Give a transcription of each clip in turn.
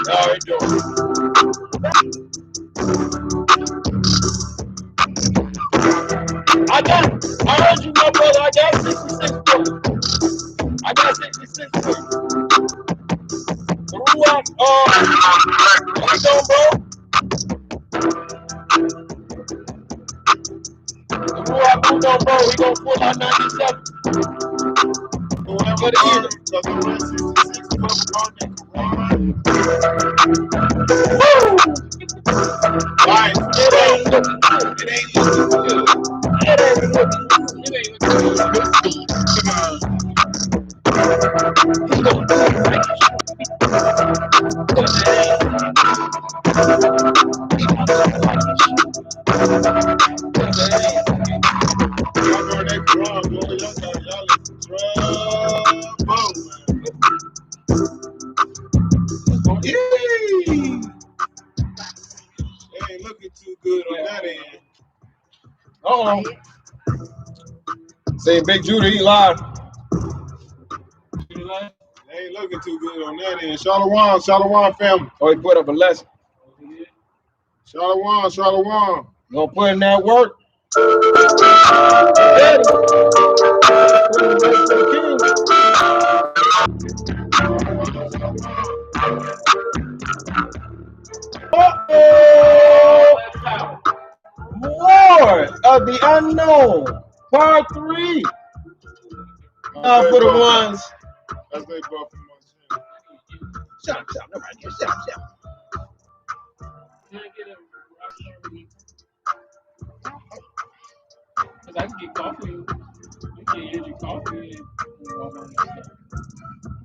How you doing? I heard you, my brother. I got 66 for you. I got 66 for you. The Ruach, how you doing, bro? The Ruach Uno, bro. We gonna pull out 97. For the evening. Right. It ain't looking good. It ain't looking good. It ain't looking good. It ain't looking good. He's gonna do it like he should be. But it ain't. He's gonna do it like he should be. But it ain't. Y'all know they wrong, boy. Y'all in trouble. Yee! They ain't looking too good on that end. Uh-oh. Say Big Judah, he live. They ain't looking too good on that end. Shalom family. Oh, he put up a lesson. Shalom. You gonna put in that work? Lord of the Unknown, part 3. For the ones. That's they brought from my Shout, nobody here. Shout. Cause I can get coffee. You can get your coffee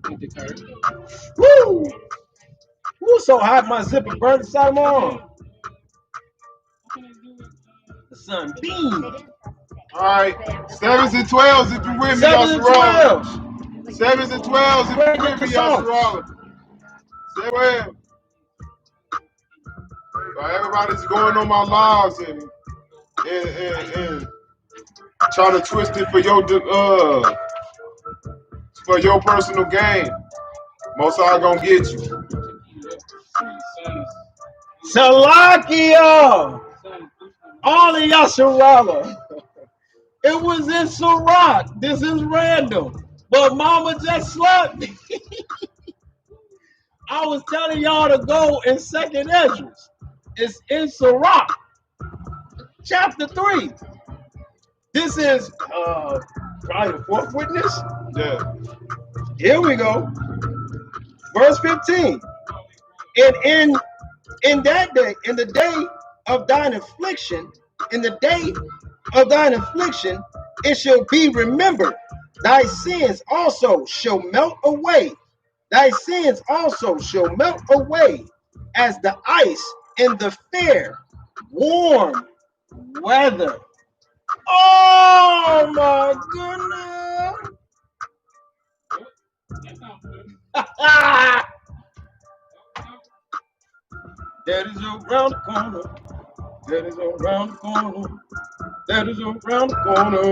and the curtain. Woo! Woo, so hot my zipper burned the side of my arm. The sun beam. All right, 7s and 12s if you with me, 7s and 12s. 7s and 12s if you with me, Yasharala. 7. Everybody's going on my lives and trying to twist it for your personal gain. Most are gonna get you. Salakia! All of Yasharala. It was in Sirach. This is random. But Mama just slept. I was telling y'all to go in 2nd Esdras. It's in Sirach. Chapter 3. This is probably the 4th witness. Yeah. Here we go. Verse 15. And in that day, in the day of thine affliction, it shall be remembered. Thy sins also shall melt away. As the ice in the fair, warm weather. Oh my goodness. That is around the corner. That is around the corner. That is around the corner.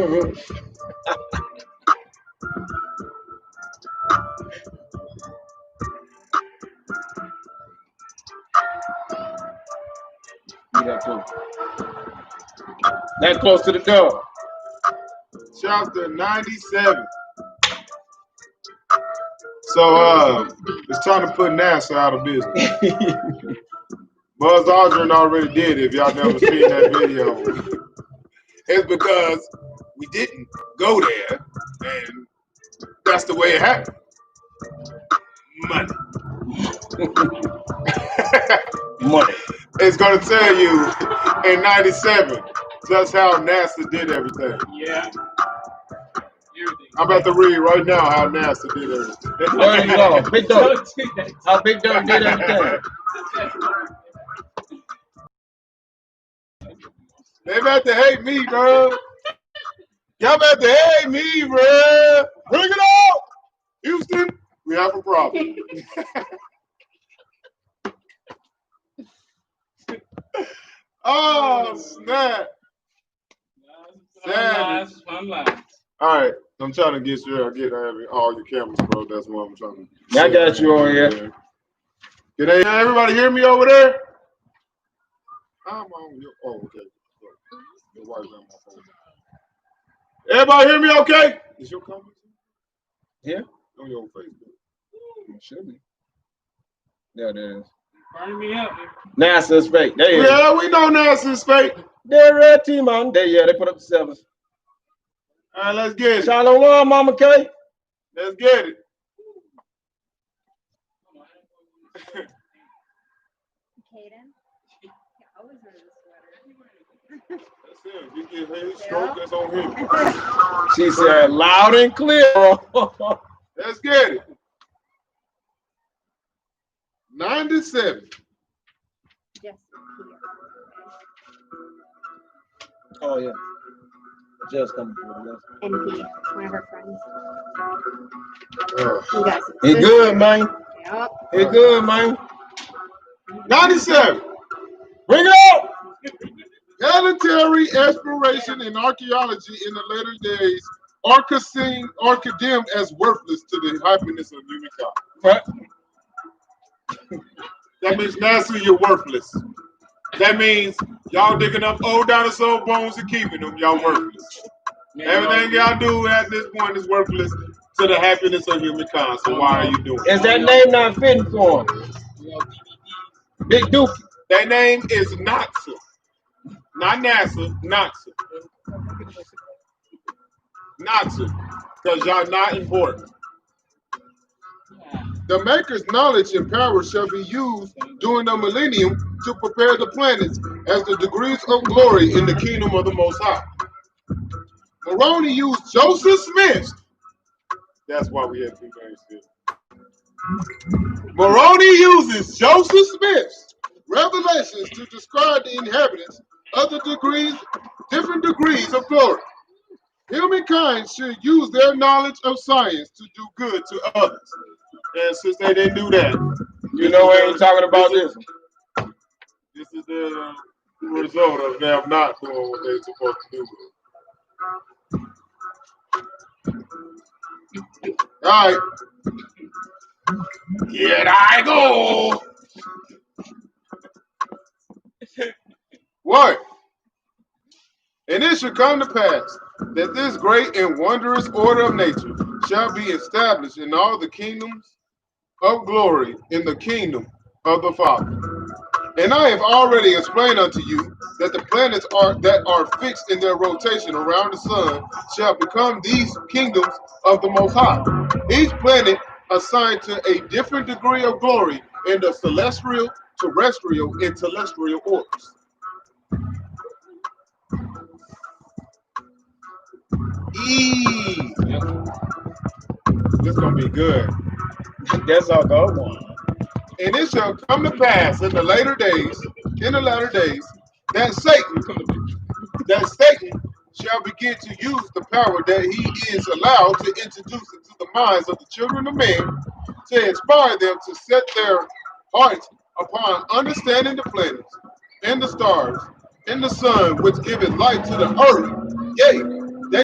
That close. That close to the door. Chapter 97. So it's time to put NASA out of business. Buzz Aldrin already did it, if y'all never seen that video. It's because we didn't go there, and that's the way it happened. Money. It's going to tell you in 97 just how NASA did everything. Yeah. I'm about to read right now how NASA did everything. There you go. Big Dog. How Big Dog did everything. They about to hate me, bro. Y'all about to hate me, bro. Bring it on. Houston, we have a problem. Oh, snap. All right. I'm trying to get you. Get all your cameras, bro. That's what I'm trying to. I got you on here. Everybody hear me over there? I'm on your. Oh, okay. Your wife's on my phone. Everybody hear me? Okay? Is your comment? Yeah. On your Facebook. Should be. There it is. Burn me up. NASA's fake. There it is. Yeah, we know NASA's fake. They're red team on. There, yeah, they put up the 7s. All right, let's get it. Shalom, Mama K. Let's get it. Caden? He always wears a sweater. That's him. You get his stroke, that's on him. She said loud and clear. Let's get it. 97. Just Oh, yeah. Just coming through the list. NP, one of her friends. Uh, He got He good, man. Yep. He good, man. 97. Bring it up. Planetary exploration and archaeology in the later days are condemned as worthless to the happiness of humankind. Right. That means NASA, you're worthless. That means y'all digging up old dinosaur bones and keeping them, y'all worthless. Everything y'all do at this point is worthless to the happiness of humankind. So why are you doing it? Is that name not fitting for him? Big Dookie. That name is NASA. Not NASA, NASA. NASA. Because y'all not important. The Maker's knowledge and power shall be used during the millennium to prepare the planets as the degrees of glory in the kingdom of the Most High. Moroni used Joseph Smith. That's why we have two names here. Moroni uses Joseph Smith's revelations to describe the inhabitants of the different degrees of glory. Humankind should use their knowledge of science to do good to others. And since they didn't do that, You know we ain't talking about this. This is the result of them not doing what they're supposed to do. All right. Here I go. What? And it shall come to pass that this great and wondrous order of nature shall be established in all the kingdoms of glory in the kingdom of the Father. And I have already explained unto you that the planets that are fixed in their rotation around the sun shall become these kingdoms of the Most High. Each planet assigned to a different degree of glory in the celestial, terrestrial, and telestial orbs. This is gonna be good. That's all go on. And it shall come to pass in the latter days, that Satan shall begin to use the power that he is allowed to introduce into the minds of the children of men to inspire them to set their hearts upon understanding the planets and the stars and the sun, which giveth light to the earth. Yea, they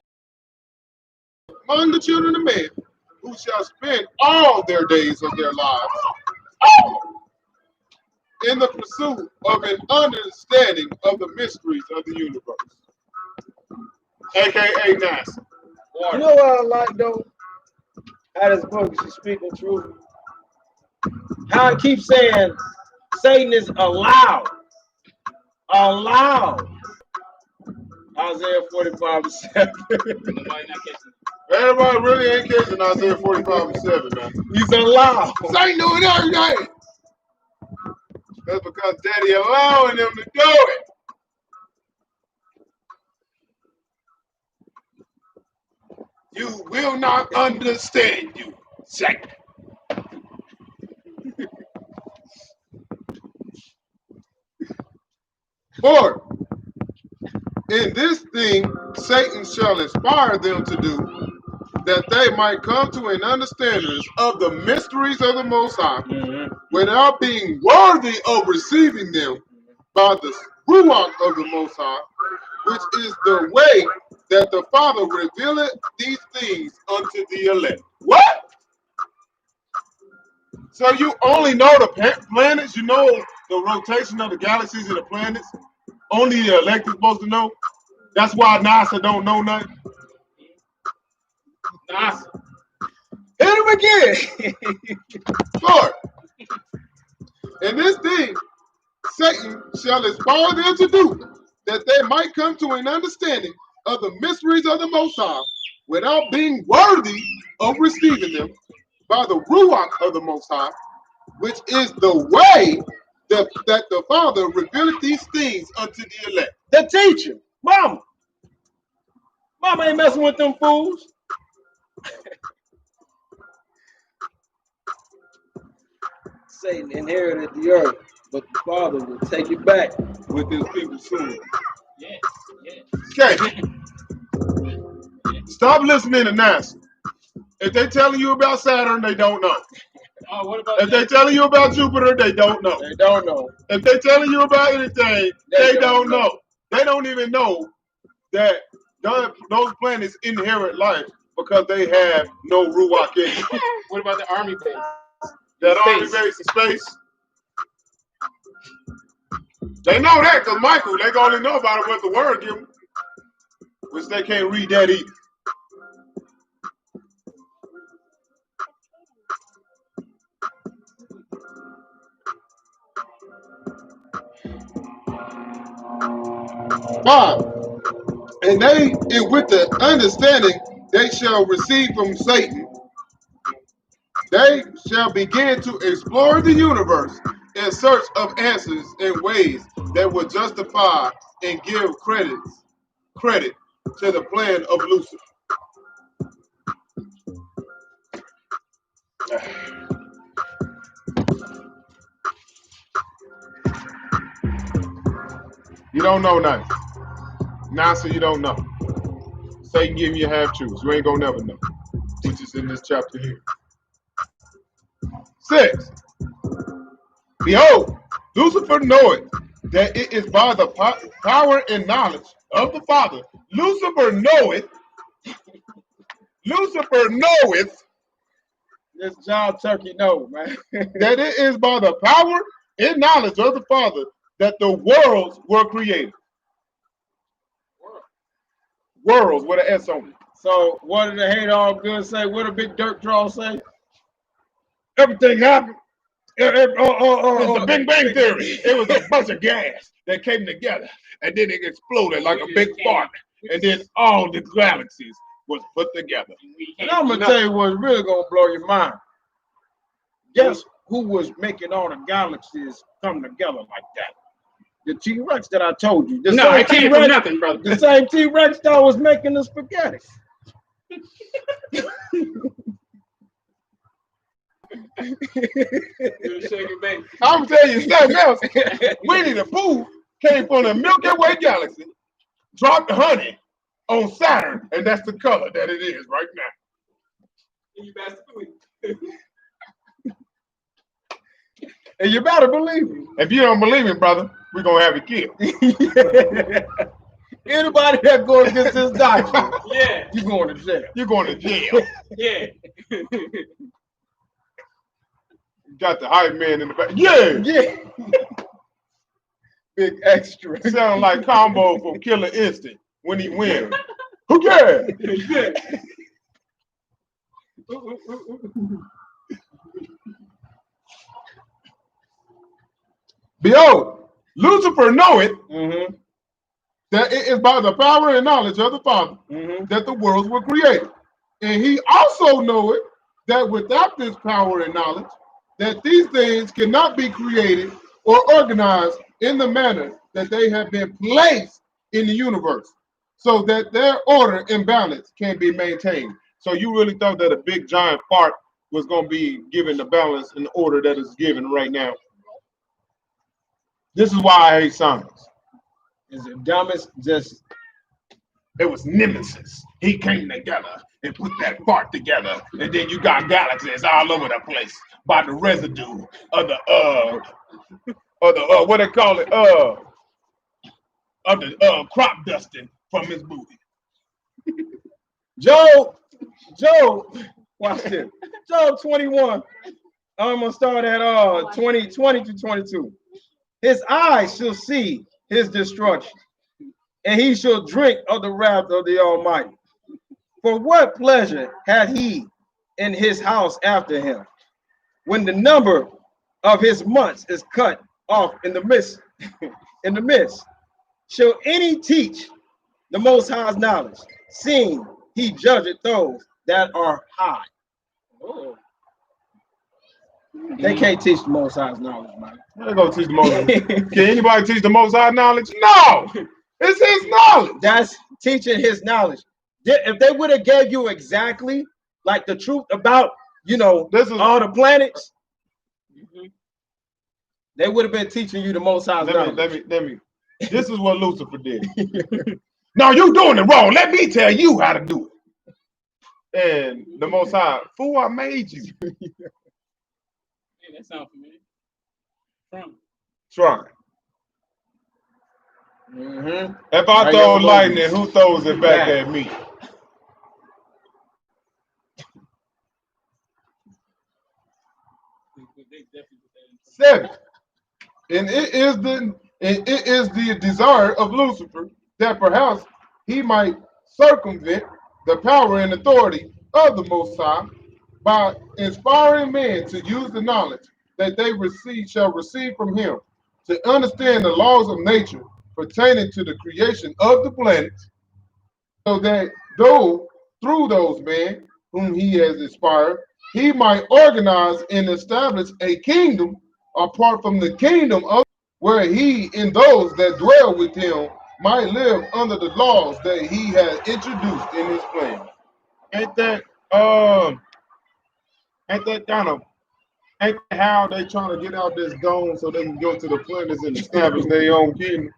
among the children of men who shall spend all their days of their lives in the pursuit of an understanding of the mysteries of the universe, aka NASA. You know what I like though? How this book is speaking truth. How it keeps saying Satan is allowed. Allowed. Isaiah 45:7. Everybody really ain't catching Isaiah 45:7, man. He's allowed. Satan doing everything. That's because Daddy allowing them to do it. You will not understand, you Satan. For in this thing Satan shall inspire them to do, that they might come to an understanding of the mysteries of the Most High, without being worthy of receiving them by the Ruach of the Most High, which is the way that the Father revealeth these things unto the elect. What? So you only know the planets. You know the rotation of the galaxies and the planets. Only the elected supposed to know. That's why NASA don't know nothing. NASA. Hit him again. Lord, and this thing Satan shall inspire them to do, that they might come to an understanding of the mysteries of the Most High, without being worthy of receiving them by the Ruach of the Most High, which is the way that the Father revealeth these things unto the elect. The teacher, mama. Mama ain't messing with them fools. Satan inherited the earth, but the Father will take it back with his people soon. Yes, yes. Okay, stop listening to NASA. If they telling you about Saturn, they don't know. Oh, what about If they telling you about Jupiter, they don't know. They don't know. If they telling you about anything, they don't know. They don't even know that those planets inherit life because they have no Ruach in it. what about the army base? That army Space. base in space. They know that because Michael, they only know about it what the word give them, which they can't read that either. Five. And with the understanding they shall receive from Satan, they shall begin to explore the universe in search of answers and ways that will justify and give credit to the plan of Lucifer. You don't know nothing. NASA, you don't know. Satan giving you half truths. You ain't gonna never know. Teaches in this chapter here. 6. Behold, Lucifer knoweth that it is by the power and knowledge of the Father. Lucifer knoweth. This John Turkey know, man. That it is by the power and knowledge of the Father that the worlds were created. Worlds with an S on it. So what did the hate all good say? What did Big Dirt Draw say? Everything happened. It's the Big Bang Theory. It was a bunch of gas that came together and then it exploded like a big fart. And then all the galaxies was put together. And I'm gonna tell you what's really gonna blow your mind. Guess who was making all the galaxies come together like that? The T-Rex that I told you. No, I can't for nothing, brother. The same T-Rex that was making the spaghetti. I'm telling you something else. Winnie the Pooh came from the Milky Way galaxy, dropped the honey on Saturn, and that's the color that it is right now. You best believe. And you better believe it. If you don't believe it, brother, we're gonna have you killed. Anybody that goes against this doctrine, Yeah. you going to jail. You're going to jail. Yeah. Got the hype man in the back. Yeah. Yeah. Big extra. Sound like Combo from Killer Instinct when he wins. Who cares? Yeah. Behold, Lucifer knoweth Mm-hmm. that it is by the power and knowledge of the Father that the worlds were created. And he also knoweth that without this power and knowledge, that these things cannot be created or organized in the manner that they have been placed in the universe, so that their order and balance can be maintained. So you really thought that a big giant fart was going to be given the balance and the order that is given right now? This is why I hate science. Is the dumbest just It was Nemesis. He came together and put that part together, and then you got galaxies all over the place by the residue of the what they call it of the crop dusting from his booty. Job, watch this. Job 21. I'm gonna start at 20 to 22. His eyes shall see his destruction, and he shall drink of the wrath of the Almighty. For what pleasure had he in his house after him, when the number of his months is cut off in the midst, in the midst? Shall any teach the Most High's knowledge, seeing he judgeth those that are high? Oh. They can't teach the Most High's knowledge, man. They're gonna teach the Most High. Can anybody teach the Most High knowledge? No, it's His knowledge. That's teaching his knowledge. If they would have gave you exactly like the truth about, This is all the planets, they would have been teaching you the Most High's knowledge. let me. This is what Lucifer did. No, you doing it wrong. Let me tell you how to do it. And the Most High, fool, I made you. Yeah, that sounds familiar. From. Try. If I Right throw here, lightning, who throws it back Back. at me? They definitely put that in. 7. And it is the desire of Lucifer that perhaps he might circumvent the power and authority of the Most High by inspiring men to use the knowledge that they shall receive from him to understand the laws of nature pertaining to the creation of the planets, so that through those men whom he has inspired, he might organize and establish a kingdom apart from the kingdom of where he and those that dwell with him might live under the laws that he has introduced in his plan. Ain't that how they trying to get out this dome so they can go to the planets and establish their own kingdom?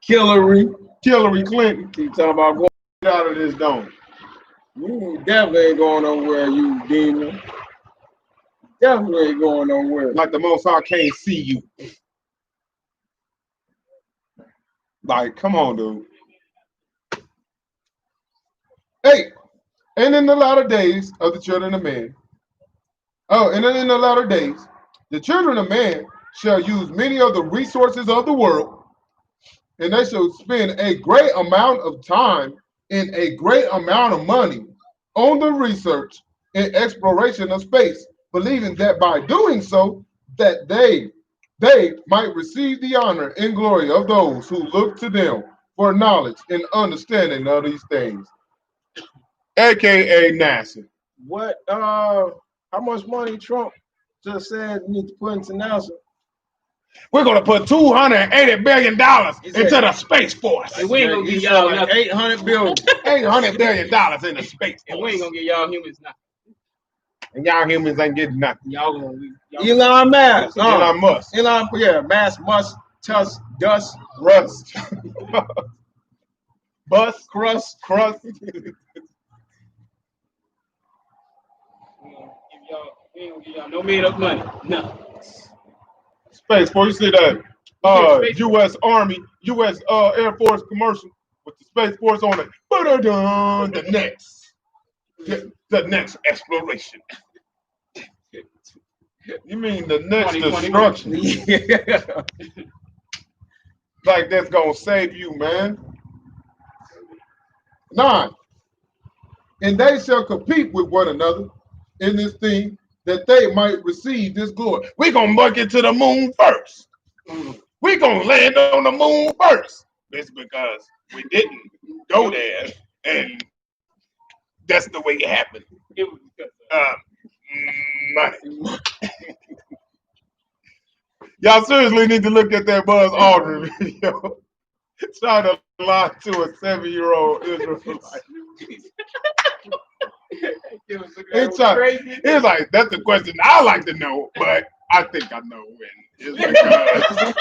Hillary Clinton Keep talking about going. get out of this dome. You definitely ain't going nowhere, you demon. Definitely ain't going nowhere. Like the Most High can't see you. Like, come on, dude. 8. And in the latter days of the children of man. And in the latter days, the children of man shall use many of the resources of the world, and they shall spend a great amount of time and a great amount of money on the research and exploration of space, believing that by doing so, that they might receive the honor and glory of those who look to them for knowledge and understanding of these things, aka NASA. What? How much money Trump just said you need to put into NASA? We're gonna put $280 billion into the Space Force. And we ain't gonna give y'all like nothing. 800 billion. $800 billion in the Space And we ain't Force. gonna give y'all humans nothing. And y'all humans ain't getting nothing. Y'all gonna Elon Musk. Elon Musk. Musk, Tusk, Dust, Rust. Bust, Crust. we ain't gonna give y'all no made up money. No. Space Force. You see that Space U.S. Army, U.S. Air Force commercial with the Space Force on it. The next exploration. You mean the next 2021. destruction? Yeah. Like that's gonna save you, man. 9. And they shall compete with one another in this thing, that they might receive this glory. We're gonna make it to the moon first. We're gonna land on the moon first. It's because we didn't go there, and that's the way it happened. It was because Money. Y'all seriously need to look at that Buzz Aldrin video. Trying to lie to a 7-year-old Israelite. It's like, that's the question I like to know, but I think I know when. It's because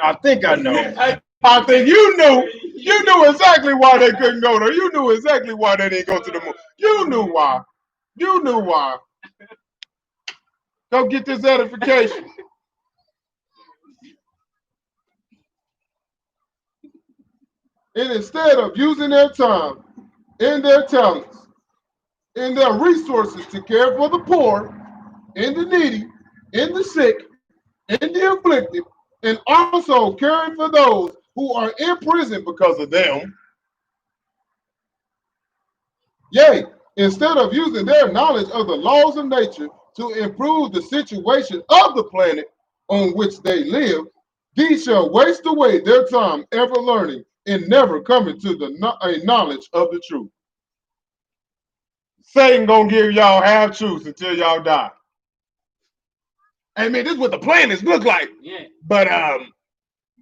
I think I know. I think you knew exactly why they couldn't go there. You knew exactly why they didn't go to the moon. You knew why. You knew why. Go get this edification. And instead of using their time in their talents, in their resources to care for the poor, in the needy, in the sick, in the afflicted, and also caring for those who are in prison because of them. Yea, instead of using their knowledge of the laws of nature to improve the situation of the planet on which they live, these shall waste away their time ever learning and never coming to a knowledge of the truth. Satan gonna give y'all half truths until y'all die. I mean, this is what the planets look like. Yeah. But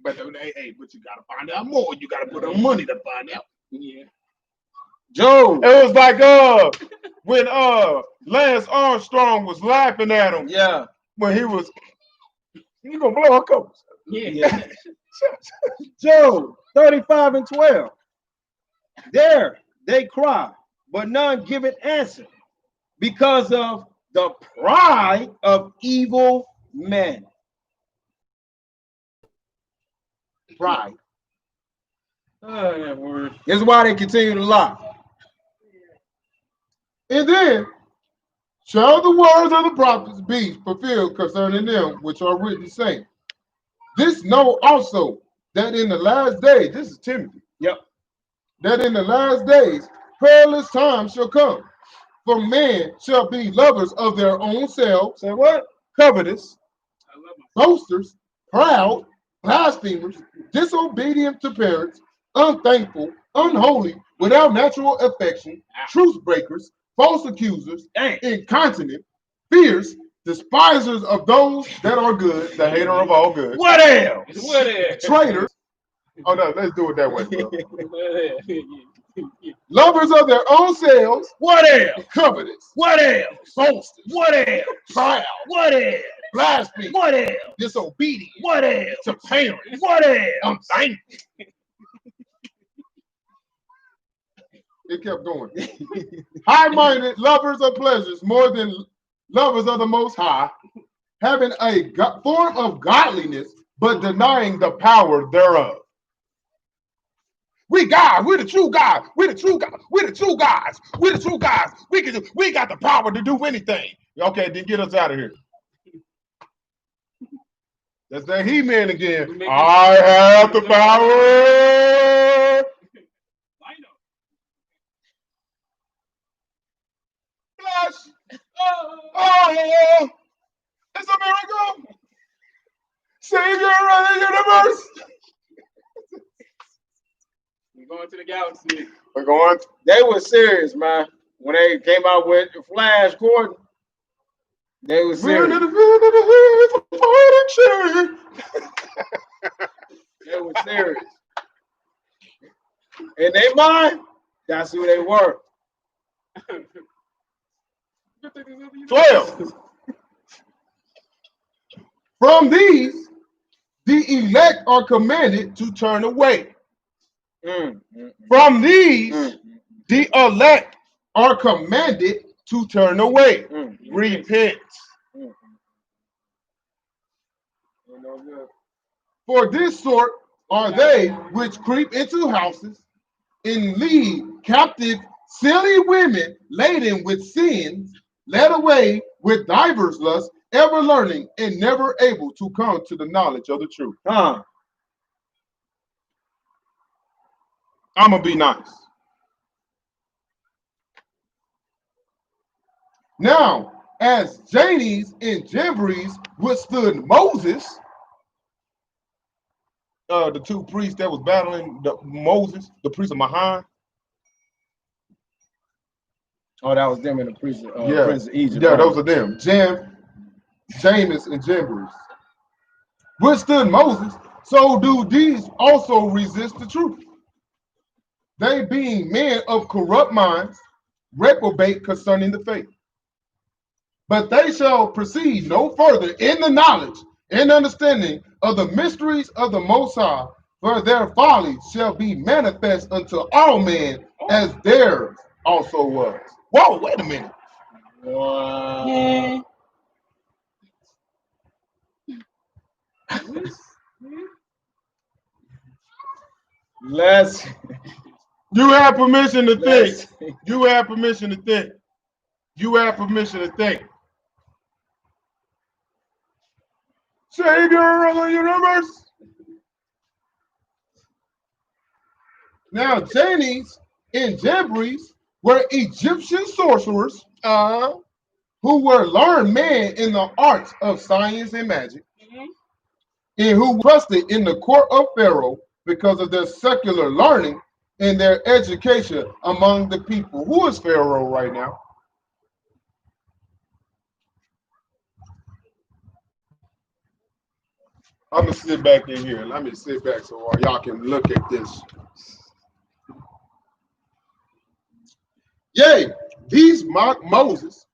but you gotta find out more. You gotta put on money to find out. Yeah. Joe. It was like when Lance Armstrong was laughing at him. Yeah. When he was, you gonna blow a coat. Yeah. Job 35 and 12. There they cry, but none give it answer because of the pride of evil men. Pride. Oh, that word. This is why they continue to lie. And then shall the words of the prophets be fulfilled concerning them which are written, saying, this know also that in the last days, this is Timothy. Yep. That in the last days perilous times shall come. For men shall be lovers of their own selves. Say what? Covetous, I love my boasters, proud, blasphemers, disobedient to parents, unthankful, unholy, without natural affection, truce breakers, false accusers, incontinent, fierce, despisers of those that are good, the hater of all good. What else? What else? Traitors. Oh no, let's do it that way, bro. What else? Lovers of their own selves. What else? Covetous. What else? Boasters. What else? Proud. What else? Blasphemers. What else? Disobedient. What else? To parents. What else? Unthankful. It kept going. High-minded, lovers of pleasures more than lovers of the Most High, having a form of godliness, but denying the power thereof. We God, we're the true God, we're the true God, we're the true guys, we're the true guys. We got the power to do anything. Okay, then get us out of here. That's that He-Man again. I have the power. Flash. Oh, it's a miracle. Savior of the universe. We're going to the galaxy. We're going. They were serious, man. When they came out with Flash Gordon, they were serious. They were serious. In their mind, that's who they were. 12. From these, the elect are commanded to turn away. From these, the elect are commanded to turn away. Repent. For this sort are they which creep into houses and lead captive silly women laden with sins, led away with divers lusts, ever learning and never able to come to the knowledge of the truth. I'm gonna be nice. Now, as Jannes and Jambres withstood Moses, the two priests that was battling Moses, the priest of Mahan. Oh, that was them in the Prince of Egypt. Yeah, those are them. Jannes and Jambres withstood Moses, so do these also resist the truth. They being men of corrupt minds, reprobate concerning the faith. But they shall proceed no further in the knowledge and understanding of the mysteries of the Most High, for their folly shall be manifest unto all men, as theirs also was. Whoa, wait a minute. Wow. You have permission to Let's think. see. You have permission to think. You have permission to think. Savior of the universe. Now, Jannes and Jambres were Egyptian sorcerers who were learned men in the arts of science and magic, and who trusted in the court of Pharaoh because of their secular learning and their education among the people. Who is Pharaoh right now? I'm gonna sit back in here. Let me sit back so y'all can look at this. Yea, these mock Moses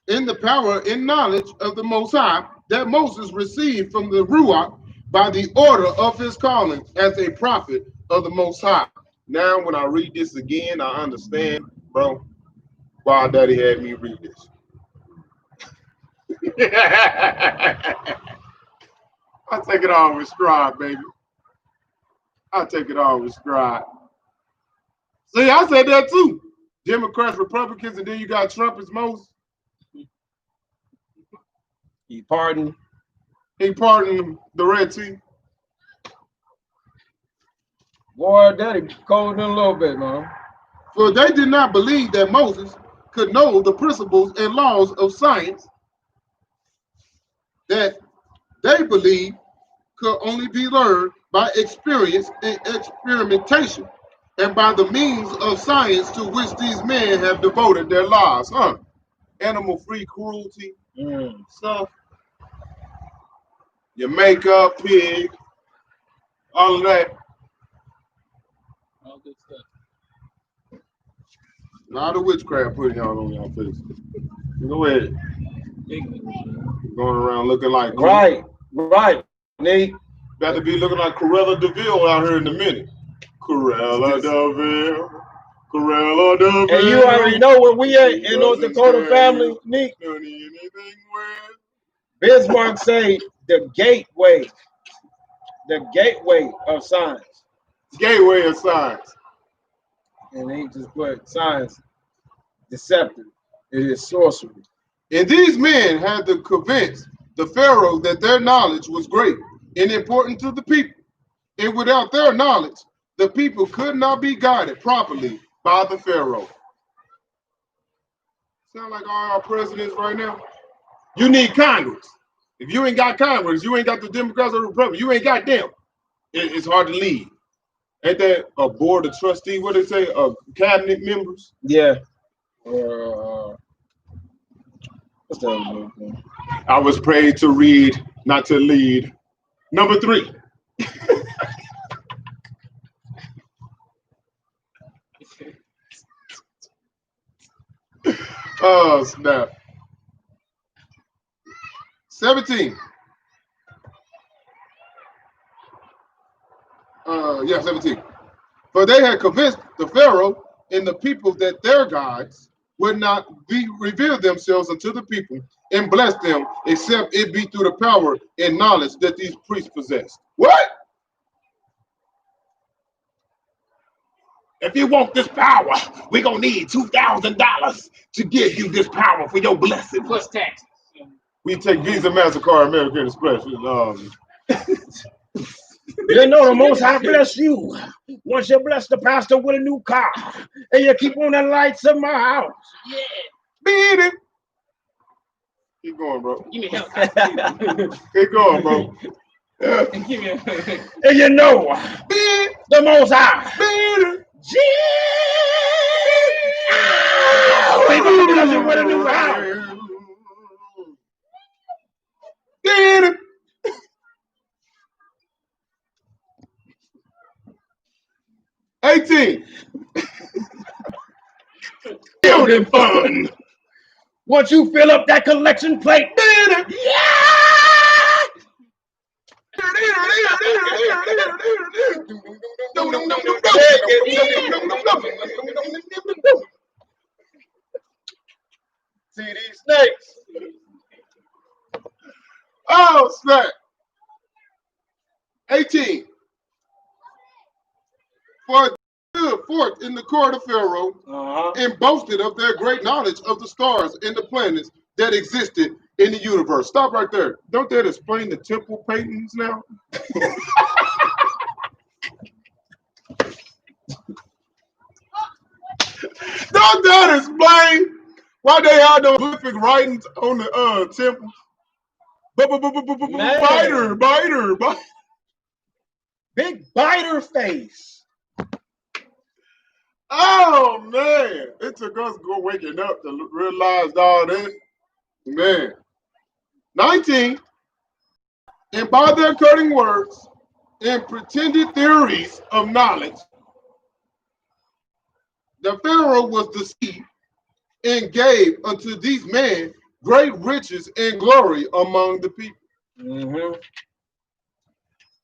in the power and knowledge of the Most High that Moses received from the Ruach by the order of his calling as a prophet of the Most High. Now, when I read this again, I understand, bro, why Daddy had me read this. I take it all with stride, baby. I take it all with stride. See, I said that too. Democrats, Republicans, and then you got Trump as Moses. He pardoned. He pardoned the Red Sea. Boy, Daddy cold in a little bit, man. For they did not believe that Moses could know the principles and laws of science that they believed could only be learned by experience and experimentation and by the means of science to which these men have devoted their lives. Animal-free cruelty stuff. Your makeup, pig, all of that. All good stuff. A lot of witchcraft putting y'all on y'all face. Go ahead. Ignorant. Going around looking like Right, Nate. Got to be looking like Corella DeVille out here in a minute. Corella DeVille. Corella DeVille. And you already know where we at in North Dakota family, Nick. Bismarck say the gateway of science. Gateway of science. And he just put science deceptive. It is sorcery. And these men had to convince the Pharaoh that their knowledge was great and important to the people. And without their knowledge, the people could not be guided properly by the Pharaoh. Sound like all our presidents right now? You need Congress. If you ain't got Congress, you ain't got the Democrats or the Republicans, you ain't got them. It's hard to lead. Ain't that a board of trustees? What they say? Cabinet members? Yeah. What's that other thing? I was paid to read, not to lead. Number 3. Oh, snap. 17. 17. For they had convinced the Pharaoh and the people that their gods would not reveal themselves unto the people and bless them, except it be through the power and knowledge that these priests possessed. What? If you want this power, we're going to need $2,000 to give you this power for your blessing. Plus taxes. We take Visa, MasterCard, American Express. You know the Most High bless you. Once you bless the pastor with a new car, and you keep on the lights of my house. Yeah. Beat it. Keep going, bro. Give me help. Keep going, bro. Give me a And you know Beat the Most High. it. We gonna bless you with a new house. Beat it. $18. Building fund. Once you fill up that collection plate, See these snakes. Oh, snap. 18. For good forth in the court of Pharaoh and boasted of their great knowledge of the stars and the planets that existed in the universe. Stop right there. Don't that explain the temple paintings now? Don't that explain why they had those prolific writings on the temples? Biter. Big biter face. Oh man, it took us go waking up to realize all this. Man. 19. And by their cutting words and pretended theories of knowledge, the Pharaoh was deceived and gave unto these men great riches and glory among the people.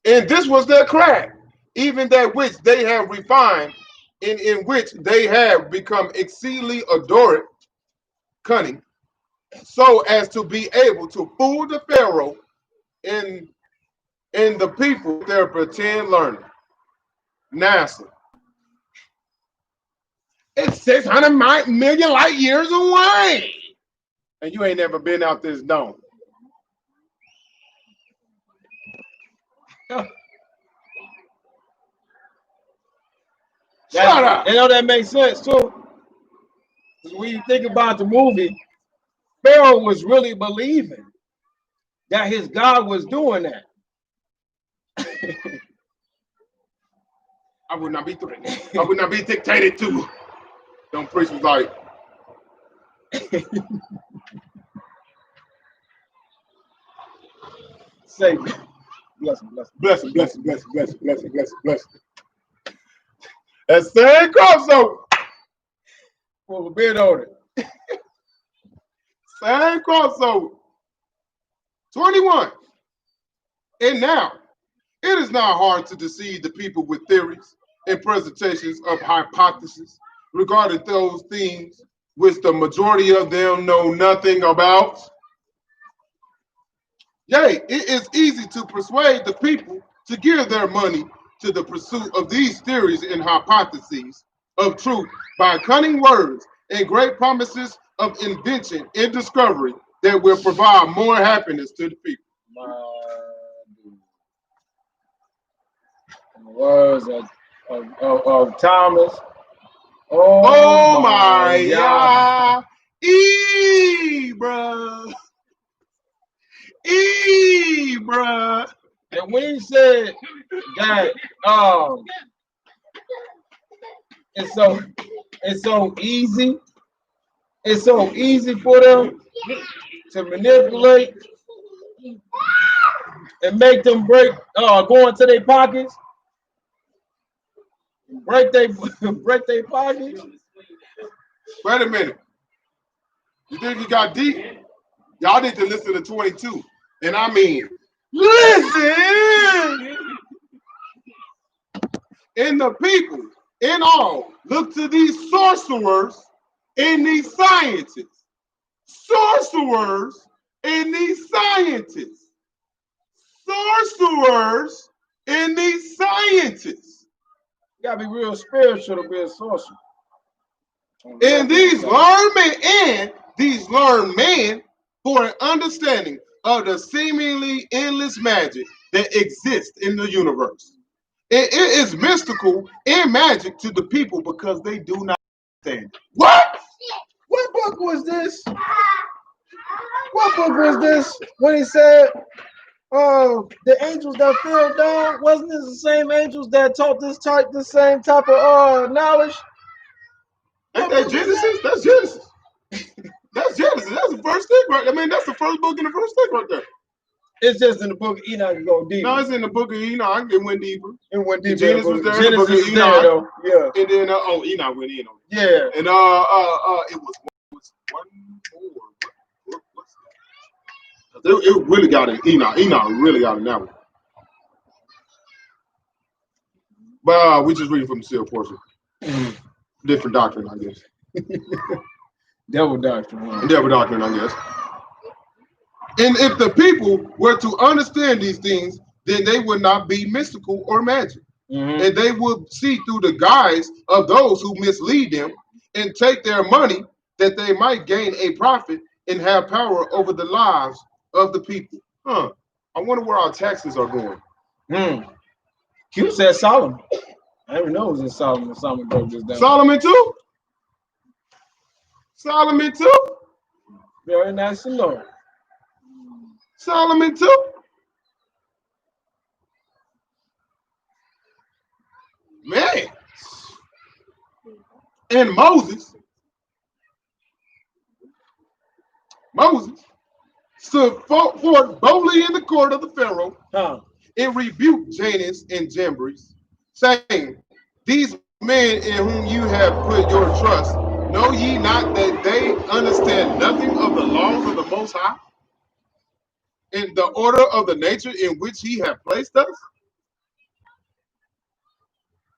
And this was their craft, even that which they have refined, and in which they have become exceedingly adored, cunning, so as to be able to fool the Pharaoh and the people with their pretend learning. NASA. It's 600 million light years away. And you ain't never been out this dome. Shut up. You know that makes sense too. When you think about the movie, Pharaoh was really believing that his God was doing that. I would not be threatened. I would not be dictated to. Don't priest was like, say, blessing. blessing. That same crossover. Full of beard on it. Same crossover. 21. And now, it is not hard to deceive the people with theories and presentations of hypotheses regarding those things which the majority of them know nothing about. Yea, it is easy to persuade the people to give their money to the pursuit of these theories and hypotheses of truth by cunning words and great promises of invention and discovery that will provide more happiness to the people. In the words of Thomas. Oh my God. Bruh. And when he said that it's so easy for them to manipulate and make them go into their pockets, break their pockets. Wait a minute. You think you got deep? Y'all need to listen to 22. And I mean, listen! And the people in all look to these sorcerers and these scientists. Sorcerers and these scientists. Sorcerers and these scientists. You gotta be real spiritual to be a sorcerer. And these learned men for an understanding of the seemingly endless magic that exists in the universe. It is mystical and magic to the people because they do not understand. What? What book was this? What book was this? When he said, the angels that fell down, wasn't this the same angels that taught the same type of knowledge? Ain't that Genesis? That's Genesis. That's Genesis. That's the first thing, right? I mean, that's the first book in the first thing right there. It's just in the book of Enoch to go deeper. No, it's in the book of Enoch. It went deeper. It went deeper. Genesis was there. Genesis The book of is there, though. Yeah. And then Enoch went in on it. Yeah. And it was one more. What's that? It really got in Enoch. Enoch really got in that one. But we just reading from the sealed portion. Different doctrine, I guess. Devil doctrine. Devil doctrine, I guess. And if the people were to understand these things, then they would not be mystical or magic. and they will see through the guise of those who mislead them and take their money that they might gain a profit and have power over the lives of the people. I wonder where our taxes are going. Q said Solomon. I didn't know it was in Solomon. Solomon broke this down. Solomon too? Solomon too? Very nice to know. Solomon too? Man. And Moses stood forth boldly in the court of the Pharaoh and rebuked Janus and Jambres, saying, these men in whom you have put your trust, know ye not that they understand nothing of the laws of the Most High, and the order of the nature in which he hath placed us?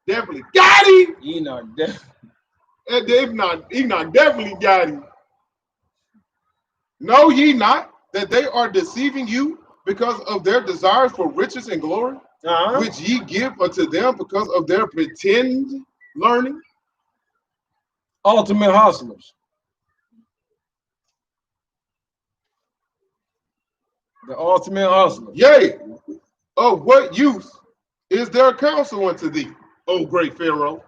Definitely got him. Enoch definitely got him. Know ye not that they are deceiving you because of their desires for riches and glory, which ye give unto them because of their pretend learning? Ultimate hustlers. The ultimate hustler. Yea, of what use is their counsel unto thee, O great Pharaoh?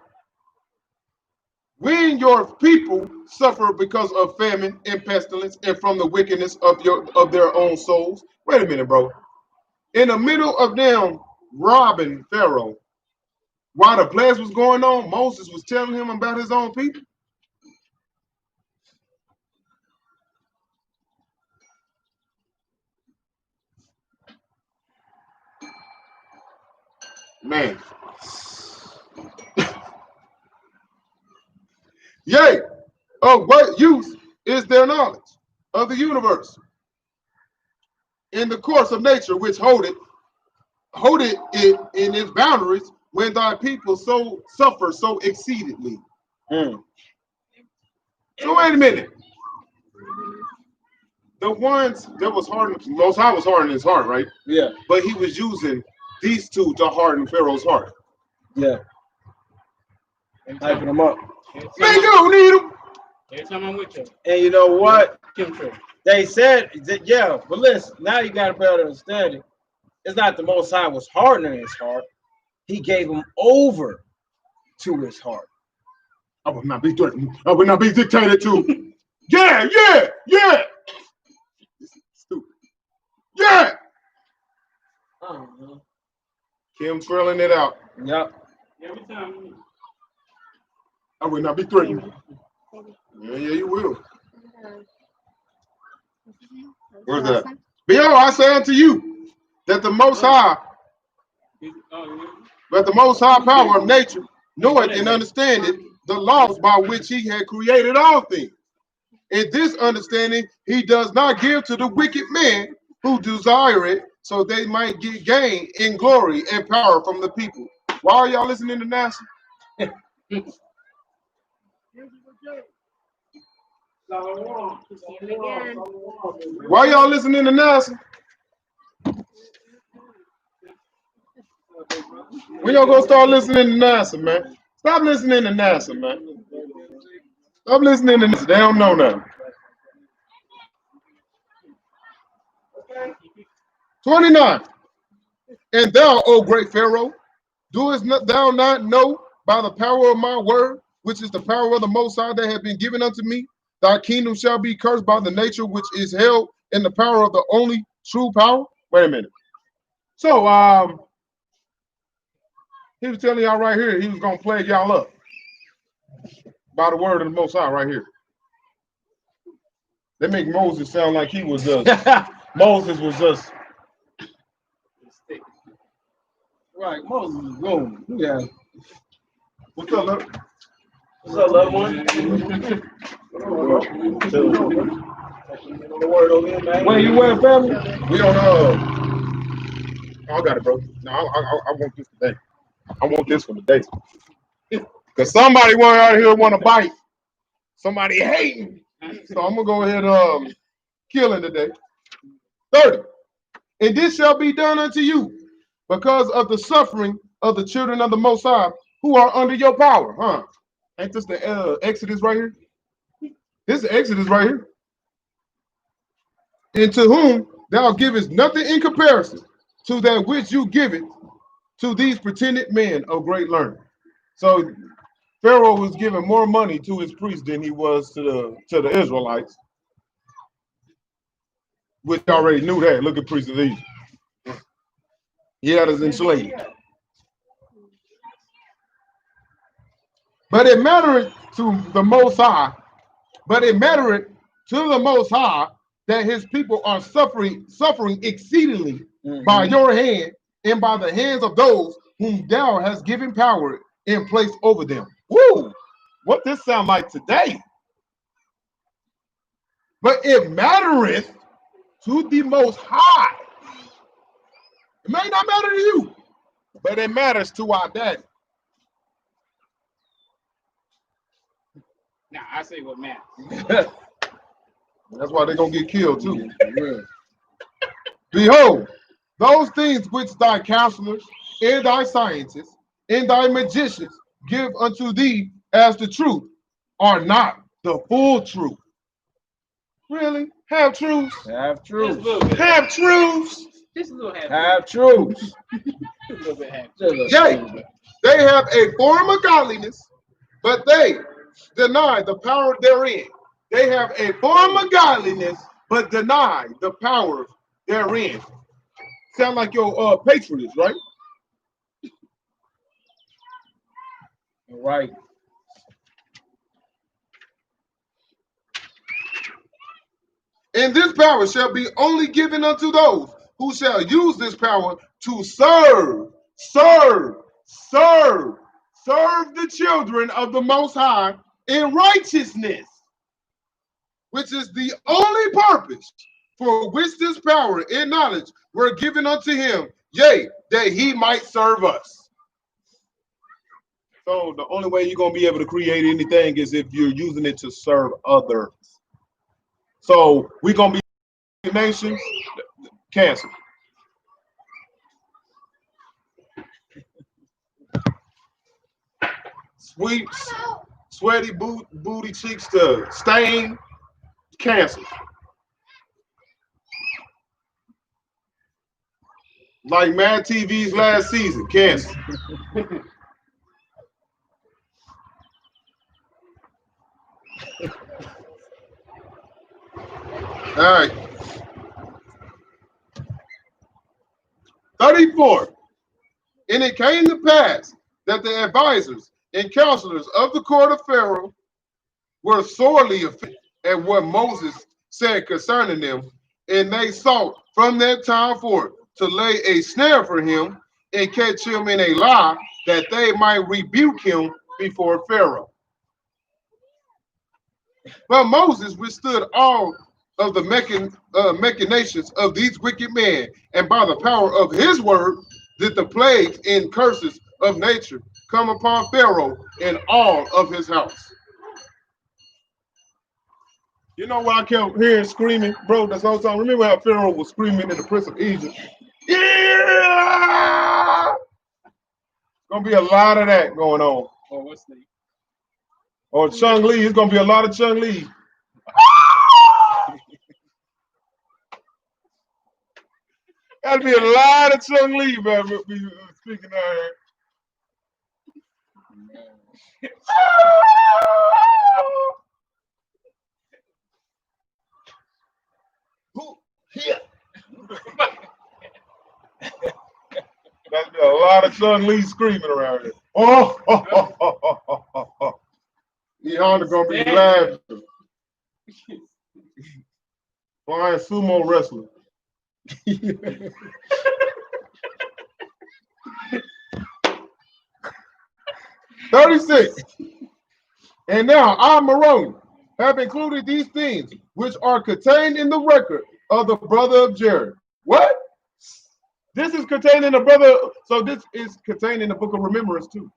When your people suffer because of famine and pestilence and from the wickedness of their own souls. Wait a minute, bro. In the middle of them robbing Pharaoh, while the plagues was going on, Moses was telling him about his own people. Man. Yea, of what use is their knowledge of the universe in the course of nature, which hold it in its boundaries, when thy people so suffer so exceedingly? So wait a minute. The ones that was hardened, Most High was hardening his heart, right? Yeah. But he was using these two to harden Pharaoh's heart. Yeah. Hyping them up. Man, you don't need them. Every time I'm with you. And you know what? Chemtrail. They said that, yeah, but listen, now you got a better understanding. It's not the Most High was hardening his heart. He gave him over to his heart. I will not be threatened. I will not be dictated to. Yeah. Stupid. Yeah. Kim twirling it out. Yep. Every time. I will not be threatened. Yeah, you will. Where's that? Behold, I say unto you that the Most High, power of nature, knoweth and understandeth the laws by which he had created all things. In this understanding, he does not give to the wicked man who desire it, so they might get gain in glory and power from the people. Why are y'all listening to NASA? Why y'all listening to NASA? When y'all gonna start listening to NASA, man? Stop listening to NASA, man. Stop listening to NASA. They don't know nothing. 29. And thou, O great Pharaoh, doest thou not know by the power of my word, which is the power of the Most High that have been given unto me, thy kingdom shall be cursed by the nature which is held in the power of the only true power? Wait a minute. So, he was telling y'all right here, he was going to plague y'all up by the word of the Most High right here. They make Moses sound like he was just, Moses was just. Right, Moses is boom. Yeah. What's up, love? What's up, loved one? Where you at, family? We on I got it, bro. No, I want this today. I want this one today. Cause somebody out here want to bite. Somebody hating. So I'm gonna go ahead kill him today. 30. And this shall be done unto you because of the suffering of the children of the Most High who are under your power. Huh? Ain't this the Exodus right here? This is Exodus right here. And to whom thou givest nothing in comparison to that which you give it to these pretended men of great learning. So Pharaoh was giving more money to his priests than he was to the Israelites, which already knew that. Look at priests of Egypt. He had us enslaved. But it mattered to the Most High, that his people are suffering exceedingly by your hand and by the hands of those whom thou hast given power in place over them. Woo! What this sound like today? But it mattereth to the Most High. It may not matter to you, but it matters to our daddy. Nah, I say what matters. That's why they're going to get killed too. Behold, those things which thy counselors and thy scientists and thy magicians give unto thee as the truth are not the full truth. Really? Have truths? Have Just a truth. little bit. Have truths? Just a little half. Have truth. Just a little bit half. Yea, they have a form of godliness, but they deny the power therein. They have a form of godliness, but deny the power therein. Sound like your patriots, right? Right. And this power shall be only given unto those who shall use this power to serve the children of the Most High in righteousness, which is the only purpose for which this power and knowledge were given unto him, yea, that he might serve us. So the only way you're going to be able to create anything is if you're using it to serve others. So we're going to be nations, cancel. Sweeps, sweaty booty cheeks to stain, cancel. Like Mad TV's last season, cancel. All right. 34. And it came to pass that the advisors and counselors of the court of Pharaoh were sorely offended at what Moses said concerning them, and they sought from that time forth to lay a snare for him and catch him in a lie, that they might rebuke him before Pharaoh. But Moses withstood all of the machinations of these wicked men, and by the power of his word did the plagues and curses of nature come upon Pharaoh and all of his house. You know what I kept hearing screaming, bro, this whole time? Remember how Pharaoh was screaming in the Prince of Egypt? Yeah! Gonna be a lot of that going on. Or what's the Or Chung Lee, it's gonna be a lot of Chung Lee. That'd be a lot of Chung Lee, man. We'll be speaking out here. Here. That'd be a lot of Chung Lee screaming around here. Oh. E Honda gonna be laughing. Flying sumo wrestler. 36. And now I, Moroni, have included these things which are contained in the record of the brother of Jared. What? This is contained in the brother. So this is contained in the book of remembrance too.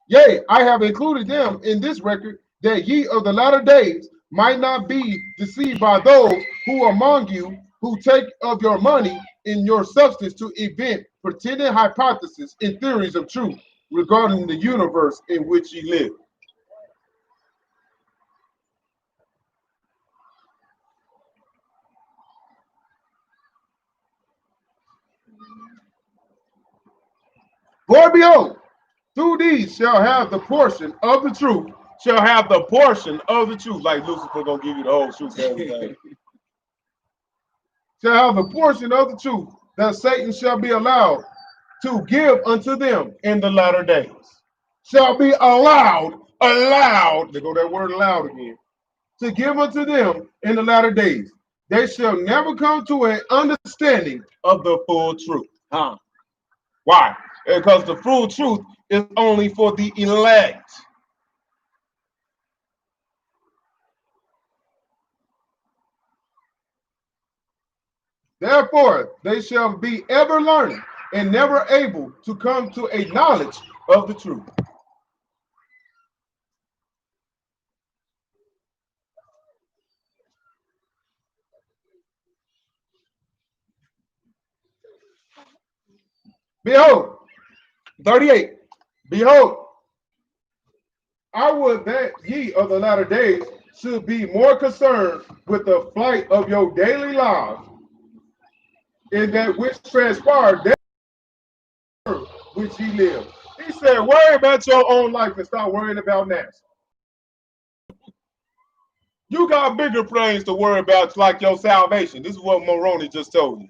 Yea, I have included them in this record, that ye of the latter days might not be deceived by those who among you who take of your money in your substance to invent pretended hypotheses and theories of truth regarding the universe in which ye live. For behold, through these shall have the portion of the truth, shall have the portion of the truth, like Lucifer gonna give you the whole truth. Shall have the portion of the truth that Satan shall be allowed to give unto them in the latter days. Shall be allowed, there go that word allowed again, to give unto them in the latter days. They shall never come to an understanding of the full truth. Why? Because the full truth is only for the elect. Therefore, they shall be ever learning and never able to come to a knowledge of the truth. Behold, 38. Behold, I would that ye of the latter days should be more concerned with the flight of your daily lives, in that which transpired there which ye live. He said, worry about your own life and stop worrying about NASA. You got bigger things to worry about, like your salvation. This is what Moroni just told you.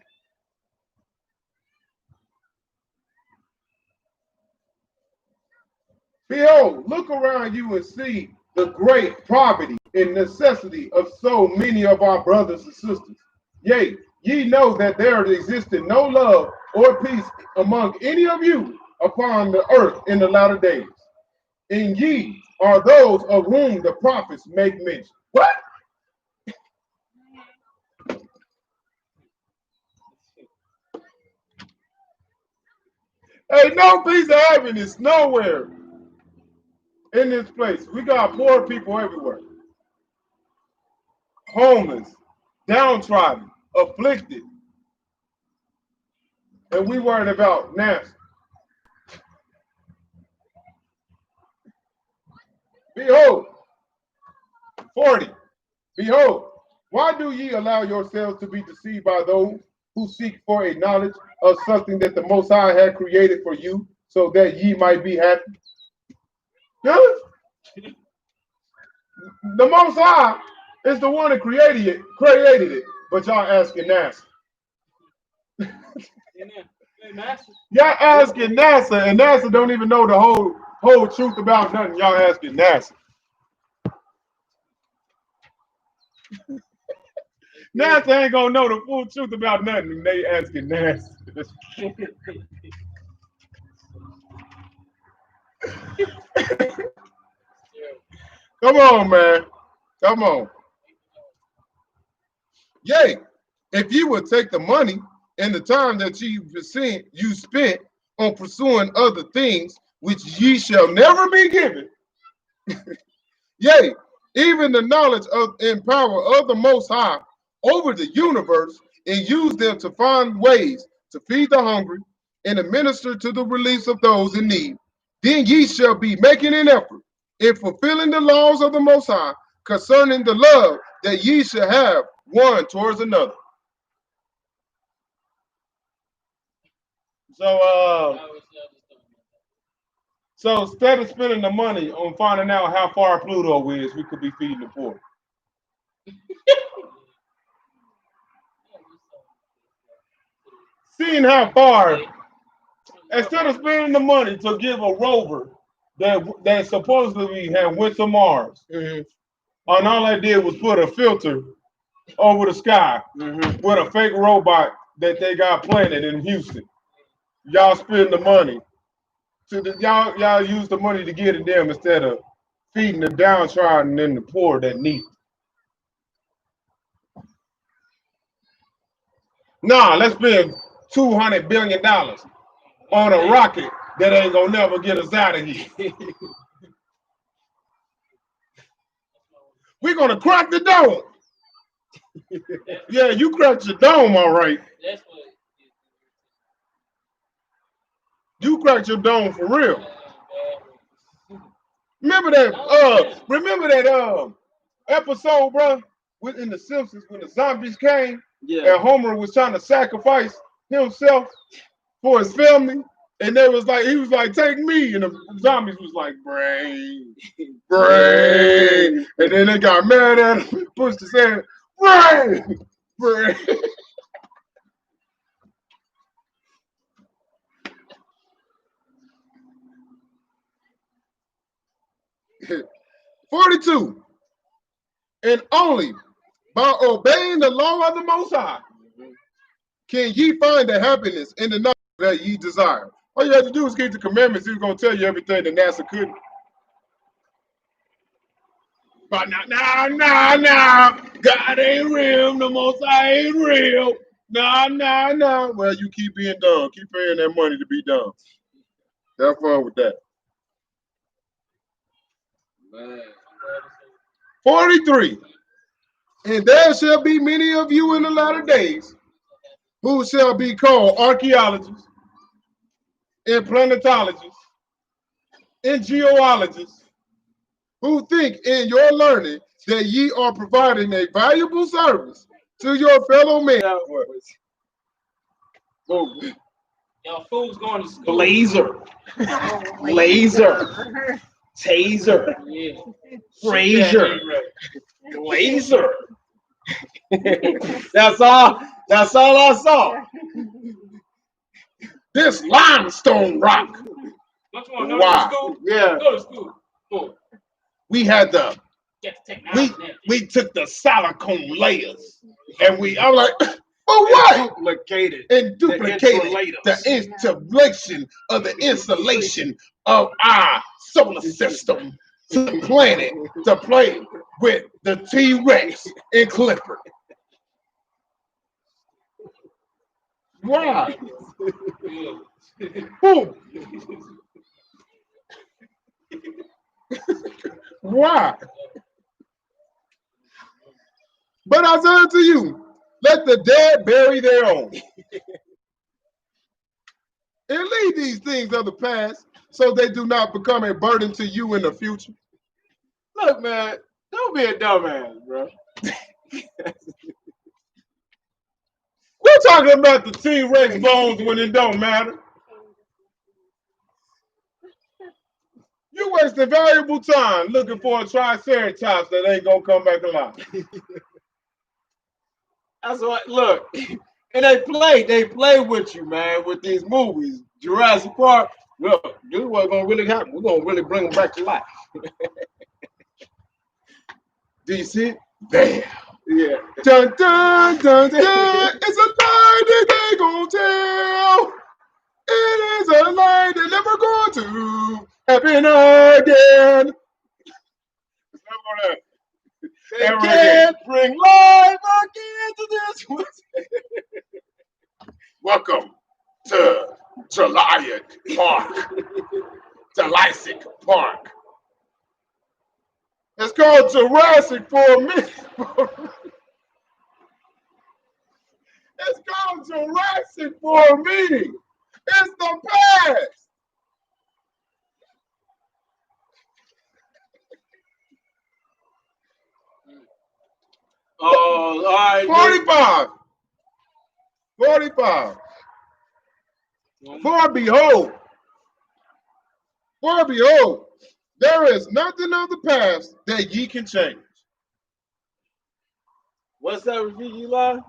Behold, look around you and see the great poverty and necessity of so many of our brothers and sisters. Yea, ye know that there existed no love or peace among any of you upon the earth in the latter days. And ye are those of whom the prophets make mention. What? Ain't no peace of happiness nowhere in this place. We got poor people everywhere. Homeless, downtrodden, afflicted. And we worried about NASA. Behold, 40. Behold, why do ye allow yourselves to be deceived by those who seek for a knowledge of something that the Most High had created for you, so that ye might be happy? Huh? The Most High is the one that created it, but y'all asking NASA. Y'all asking NASA, and NASA don't even know the whole truth about nothing. Y'all asking NASA. NASA ain't gonna know the full truth about nothing, and they asking NASA. Come on, man. Come on. Yea, if you would take the money and the time that you spent on pursuing other things which ye shall never be given, yea, even the knowledge of and power of the Most High over the universe, and use them to find ways to feed the hungry and administer to the release of those in need, then ye shall be making an effort in fulfilling the laws of the Most High concerning the love that ye shall have one towards another. So instead of spending the money on finding out how far Pluto is, we could be feeding the poor. Seeing how far, instead of spending the money to give a rover that supposedly had went to Mars, and all they did was put a filter over the sky with a fake robot that they got planted in Houston. Y'all spend the money y'all use the money to get it them instead of feeding the downtrodden and the poor that need it. Nah, let's spend $200 billion on a rocket that ain't gonna never get us out of here. We're gonna crack the dome. Yeah, you cracked your dome, all right. You cracked your dome for real. Remember that episode, bro, in The Simpsons when the zombies came and Homer was trying to sacrifice himself for his family, and he was like, take me, and the zombies was like, brain, brain, and then they got mad at him, pushed his hand, brain, brain. 42. And only by obeying the law of the Most High can ye find the happiness in the knowledge that ye desire. All you have to do is keep the commandments. He's going to tell you everything that NASA couldn't. But nah. God ain't real. The Most High ain't real. Nah. Well, you keep being dumb. Keep paying that money to be dumb. Have fun with that. Man. 43. And there shall be many of you in the latter days who shall be called archaeologists and planetologists and geologists, who think in your learning that ye are providing a valuable service to your fellow man. Y'all fools going to school. Blazer, laser, taser, Yeah. Frazier, Glazer. That's all I saw. This limestone rock. Don't you want to go Wow. to school? Yeah. Go to school. Go. We had the Get the technology. we took the silicone layers and I'm like, oh what? Duplicated. And duplicated the installation of the insulation of our solar system to the planet to play with the T-Rex and Clifford. Why? Boom. Why? But I say unto you, let the dead bury their own. And leave these things of the past so they do not become a burden to you in the future. Look, man, don't be a dumbass, bro. We're talking about the T-Rex bones when it don't matter. You wasting valuable time looking for a triceratops that ain't gonna come back alive. That's what. Look, and they play with you, man, with these movies. Jurassic Park. Look, this is what's gonna really happen. We're gonna really bring them back to life. Do you see it? Bam. Yeah. Dun, dun, dun, dun. It's a lie that they gon' tell. It is a lie that never going to happen again. It's not gonna They ever can't bring life again to this one. Welcome to Jurassic Park. Jurassic Park. It's called Jurassic for a minute. It's called Jurassic for a meeting. It's the past. Oh, all right. 45. 45. For behold, there is nothing of the past that ye can change. What's that, Rafiki line?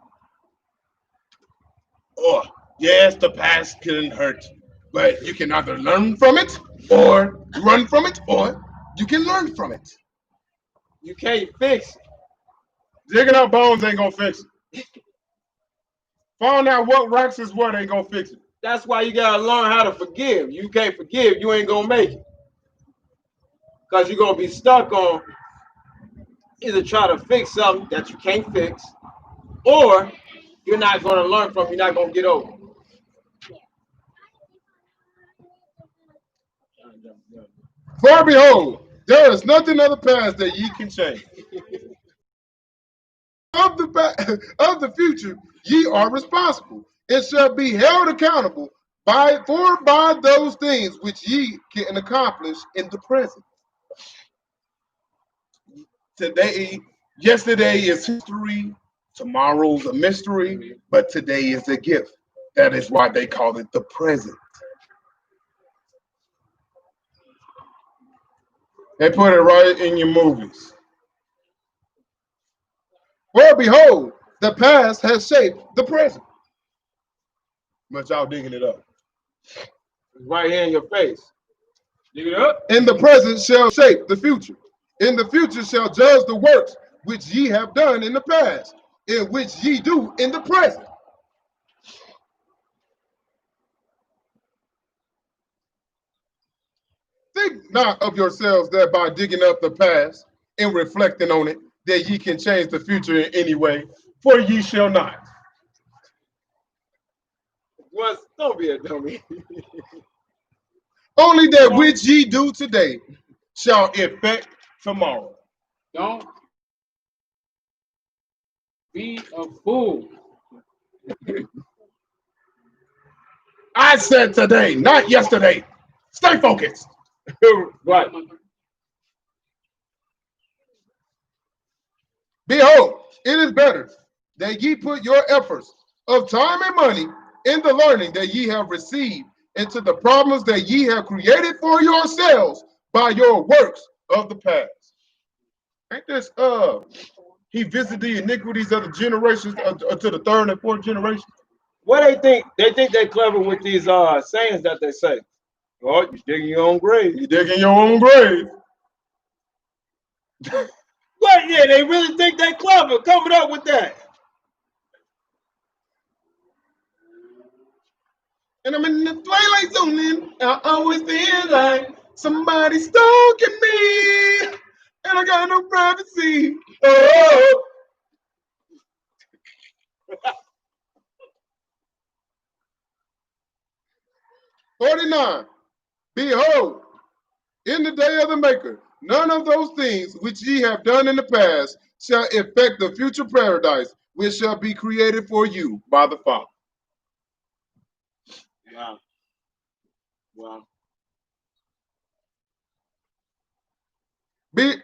Or, yes, the past can hurt, but you can either learn from it, or run from it, or you can learn from it. You can't fix it. Digging up bones ain't gonna fix it. Find out what rocks is what ain't gonna fix it. That's why you gotta learn how to forgive. You can't forgive, you ain't gonna make it. Because you're gonna be stuck on either try to fix something that you can't fix, or you're not gonna learn from, you're not gonna get over. For behold, there is nothing of the past that ye can change. Of the future, ye are responsible. It shall be held accountable by those things which ye can accomplish in the present. Today, yesterday is history, tomorrow's a mystery, but today is a gift. That is why they call it the present. They put it right in your movies. For behold, the past has shaped the present. Much y'all digging it up. Right here in your face. Dig it up. In the present shall shape the future. In the future shall judge the works which ye have done in the past, and which ye do in the present. Think not of yourselves that by digging up the past and reflecting on it, that ye can change the future in any way, for ye shall not. Well, don't be a dummy. Only that which ye do today shall affect tomorrow. Don't be a fool. I said today, not yesterday. Stay focused. Right. Behold, it is better that ye put your efforts of time and money in the learning that ye have received into the problems that ye have created for yourselves by your works of the past. Ain't this he visited the iniquities of the generations to the third and fourth generation? What they think? They think they're clever with these sayings that they say. Oh, you're digging your own grave. You digging your own grave. But yeah, they really think they're clever coming up with that. And I'm in the twilight zone and I always feel like somebody stalking me. And I got no privacy. Oh. 49. Behold, in the day of the maker, none of those things which ye have done in the past shall affect the future paradise, which shall be created for you by the Father. Wow. Wow. And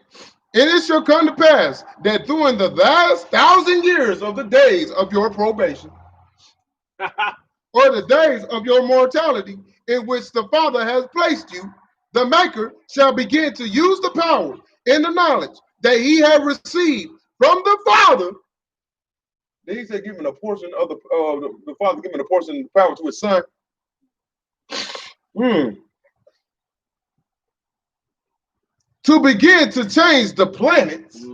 it shall come to pass that during the last 1,000 years of the days of your probation, or the days of your mortality, in which the Father has placed you, the Maker shall begin to use the power and the knowledge that he had received from the Father. Then he said, giving a portion of the Father giving a portion of the power to his Son. To begin to change the planets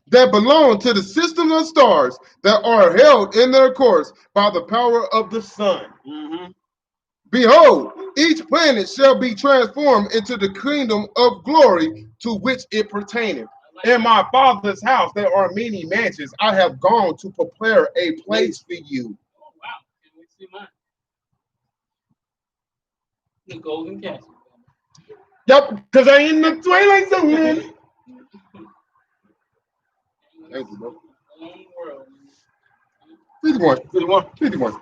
that belong to the system of stars that are held in their course by the power of the sun. Behold, each planet shall be transformed into the kingdom of glory to which it pertaineth. In my Father's house there are many mansions. I have gone to prepare a place for you. Oh, wow. Can we see mine? The golden castle. Yep, because I ain't in the twilight zone. Thank you, bro. 51. 51. 51.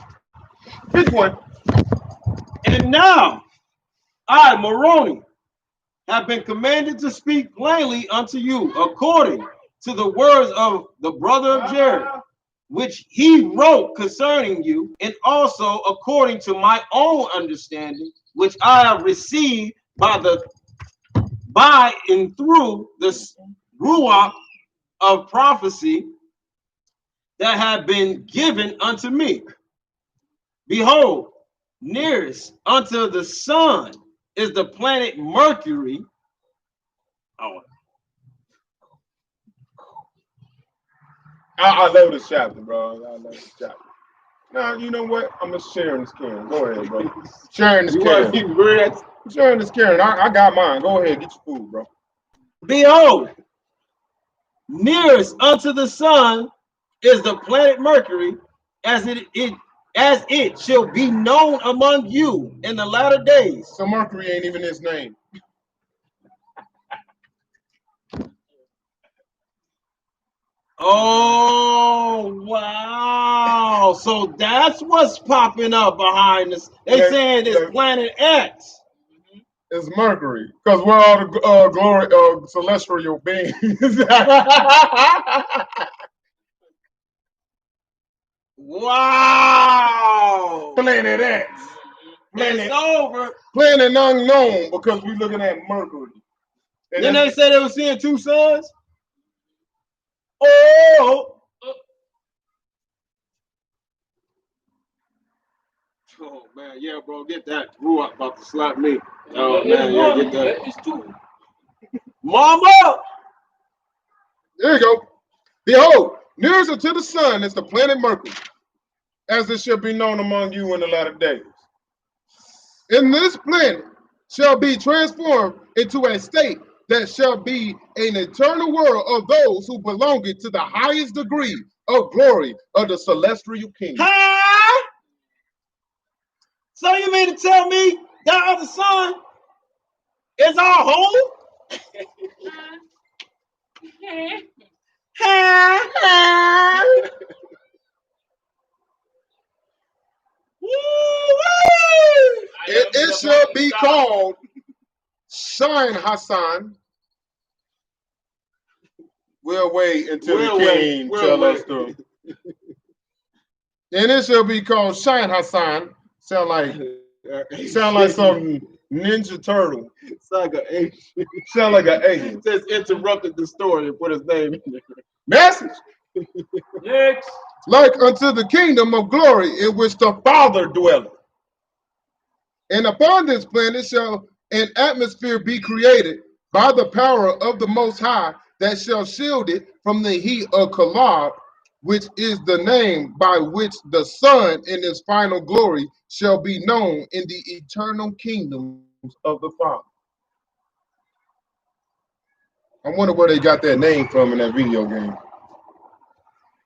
51. And now, I, Moroni, have been commanded to speak plainly unto you according to the words of the brother of Jared, which he wrote concerning you, and also according to my own understanding, which I have received by and through the ruach of prophecy that have been given unto me. Behold, nearest unto the sun is the planet Mercury. Oh, I love this chapter, bro. I love this chapter. Now, you know what? I'm just sharing this Karen. Go ahead, bro. Sharing this Karen. Sharing this Karen. I got mine. Go ahead, get your food, bro. Behold, nearest unto the sun is the planet Mercury, as it shall be known among you in the latter days. So Mercury ain't even his name. Oh, wow. Oh, so that's what's popping up behind us. They Yeah, saying it's yeah. planet X. It's Mercury, because we're all the glory celestial beings. Wow. Planet X. It's over. Planet unknown, because we're looking at Mercury. And Then it's- they said they were seeing two suns. Oh. Oh man, yeah, bro, get that. Grew up about to slap me. Oh man, yeah, get that. It's two. Mama. There you go. Behold, nearest unto the sun is the planet Mercury, as it shall be known among you in the latter days. And this planet shall be transformed into a state that shall be an eternal world of those who belong to the highest degree of glory of the celestial kingdom. Huh? So you mean to tell me that other son is our home? It shall be called Shine Hassan. We'll wait until We'll the wait. king We'll tell wait. us to. And it shall be called Shine Hassan. Sound like some Ninja Turtle. Sound like an Asian. Sound like an alien. Just interrupted the story and put his name in there. Message. Next. Like unto the kingdom of glory in which the Father dwelleth. And upon this planet shall an atmosphere be created by the power of the Most High, that shall shield it from the heat of Khalab, which is the name by which the Son in his final glory shall be known in the eternal kingdoms of the Father. I wonder where they got that name from in that video game.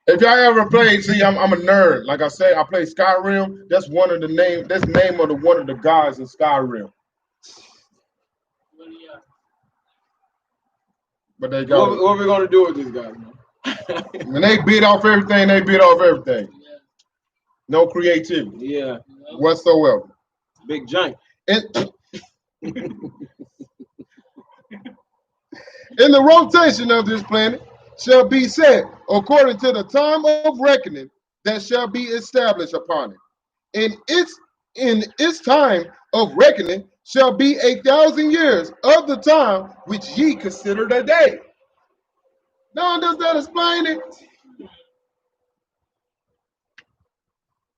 If y'all ever played, see, I'm a nerd. Like I say, I play Skyrim. That's one of the name. That's the name of one of the gods in Skyrim. But they got What are we gonna do with this guy? when they beat off everything, they beat off everything. No creativity Yeah, whatsoever. big giant. And in the rotation of this planet shall be set according to the time of reckoning that shall be established upon it. In its time of reckoning shall be 1,000 years of the time which ye considered a day. Now does that explain it?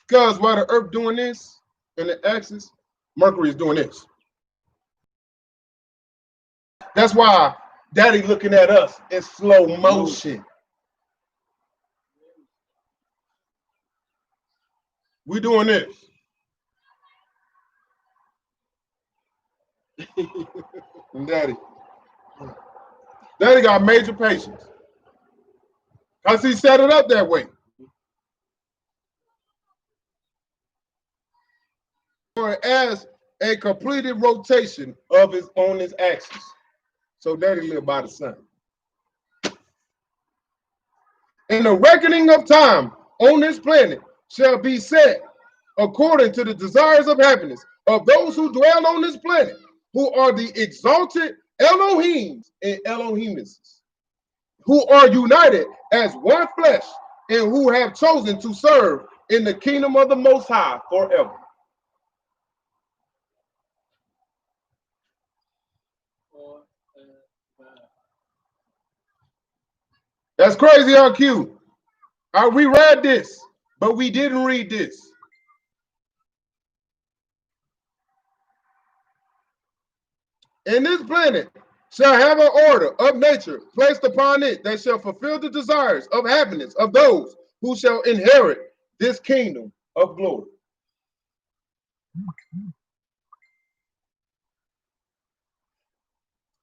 Because while the Earth doing this in the axis, Mercury is doing this. That's why Daddy looking at us in slow motion. We doing this. And Daddy got major patience. Because he set it up that way. Or as a completed rotation of his on his axis. So Daddy live by the sun. And the reckoning of time on this planet shall be set according to the desires of happiness of those who dwell on this planet, who are the exalted Elohims and Elohimisms, who are united as one flesh and who have chosen to serve in the kingdom of the Most High forever. That's crazy on Q. We read this, but we didn't read this. And this planet shall have an order of nature placed upon it that shall fulfill the desires of happiness of those who shall inherit this kingdom of glory.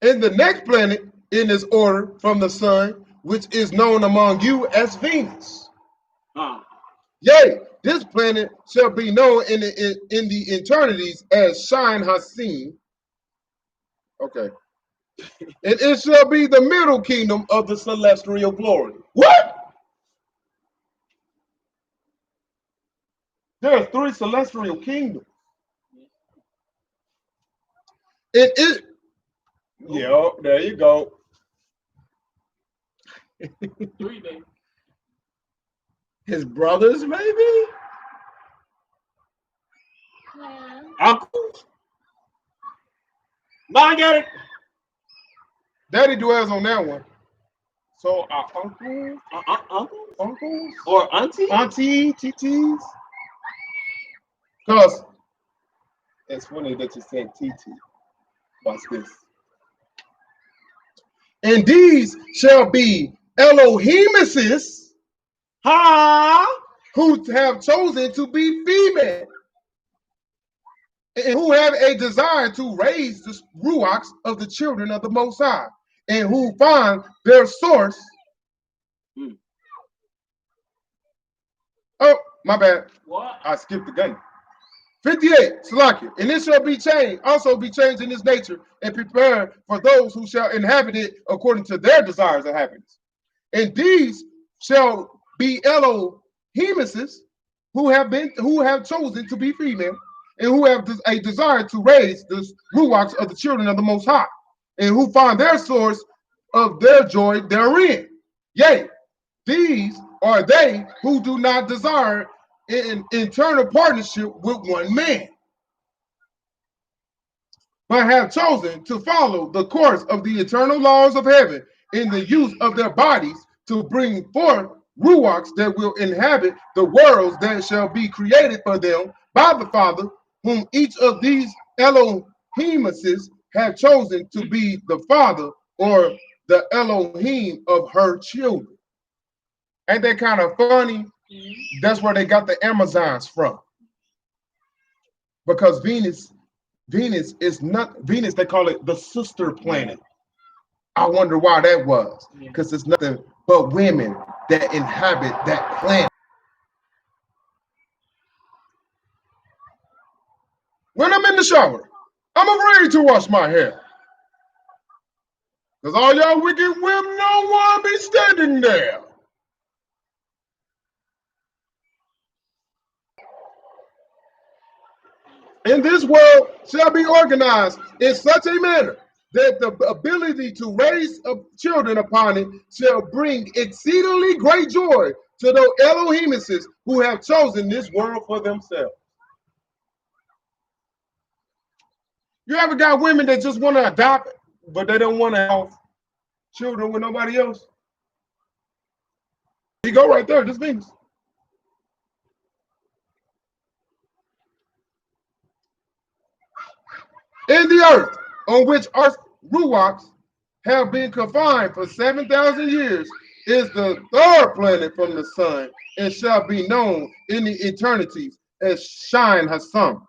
And the next planet in this order from the sun, which is known among you as Venus. Yea, this planet shall be known in the eternities as Shine Hassan. Okay. And it shall be the middle kingdom of the celestial glory. What? There are three celestial kingdoms. It yeah, there you go. Three days. His brothers, maybe? Yeah. Uncles? Mine got it. Daddy dwells on that one. So our uncles, Uncles? uncles, Or auntie? auntie, TTs. Because it's funny that you said TT. Watch this. And these shall be Elohimuses, who have chosen to be female, and who have a desire to raise the ruachs of the children of the Most High, and who find their source. Oh, my bad. What? I skipped the gun. 58, Salakia. And it shall be changed, also be changed in its nature, and prepared for those who shall inhabit it according to their desires of happiness. And these shall be Elohimuses, who have chosen to be female, and who have a desire to raise the ruachs of the children of the Most High, and who find their source of their joy therein. Yea, these are they who do not desire an internal partnership with one man, but have chosen to follow the course of the eternal laws of heaven in the use of their bodies to bring forth ruachs that will inhabit the worlds that shall be created for them by the Father, whom each of these Elohimuses have chosen to be the father or the Elohim of her children. Ain't that kind of funny? That's where they got the Amazons from. Because Venus is not Venus, they call it the sister planet. I wonder why that was. Because it's nothing but women that inhabit that planet. When I'm in the shower, I'm afraid to wash my hair. Because all y'all wicked women don't want to be standing there. And this world shall be organized in such a manner that the ability to raise children upon it shall bring exceedingly great joy to those Elohimuses who have chosen this world for themselves. You ever got women that just want to adopt, but they don't want to have children with nobody else? You go right there, this Venus. In the earth, on which earth ruachs have been confined for 7,000 years, is the third planet from the sun, and shall be known in the eternities as Shine Hassan.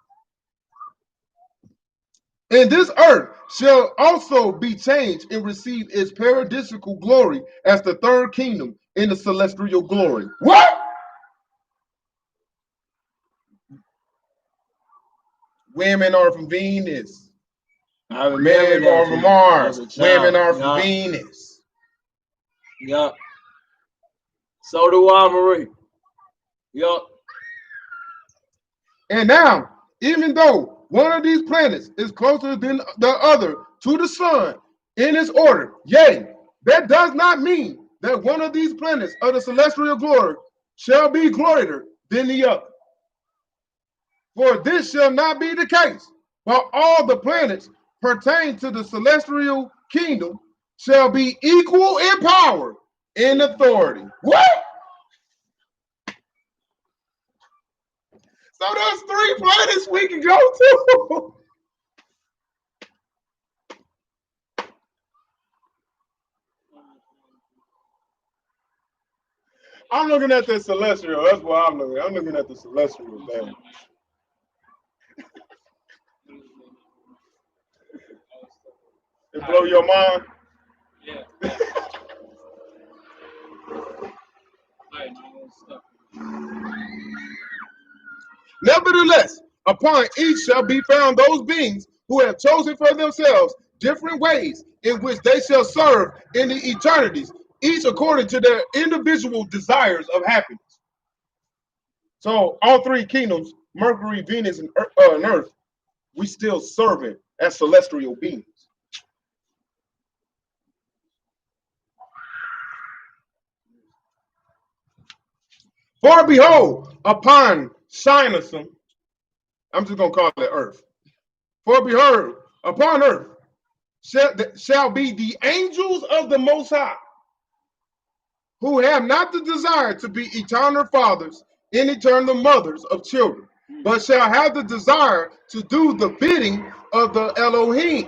And this earth shall also be changed and receive its paradisical glory as the third kingdom in the celestial glory. What? Women are from Venus. Men are from Mars. Women are from Venus. Yup. So do I, Marie. Yup. And now, even though one of these planets is closer than the other to the sun in its order, yea, that does not mean that one of these planets of the celestial glory shall be greater than the other. For this shall not be the case, but all the planets pertain to the celestial kingdom shall be equal in power and authority. What? So there's 3 planets we can go to. I'm looking at the celestial. That's what I'm looking at. I'm looking at the celestial, man. It blow your mind? Yeah. Like, stuff. Nevertheless, upon each shall be found those beings who have chosen for themselves different ways in which they shall serve in the eternities, each according to their individual desires of happiness. So all three kingdoms, Mercury, Venus, and Earth, we still serving as celestial beings. For behold, upon Shinesum, I'm just gonna call it Earth. For behold, upon Earth shall be the angels of the Most High, who have not the desire to be eternal fathers and eternal mothers of children, but shall have the desire to do the bidding of the Elohim,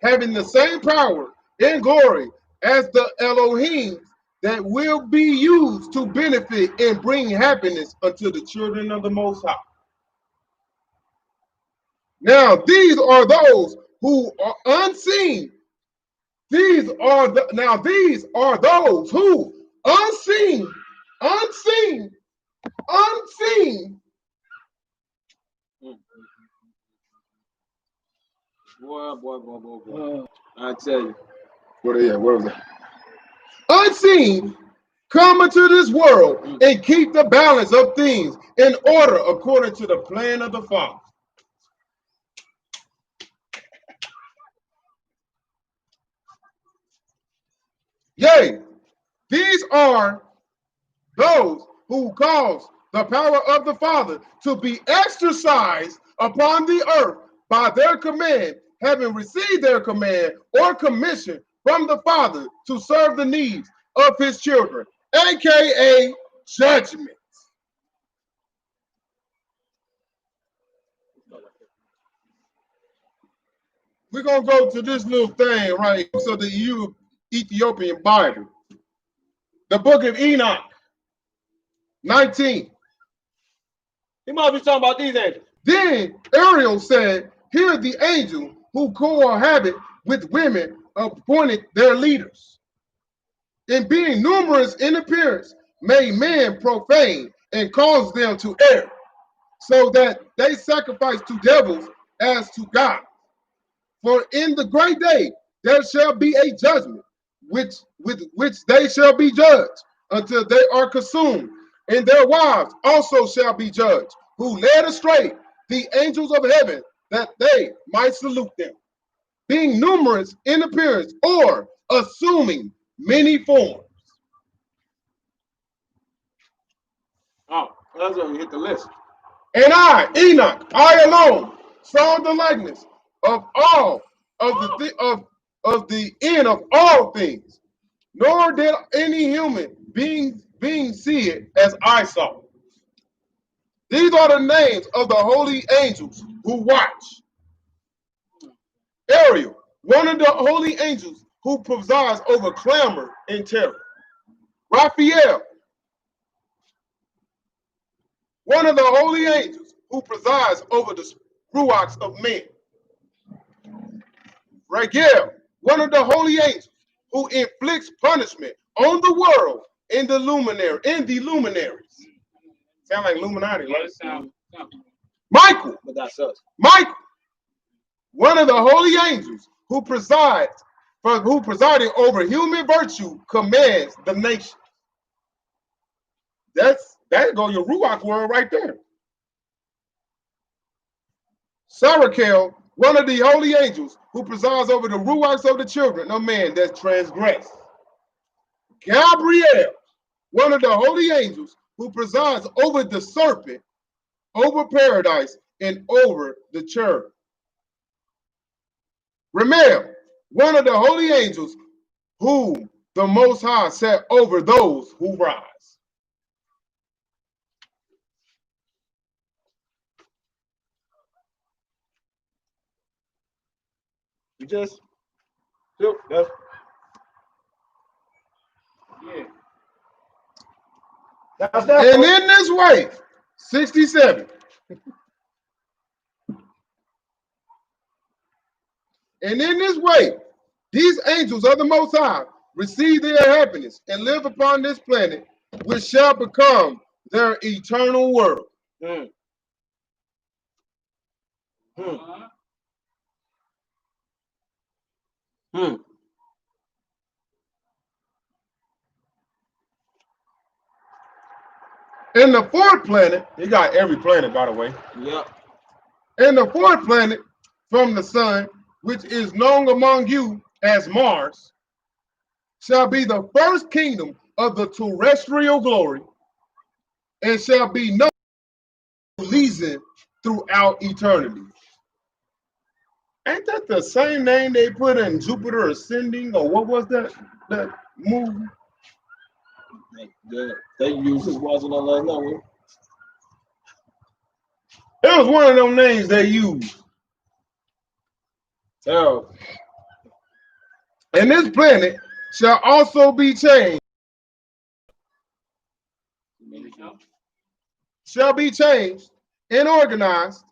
having the same power and glory as the Elohim that will be used to benefit and bring happiness unto the children of the Most High. Now, these are those who are unseen. These are those who unseen. Boy. I tell you. What was that? Unseen come into this world and keep the balance of things in order according to the plan of the Father. Yea, these are those who cause the power of the Father to be exercised upon the earth by their command, having received their command or commission from the Father to serve the needs of his children, aka judgment. We're gonna go to this little thing right here, so the Ethiopian Bible, the book of Enoch, 19. He must be talking about these angels. Then Ariel said, "Hear the angel who cohabit with women appointed their leaders. In being numerous in appearance, made men profane and caused them to err, so that they sacrifice to devils as to God. For in the great day there shall be a judgment, with which they shall be judged, until they are consumed, and their wives also shall be judged, who led astray the angels of heaven, that they might salute them, being numerous in appearance, or assuming many forms." Oh, that's when we hit the list. "And I, Enoch, I alone saw the likeness of all of the end of all things, nor did any human being see it as I saw. These are the names of the holy angels who watch. Ariel, one of the holy angels who presides over clamor and terror. Raphael, one of the holy angels who presides over the ruachs of men. Raguel, one of the holy angels who inflicts punishment on the world in the luminaries. Sound like Illuminati, right? Michael, But that's us. Michael, one of the holy angels who presided over human virtue, commands the nation. That go your ruach word right there. Sarakel, one of the holy angels who presides over the ruachs of the children of man that transgress. Gabriel, one of the holy angels who presides over the serpent, over paradise, and over the cherub. Ramiel, one of the holy angels whom the Most High set over those who rise. You just, that's, Yeah. that's that. And in this way, 67. And in this way, these angels of the Most High receive their happiness and live upon this planet, which shall become their eternal world. Mm. Uh-huh. Hmm. And the fourth planet, he got every planet, by the way. Yep. And the fourth planet from the sun, which is known among you as Mars, shall be the first kingdom of the terrestrial glory, and shall be known leasing throughout eternity. Ain't that the same name they put in Jupiter Ascending, or what was that movie? They used his watching on last night. It was one of them names they used. So, and this planet shall also be changed. Shall be changed and organized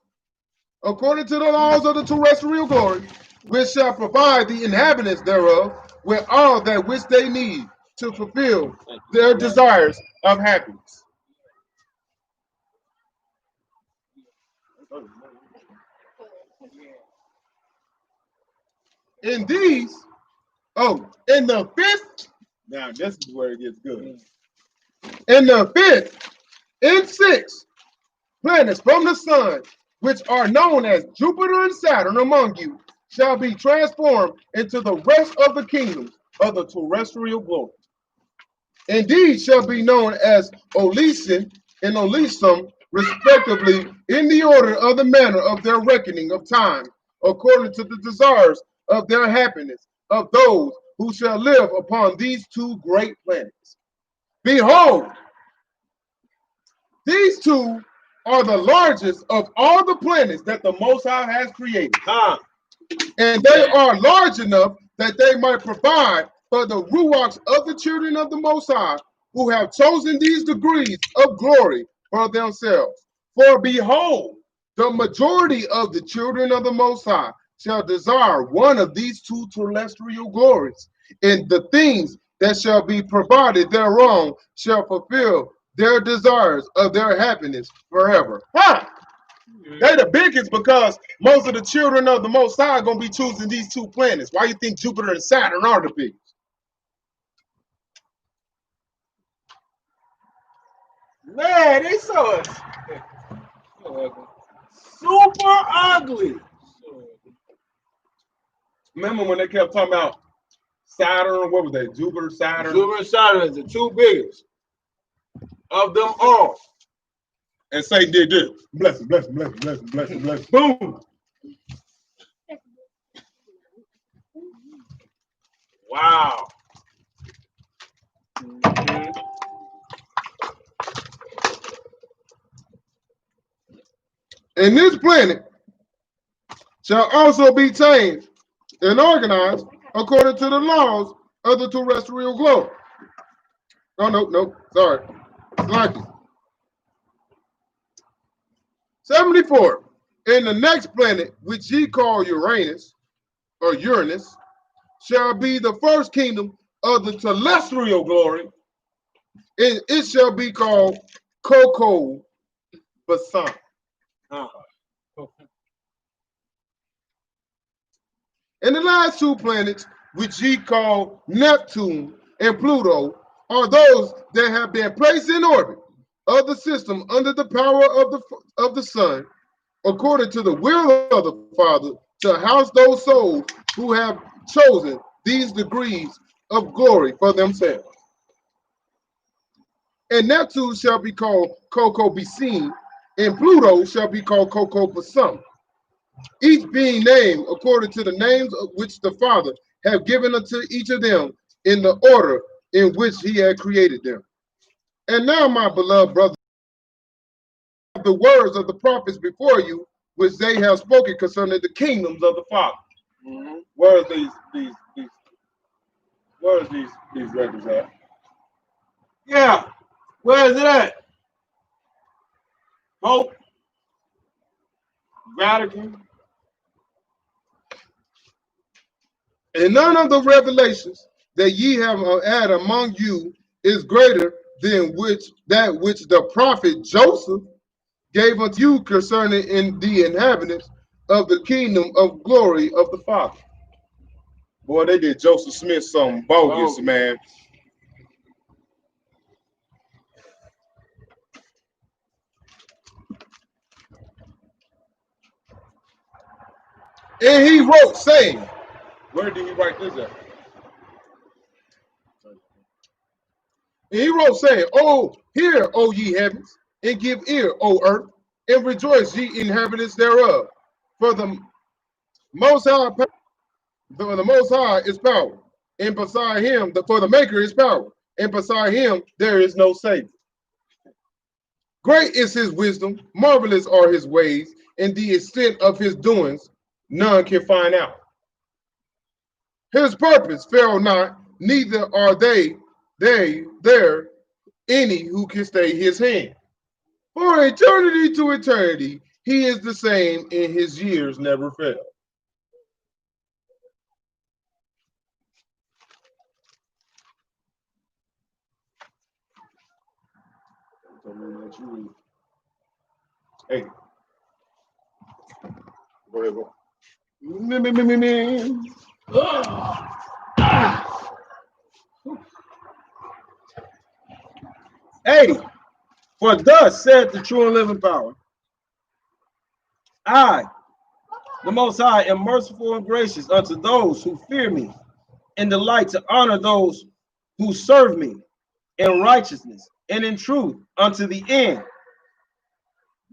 according to the laws of the terrestrial glory, which shall provide the inhabitants thereof with all that which they need to fulfill their desires of happiness. In these, in the fifth, now this is where it gets good. In the fifth and sixth planets from the sun, which are known as Jupiter and Saturn among you, shall be transformed into the rest of the kingdoms of the terrestrial globe. And these shall be known as Elysium and Elysium, respectively, in the order of the manner of their reckoning of time, according to the desires of their happiness, of those who shall live upon these two great planets. Behold, these two are the largest of all the planets that the Most High has created. And they are large enough that they might provide for the ruachs of the children of the Most High, who have chosen these degrees of glory for themselves. For behold, the majority of the children of the Most High shall desire one of these two terrestrial glories, and the things that shall be provided thereon shall fulfill their desires of their happiness forever. They're the biggest because most of the children of the Most High are going to be choosing these two planets. Why do you think Jupiter and Saturn are the biggest? Man, they saw us. Super ugly. Remember when they kept talking about Saturn? What was that? Jupiter, Saturn? Jupiter and Saturn is the two biggest of them all. And Satan did this. Bless him, bless him, bless him, bless him, bless him, bless him. Boom. Wow. And this planet shall also be changed and organized according to the laws of the terrestrial globe. Oh, no, sorry. Like it. 74. And the next planet, which ye call Uranus, or Uranus, shall be the first kingdom of the celestial glory, and it shall be called Coco Basan. And the last two planets, which ye call Neptune and Pluto, are those that have been placed in orbit of the system under the power of the sun, according to the will of the Father, to house those souls who have chosen these degrees of glory for themselves. And Neptune shall be called Coco Basin, and Pluto shall be called Coco Basum, each being named according to the names of which the Father have given unto each of them in the order in which he had created them. And now, my beloved brothers, the words of the prophets before you, which they have spoken concerning the kingdoms of the Father. Where are these records at? Yeah. Where is it at? Pope, Vatican. And none of the revelations that ye have had among you is greater than that which the prophet Joseph gave unto you concerning in the inhabitants of the kingdom of glory of the Father. Boy, they did Joseph Smith something bogus, man. And he wrote, saying, where did he write this at? And he wrote, saying, Oh, hear, O ye heavens, and give ear, O earth, and rejoice, ye inhabitants thereof. For the Most High, for the Most High is power, and beside him, for the Maker is power, and beside him there is no Savior. Great is his wisdom, marvelous are his ways, and the extent of his doings none can find out. His purpose fail not, neither are there any who can stay his hand. For eternity to eternity, he is the same, and his years never fail. Hey, go ahead, go. Me. 80. For thus said the true and living power, I, the Most High, am merciful and gracious unto those who fear me, and delight to honor those who serve me in righteousness and in truth unto the end.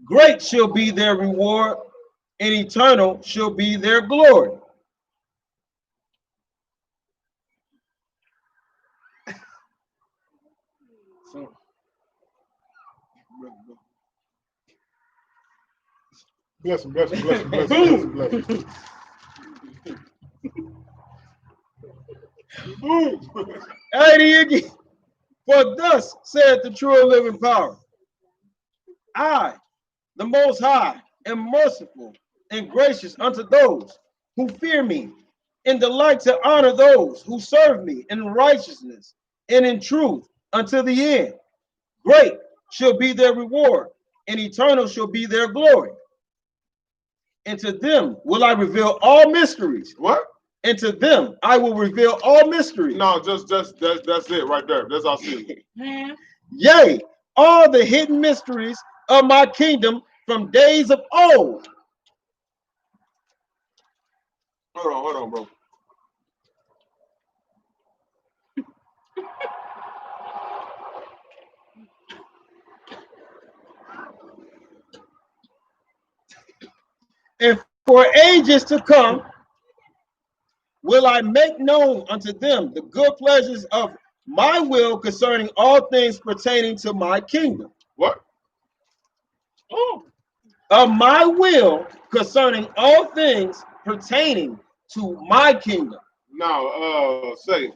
Great shall be their reward, and eternal shall be their glory. Bless him, bless him, bless him, bless him, bless him, bless him. Boom. 80 again. For thus said the true and living power, I, the Most High, am merciful and gracious unto those who fear me, and delight to honor those who serve me in righteousness and in truth unto the end. Great shall be their reward, and eternal shall be their glory. And to them will I reveal all mysteries. What? And to them I will reveal all mysteries. No, just that's it right there. That's all I see. Yea, all the hidden mysteries of my kingdom from days of old. Hold on, bro. And for ages to come will I make known unto them the good pleasures of my will concerning all things pertaining to my kingdom. What? Oh. Of my will concerning all things pertaining to my kingdom. Now, say.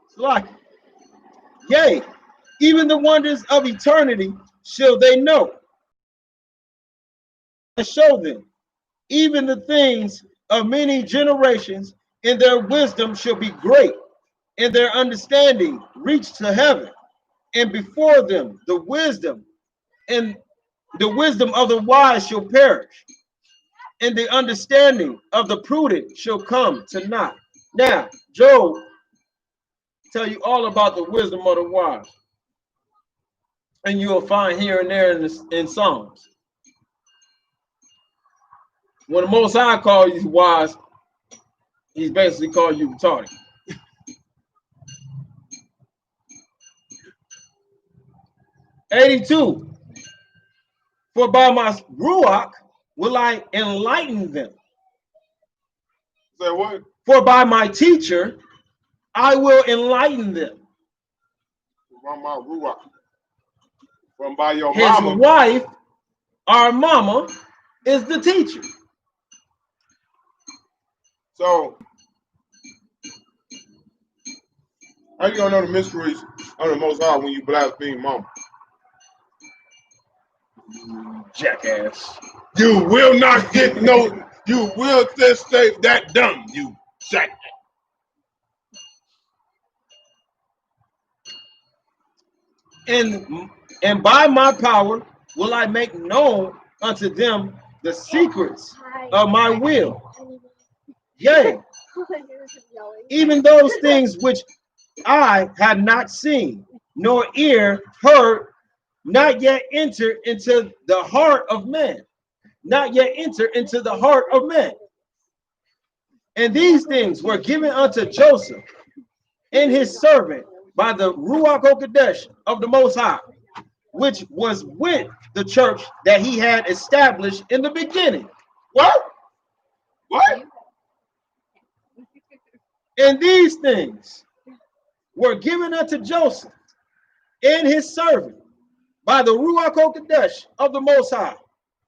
It's like, yea, even the wonders of eternity shall they know, and show them, even the things of many generations, and their wisdom shall be great, and their understanding reach to heaven. And before them the wisdom of the wise shall perish, and the understanding of the prudent shall come to naught. Now, Job tell you all about the wisdom of the wise, and you'll find here and there in Psalms. When the Most High calls you wise, he's basically calling you retarded. (82) For by my Ruach will I enlighten them. Say what? For by my teacher I will enlighten them. From my Ruach. From by your His mama. wife, our mama, is the teacher. So, how you gonna know the mysteries of the Most High when you blaspheme mama? Jackass. You will not get no. You will just stay that dumb. You jackass. And by my power will I make known unto them the secrets of my will. Yea, even those things which I had not seen, nor ear heard not yet enter into the heart of man. Not yet enter into the heart of man. And these things were given unto Joseph and his servant by the Ruach HaKodesh of the Most High, which was with the church that he had established in the beginning. What? What? And these things were given unto Joseph and his servant by the Ruach HaKodesh of the Most High,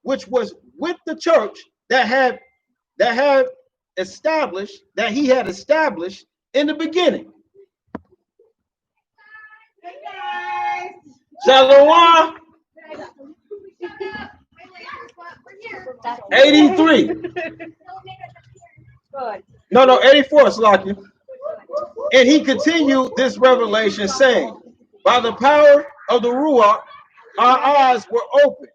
which was with the church that had established, that he had established in the beginning. Shalom. 83. No, 84, Slakia. And he continued this revelation, saying, by the power of the Ruach, our eyes were open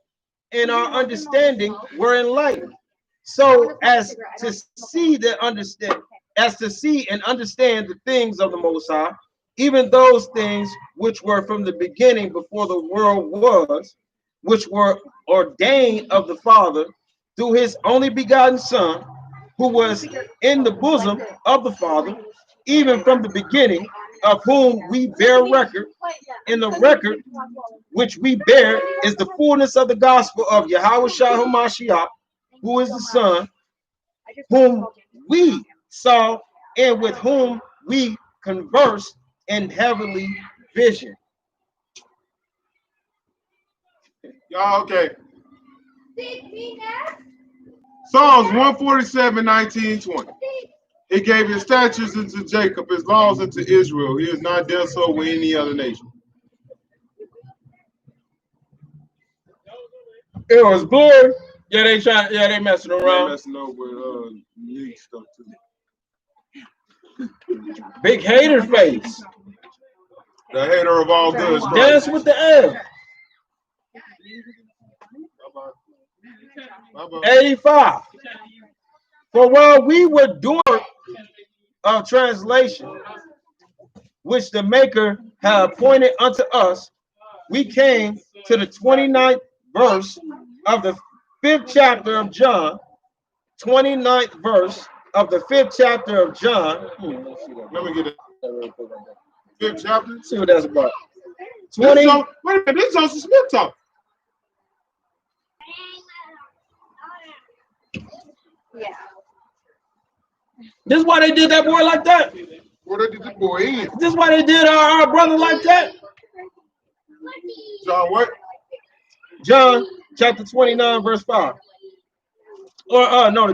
and our understanding were enlightened, so as to see and understand the things of the Most High, even those things which were from the beginning before the world was, which were ordained of the Father through his only begotten Son, who was in the bosom of the Father, even from the beginning, of whom we bear record, and the record which we bear is the fullness of the gospel of Yahweh Shah HaMashiach, who is the Son, whom we saw and with whom we converse in heavenly vision. Y'all, okay. Psalms 147, 19, 20. He gave his statutes unto Jacob, his laws unto Israel. He is not dealt so with any other nation. It was glory. Yeah, they messing around. They're messing up with league stuff too. Big hater face. The hater of all good. Dance with the L. Bye-bye. 85. For while we were doing of translation, which the Maker had appointed unto us, we came to the 29th verse of the 5th chapter of John. 29th verse of the 5th chapter of John. Let me get it. 5th chapter. See what that's about. Wait 20. a minute, this is Joseph Smith talk. Yeah. This is why they did that boy like that. What did the boy in? This is why they did our brother like that. John what? John chapter 29 verse 5. Or no, the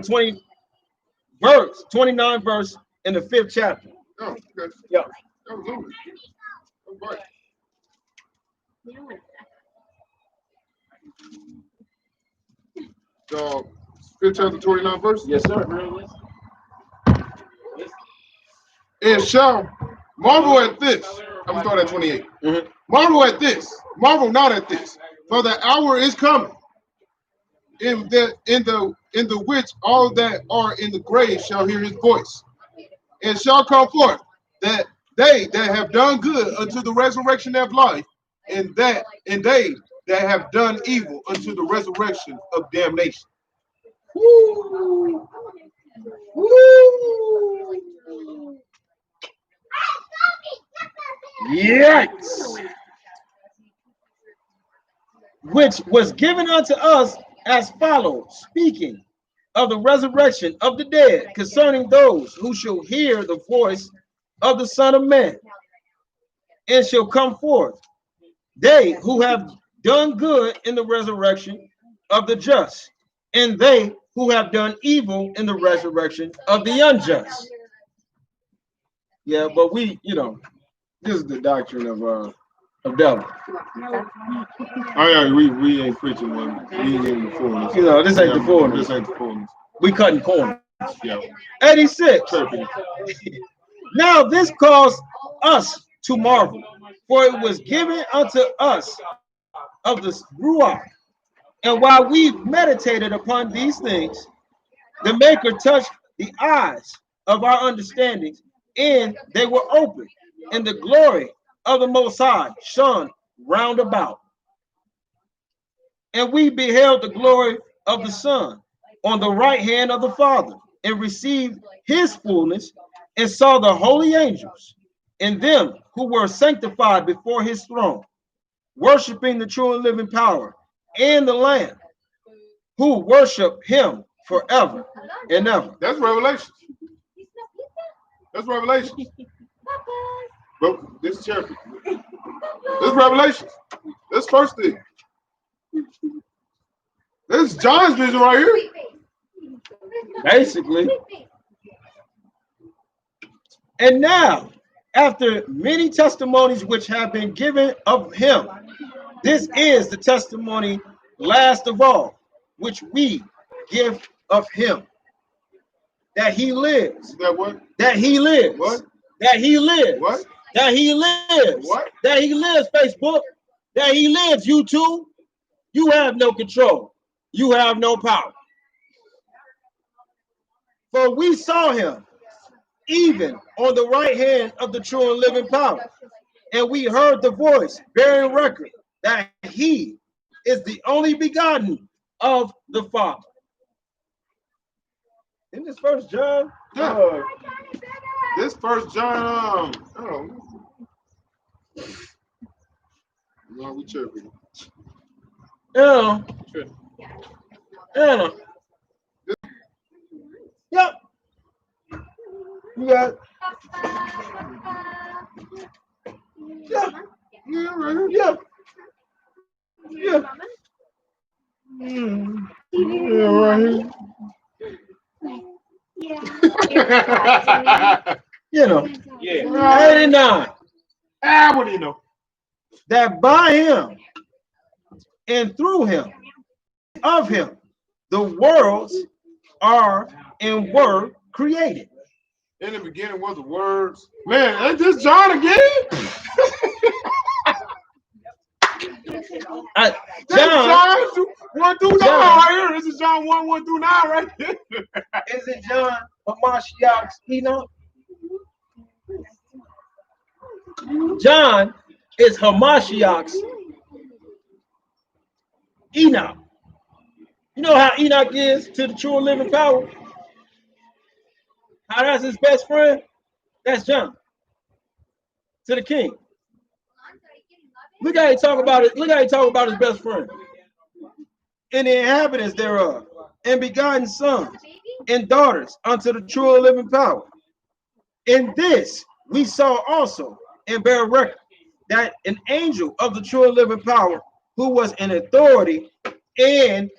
29 verse in the 5th chapter. Oh, okay. Yeah. Absolutely. All right. So, 5th chapter 29 verse? Yes, sir. And shall marvel at this. I'm gonna start at 28. Mhm. Marvel at this. Marvel not at this. For the hour is coming. In the which all that are in the grave shall hear his voice, and shall come forth, that they that have done good unto the resurrection of life, and they that have done evil unto the resurrection of damnation. Woo. Woo. Yikes. Which was given unto us as follows, speaking of the resurrection of the dead, concerning those who shall hear the voice of the Son of Man, and shall come forth, they who have done good in the resurrection of the just, and they who have done evil in the resurrection of the unjust. Yeah, but we, this is the doctrine of devil. Oh yeah, we ain't preaching one. We ain't in the fullness. This ain't the fullness. This ain't the fullness. We cutting corners. Yeah. 86. Chirping. Now this caused us to marvel, for it was given unto us of the Ruach. And while we meditated upon these things, the Maker touched the eyes of our understandings, and they were opened, and the glory of the Most High shone round about. And we beheld the glory of the Son on the right hand of the Father, and received his fullness, and saw the holy angels and them who were sanctified before his throne, worshiping the true and living power and the Lamb, who worship him forever and ever. That's Revelation. That's Revelation. But this is chapter. This is Revelation. This first thing. This is John's vision right here. Basically. And now, after many testimonies which have been given of him, this is the testimony last of all, which we give of him, that he lives, That what? that he lives, What? that he lives, What? that he lives, What? that he lives, Facebook, that he lives, YouTube. You have no control. You have no power. For we saw him even on the right hand of the true and living power, and we heard the voice bearing record that he is the only begotten of the Father. In this first John, Yeah. This first John, oh. No, we tripping. yeah, yeah, yep. You got, yeah, Yeah, right here. yeah, yeah. Yeah, right here. You know, Yeah. 89. What do you know? That by him and through him, of him, the worlds are and were created. In the beginning was the words. Man, ain't this John again? That's John, John 1 through 9 John. right here. This is John 1 through 9 right here. is it John Hamashiach's Enoch? John is Hamashiach's Enoch. You know how Enoch is to the true and living power? How that's his best friend? That's John to the king. Look how he talk about it. Look how he talk about his best friend. And the inhabitants thereof, and begotten sons and daughters unto the true and living power. In this we saw also and bear record that an angel of the true and living power, who was in authority and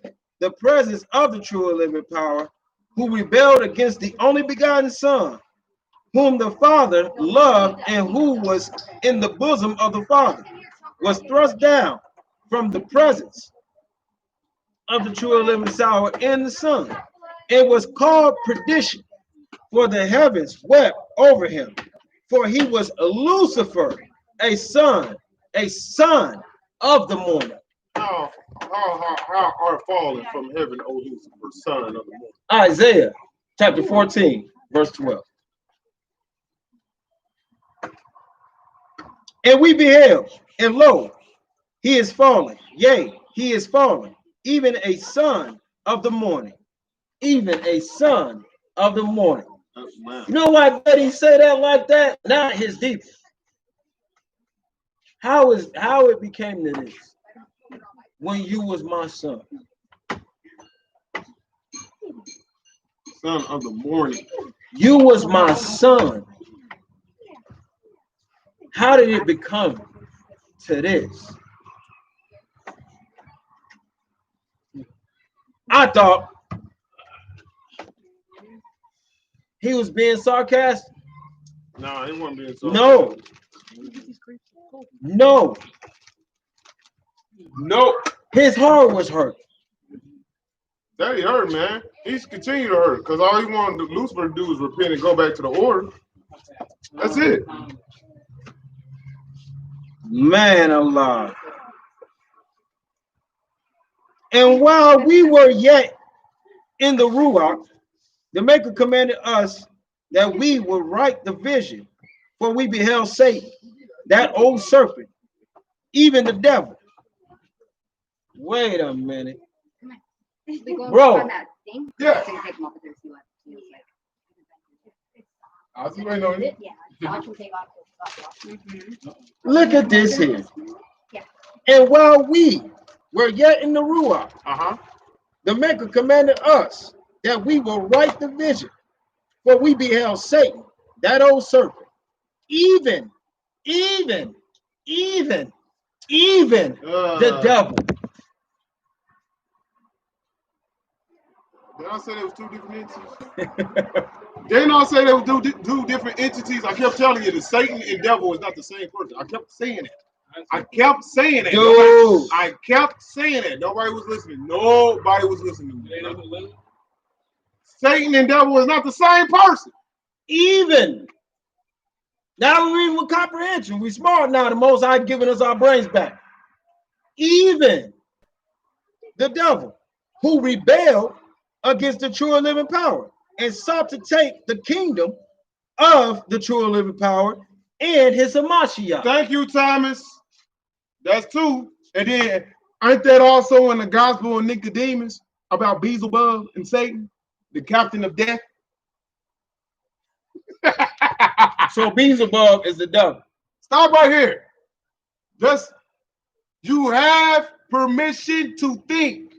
the presence of the true and living power, who rebelled against the only begotten Son, whom the Father loved and who was in the bosom of the Father, was thrust down from the presence of the true and living power and the Son, and was called perdition, for the heavens wept over him. For he was a Lucifer, a son of the morning. How are fallen from heaven, O Lucifer, son of the morning? Isaiah chapter 14, verse 12. And we beheld, and lo, he is fallen. Yea, he is fallen, even a son of the morning. Even a son of the morning. Wow. You know why did he say that like that? Not his deep. How it became to this? When you was my son. Son of the morning. You was my son. How did it become to this? I thought he was being sarcastic. No, he wasn't being so. No. No. Nope. His heart was hurt. That he hurt, man. He's continued to hurt because all he wanted Lucifer to do was repent and go back to the order. That's it. Man alive. And while we were yet in the Ruach, the Maker commanded us that we would write the vision, for we beheld Satan, that old serpent, even the devil, Wait a minute. We go Bro. on that thing. Yeah. So you take him off and see what he looks like. I was waiting on you. Yeah. Watch him take off his stuff. Look at this here. Yeah. And while we were yet in the Ruach, the Maker commanded us that we will write the vision. For we beheld Satan, that old serpent, even the devil. Did I say there was two different entities? They not say there was two different entities. I kept telling you that Satan and devil is not the same person. I kept saying it. I kept saying it. Dude. I kept saying it. Nobody was listening. Nobody was listening. Satan and devil is not the same person. Even. Now we're reading with comprehension. We smart now. The Most High giving us our brains back. Even the devil who rebelled against the true and living power and sought to take the kingdom of the true and living power and his Hamashiach. Thank you, Thomas. That's two. And then, ain't that also in the Gospel of Nicodemus about Beelzebub and Satan, the captain of death? So Beelzebub is the devil. Stop right here. Just, you have permission to think.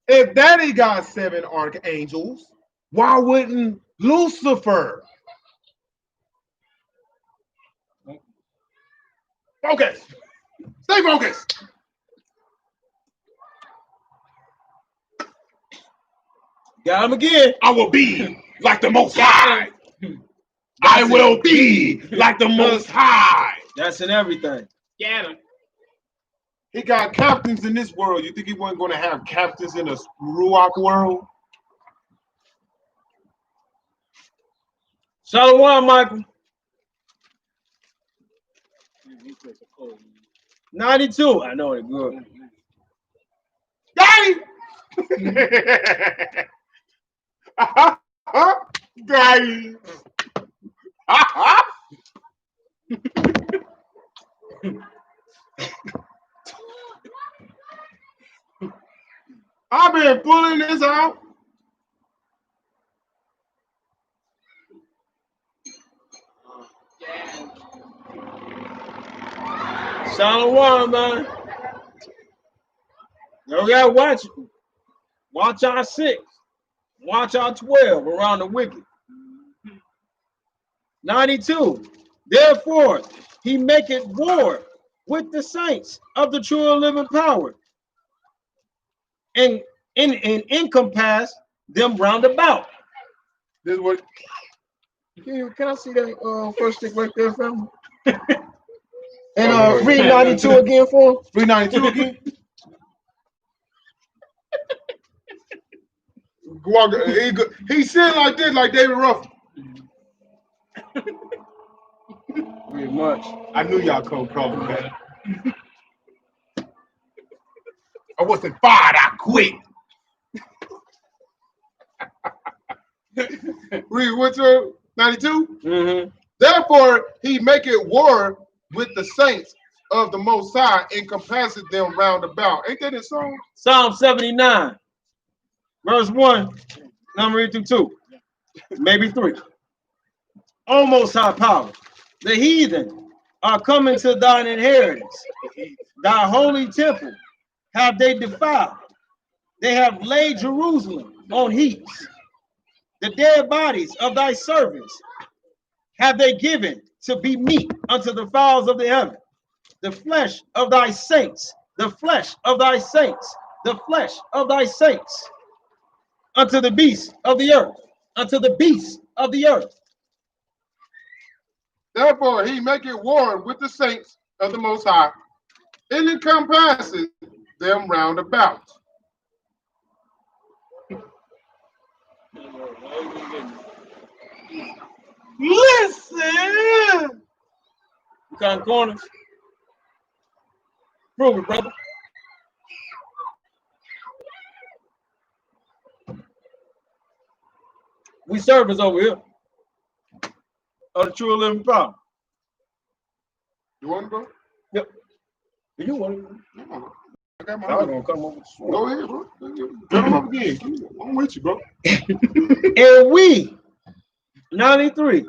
If Daddy got 7 archangels, why wouldn't Lucifer? Focus. Stay focused. Got him again. I will be like the Most High. I will be like the Most High. That's in everything. Get him. He got captains in this world. You think he wasn't going to have captains in a Ruach world? Shalom, Michael. 92. I know it good. Daddy! Daddy! I've been pulling this out. Shalom, man. Now we gotta watch. Watch our 6. Watch our 12 around the wicked. 92. Therefore, he maketh war with the saints of the true and living power, and encompass them round about. This is what. Can I see that first stick right there, family? And read 92 again for him. Read 92 again. He said like this, like David Ruffin. Pretty much. I knew y'all couldn't call me better. I wasn't fired, I quit. Read what's 92? Mm-hmm. Therefore, he maketh war with the saints of the Most High and compasses them round about. Ain't that in Psalm? Psalm 79, verse 1, number 8 through 2, maybe 3. Almost high power. The heathen are coming to thine inheritance. Thy holy temple have they defiled. They have laid Jerusalem on heaps. The dead bodies of thy servants have they given to be meat unto the fowls of the heaven. The flesh of thy saints, the flesh of thy saints, the flesh of thy saints, unto the beasts of the earth, unto the beasts of the earth. Therefore, he maketh war with the saints of the Most High and encompasses them round about. Listen! You got corners? Prove it, brother. We servants over here of the true and living power. You want to go? Yep. Do you want to? No. I got my Y'all gonna come over. Go ahead, bro. Tell them up again. I'm with you, bro. And we, 93,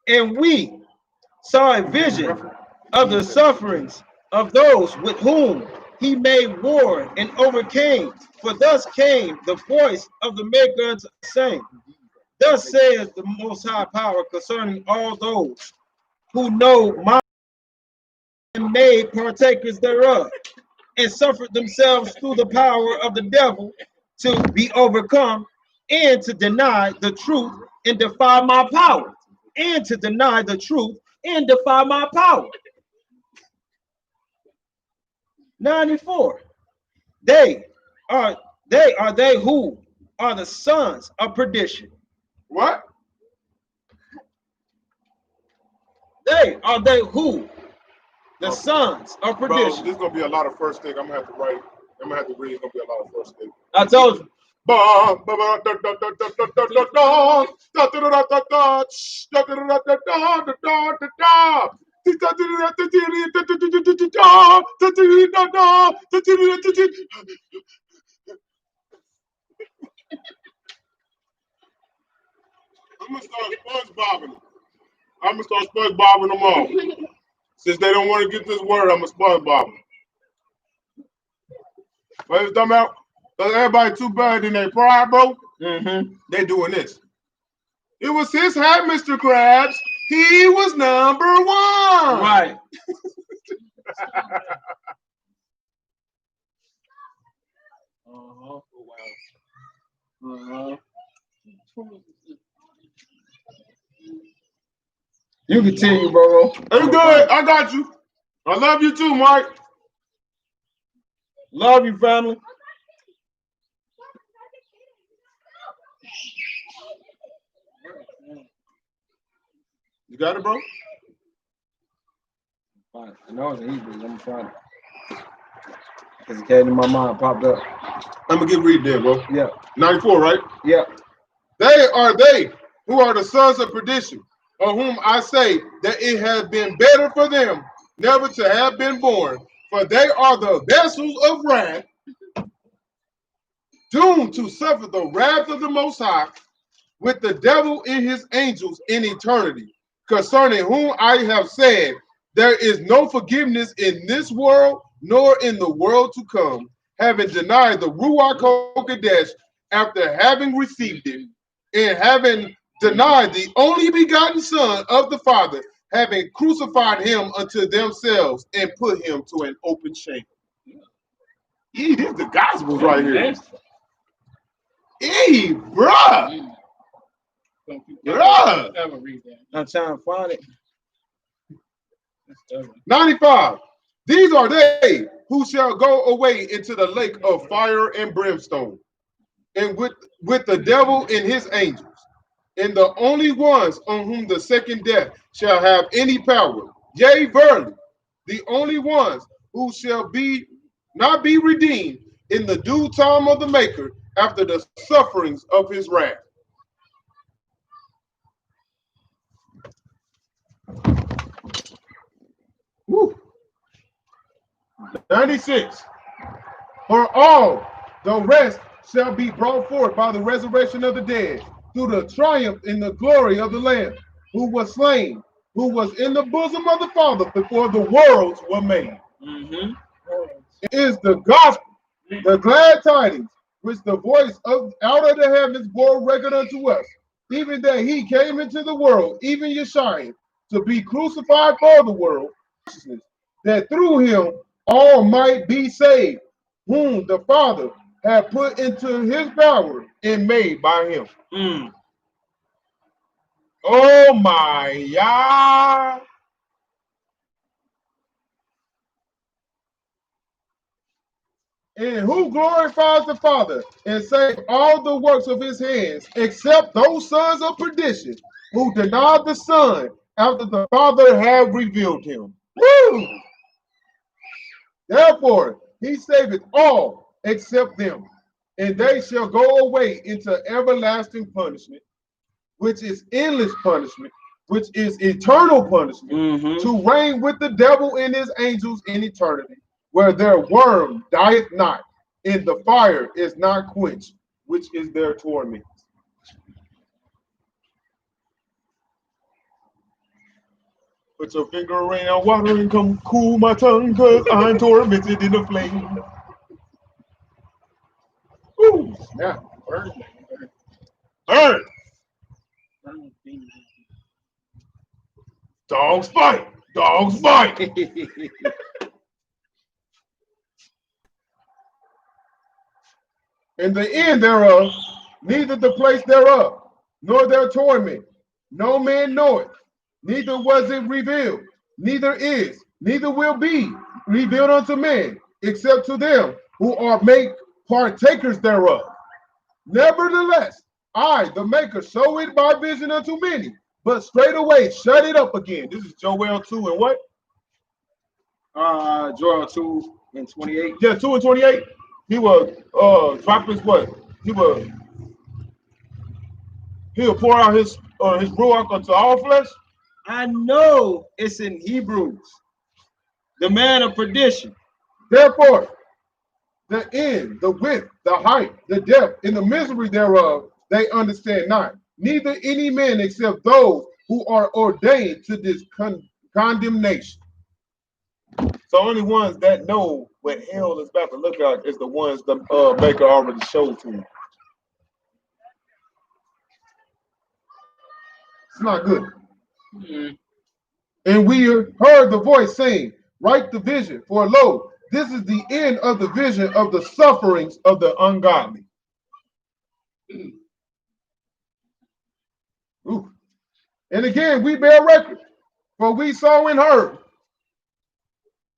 and we saw a vision of the sufferings of those with whom he made war and overcame. For thus came the voice of the maker unto saying, thus says the Most High Power concerning all those who know my and made partakers thereof, and suffered themselves through the power of the devil to be overcome, and to deny the truth and defy my power, and to deny the truth and defy my power. 94. They are they who are the sons of perdition. What? They are they who the sons of Bro, perdition. this is gonna be a lot of first thing. I'm gonna have to write. I'm gonna have to read. It's gonna be a lot of first thing. I told you. I'm gonna start SpongeBobbing. I'm gonna start SpongeBobbing them all. Since they don't want to get this word, I'm a SpongeBob. What you talking about? Cause everybody too bad in their pride, bro. They doing this. It was his hat, Mr. Krabs. He was number one. Right. You continue, bro. It's good. I got you. I love you too, Mike. Love you, family. You got it, bro? Fine. I know it's in Hebrew. Let me find it. Because it came to my mind, popped up. I'm gonna get read there, bro. Yeah. 94, right? Yeah. They who are the sons of perdition, of whom I say that it has been better for them never to have been born, for they are the vessels of wrath, doomed to suffer the wrath of the Most High with the devil and his angels in eternity, concerning whom I have said, there is no forgiveness in this world, nor in the world to come, having denied the Ruach HaKodesh after having received it, and having denied the only begotten Son of the Father, having crucified him unto themselves and put him to an open shame. This is the Gospels right here. Hey, bruh. Bruh. Ever read that? I'm trying to find it. 95. These are they who shall go away into the lake of fire and brimstone, and with the devil and his angels, and the only ones on whom the second death shall have any power. Yea, verily, the only ones who shall not be redeemed in the due time of the Maker after the sufferings of his wrath. Woo. 96. For all the rest shall be brought forth by the resurrection of the dead, through the triumph in the glory of the Lamb, who was slain, who was in the bosom of the Father before the worlds were made. It is the gospel, the glad tidings, which the voice of out of the heavens bore record unto us, even that he came into the world, even Yeshua, to be crucified for the world, that through him all might be saved, whom the Father had put into his power and made by him. Oh my God. And who glorifies the Father and saves all the works of his hands, except those sons of perdition who denied the Son after the Father had revealed him. Woo! Therefore, he saveth all except them, and they shall go away into everlasting punishment, which is endless punishment, which is eternal punishment, to reign with the devil and his angels in eternity. where their worm dieth not, and the fire is not quenched, which is their torment. Put your finger around water and come cool my tongue, cause I'm tormented in the flame. Ooh, yeah, burn. Burn. Dogs fight. Dogs fight. In the end thereof, neither the place thereof, nor their torment, no man knoweth, neither was it revealed, neither is, neither will be revealed unto men, except to them who are made partakers thereof. Nevertheless, I, the maker, show it by vision unto many, but straightway shut it up again. This is Joel 2 and what? Joel 2 and 28. Yeah, 2 and 28. He will drop his what? He'll pour out his ruach unto all flesh. I know it's in Hebrews. The man of perdition. Therefore, the end, the width, the height, the depth, and the misery thereof, they understand not. Neither any man except those who are ordained to this condemnation. So only ones that know what hell is about to look like is the ones the maker already showed to them. It's not good. Mm-hmm. And we heard the voice saying, write the vision, for lo, this is the end of the vision of the sufferings of the ungodly. Ooh. And again, we bear record, for we saw and heard.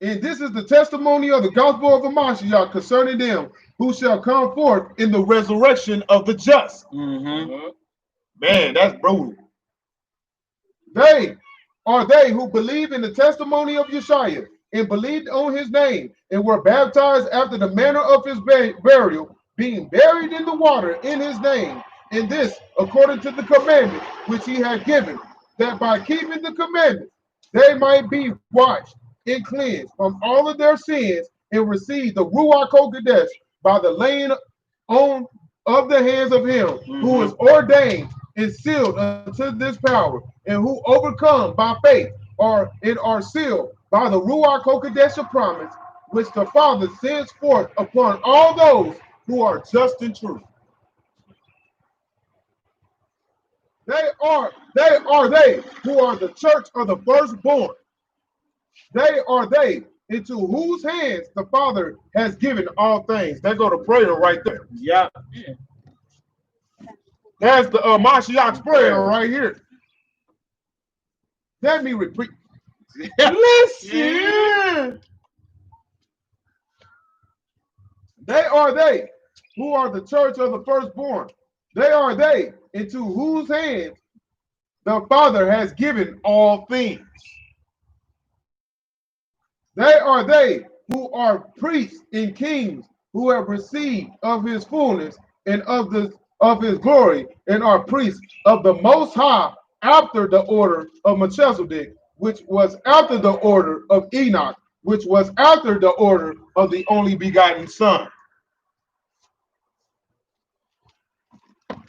And this is the testimony of the gospel of the Mashiach concerning them who shall come forth in the resurrection of the just. Mm-hmm. Man, that's brutal. They are they who believe in the testimony of Yeshua and believed on his name and were baptized after the manner of his burial, being buried in the water in his name. And this according to the commandment which he had given, that by keeping the commandment they might be washed and cleansed from all of their sins and receive the Ruach HaKodesh by the laying on of the hands of him who is ordained and sealed unto this power, and who overcome by faith are sealed by the Ruach HaKodesh promise, which the Father sends forth upon all those who are just and true. They are they who are the church of the firstborn. They are they into whose hands the Father has given all things. They go to prayer right there. Yeah. That's the Mashiach's prayer right here. Let me repeat. Listen. They are they who are the church of the firstborn. They are they into whose hands the Father has given all things. They are they who are priests and kings who have received of his fullness and of his glory, and are priests of the Most High after the order of Melchizedek, which was after the order of Enoch, which was after the order of the only begotten Son.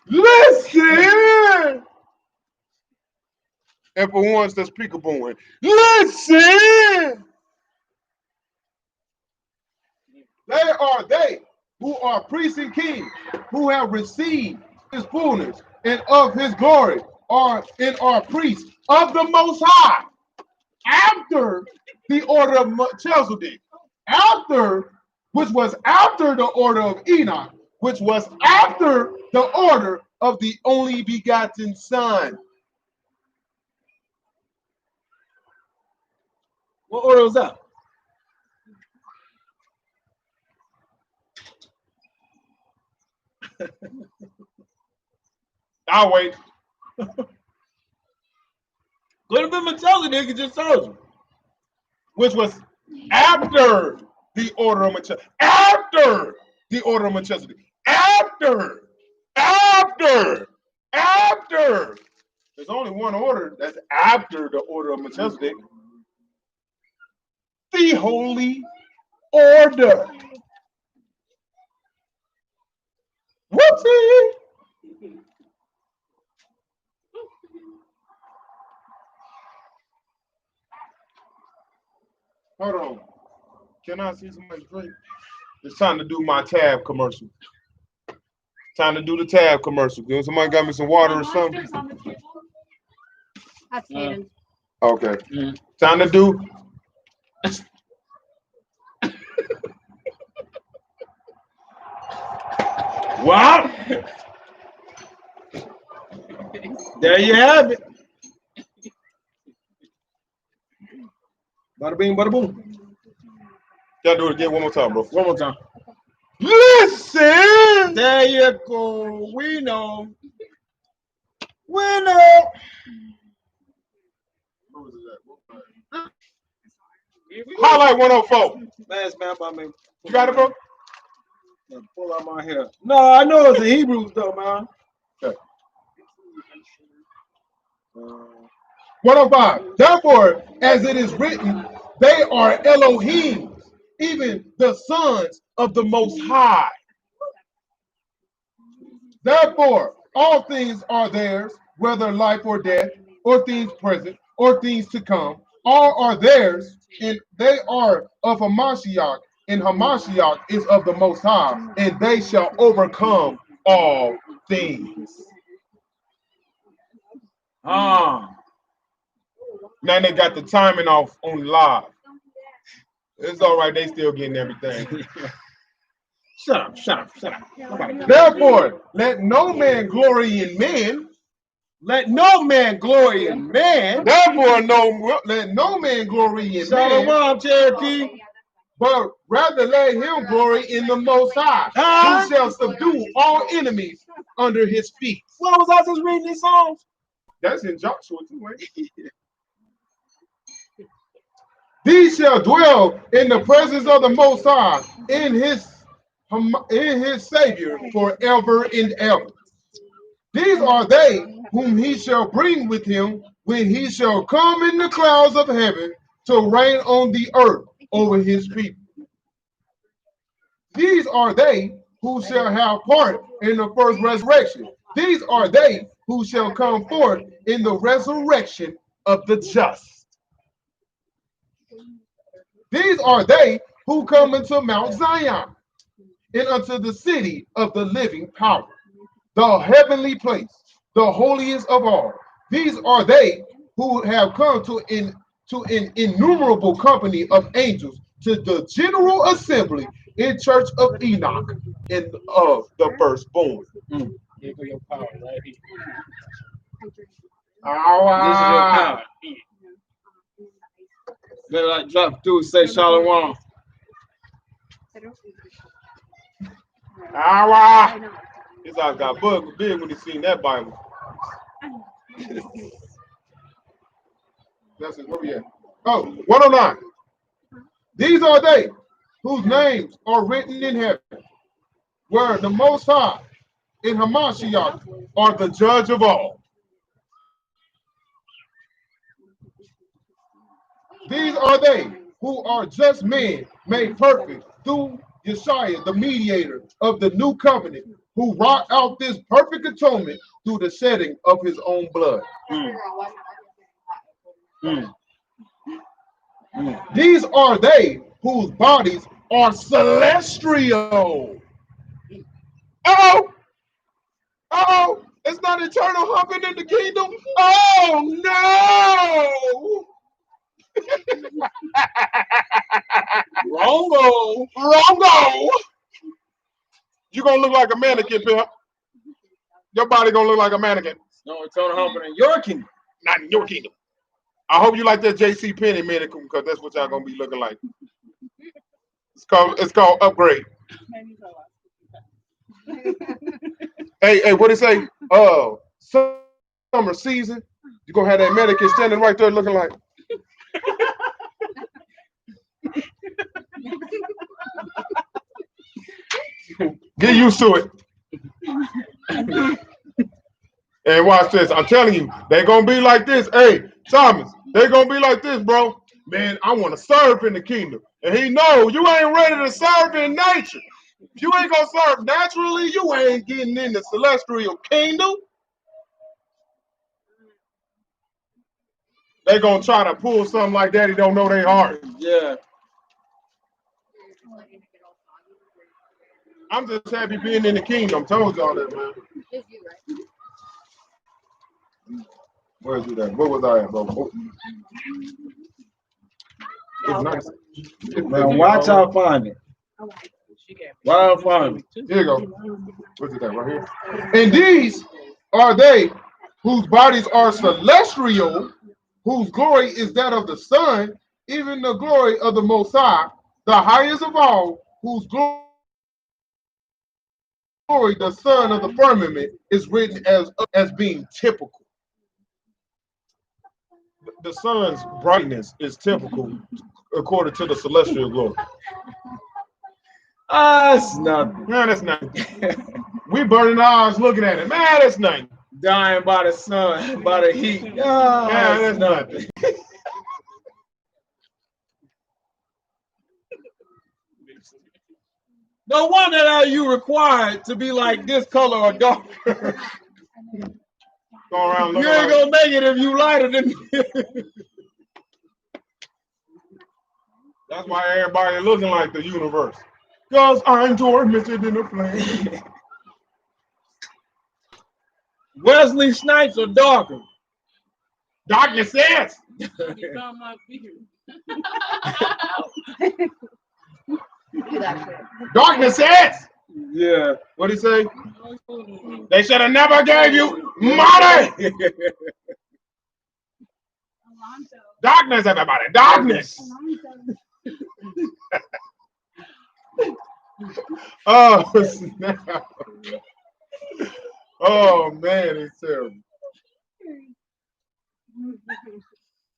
Listen! And for once, that's peekaboo. Listen! They are they who are priests and kings who have received his fullness and of his glory, are priests of the Most High after the order of Melchizedek, which was after the order of Enoch, which was after the order of the only begotten Son. What order was that? I'll wait. Could have been Melchizedek, it just told you. Which was after the order of Melchizedek. After the order of Melchizedek. After. There's only one order that's after the order of Melchizedek. The holy order. Whoopsie. Hold on. Can I see somebody's drink? It's time to do my tab commercial. Time to do the tab commercial. Somebody got me some water or something? That's Hayden. Okay. Time to do. Wow. There you have it. Bada bing, bada boom. Gotta do it again one more time, bro. One more time. Listen. There you go. We know. We know. Highlight 104. Last man by me. You got it, bro? Pull out my hair. No, I know it's in Hebrews though, man. Okay. 105. Therefore, as it is written, they are Elohim, even the sons of the Most High. Therefore, all things are theirs, whether life or death, or things present, or things to come. All are theirs, and they are of Hamashiach, and Hamashiach is of the Most High, and they shall overcome all things. Now they got the timing off on live. It's all right, they still getting everything. Shut up, shut up, shut up. Therefore, let no man glory in men. Let no man glory in man. Therefore, let no man glory in man, Shalom, Cherokee. but rather let him glory in the Most High, who shall subdue all enemies under his feet. What was I just reading these songs? That's in Joshua too, right? These shall dwell in the presence of the Most High, in his Savior forever and ever. These are they whom he shall bring with him when he shall come in the clouds of heaven to reign on the earth over his people. These are they who shall have part in the first resurrection. These are they who shall come forth in the resurrection of the just. These are they who come into Mount Zion and unto the city of the living power, the heavenly place, the holiest of all. These are they who have come to an innumerable company of angels, to the general assembly in church of Enoch and of the firstborn. Here go your power right here. This is your power. Better like drop through and say shalom. His eyes got big when he seen that Bible. That's it. Where we at? Oh, 109. These are they whose names are written in heaven, where the Most High and Hamashiach are the judge of all. These are they who are just men made perfect through Yeshua, the mediator of the new covenant, who wrought out this perfect atonement through the shedding of his own blood. These are they whose bodies are celestial. Uh-oh, it's not eternal humping in the kingdom. Oh no! Wrongo. You gonna look like a mannequin, pimp. Your body gonna look like a mannequin. No, it's on humping in your kingdom. Not in your kingdom. I hope you like that J.C. Penney mannequin, because that's what y'all gonna be looking like. It's called upgrade. Hey, what it say? Summer season. You gonna have that mannequin standing right there looking like. Get used to it. And watch this. I'm telling you, they're gonna be like this. Hey, Thomas, they're gonna be like this, bro. man, I want to serve in the kingdom. And he know you ain't ready to serve in nature. If you ain't gonna serve naturally, you ain't getting in the celestial kingdom. They gonna try to pull something like that. He don't know their heart. Yeah. I'm just happy being in the kingdom. Told y'all that, man. Just you, right? Where's it at? Where was I at, bro? Oh. It's nice. Now watch how I find it. Wow, find it. Here you go. Where's it at? Right here. And these are they whose bodies are celestial, whose glory is that of the sun, even the glory of the Most High, the highest of all, whose glory, the sun of the firmament, is written as being typical. The sun's brightness is typical according to the celestial glory. That's nothing. Man, that's nothing. We burning our eyes looking at it. Man, that's nothing. Dying by the sun, by the heat. Oh, Man, that's that's nothing. No wonder that you required to be like this color or darker. Go around You looking ain't like, gonna make it if you lighter than me. that's why everybody looking like the universe. Because I'm tormented in the flame. Wesley Snipes are darker. Darkness says. You found my beard. Do that shit. Darkness says. Yeah. What'd he say? They should have never gave you money. Darkness, everybody. Darkness. Oh, snap. Oh, man, it's terrible.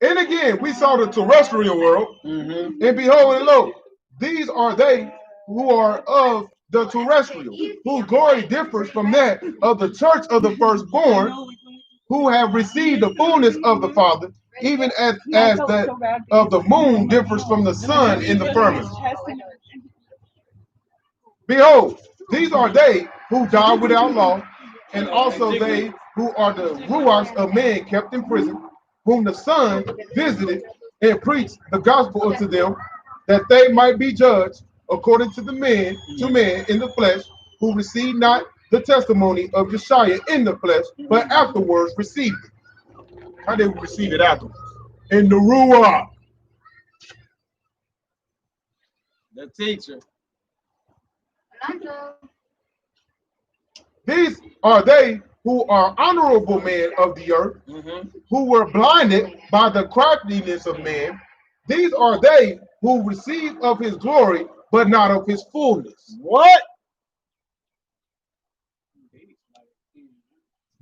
And again, we saw the terrestrial world. Mm-hmm. And behold, and lo, these are they who are of the terrestrial, whose glory differs from that of the church of the firstborn, who have received the fullness of the Father, even as that of the moon differs from the sun in the firmament. Behold, these are they who died without law, and also they who are the ruachs of men kept in prison, whom the Son visited and preached the gospel unto them, that they might be judged according to men in the flesh, who received not the testimony of Yeshua in the flesh, but afterwards received it. How did we receive it afterwards? In the ruach. The teacher. These are they who are honorable men of the earth, who were blinded by the craftiness of man. These are they who receive of his glory, but not of his fullness. What?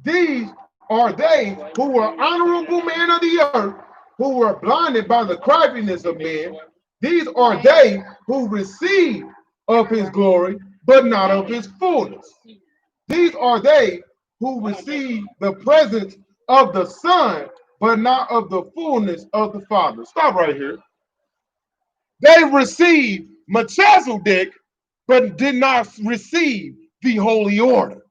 These are they who were honorable men of the earth, who were blinded by the craftiness of men. These are they who receive of his glory, but not of his fullness. These are they who receive the presence of the Son, but not of the fullness of the Father. Stop right here. They received Melchizedek, but did not receive the holy order.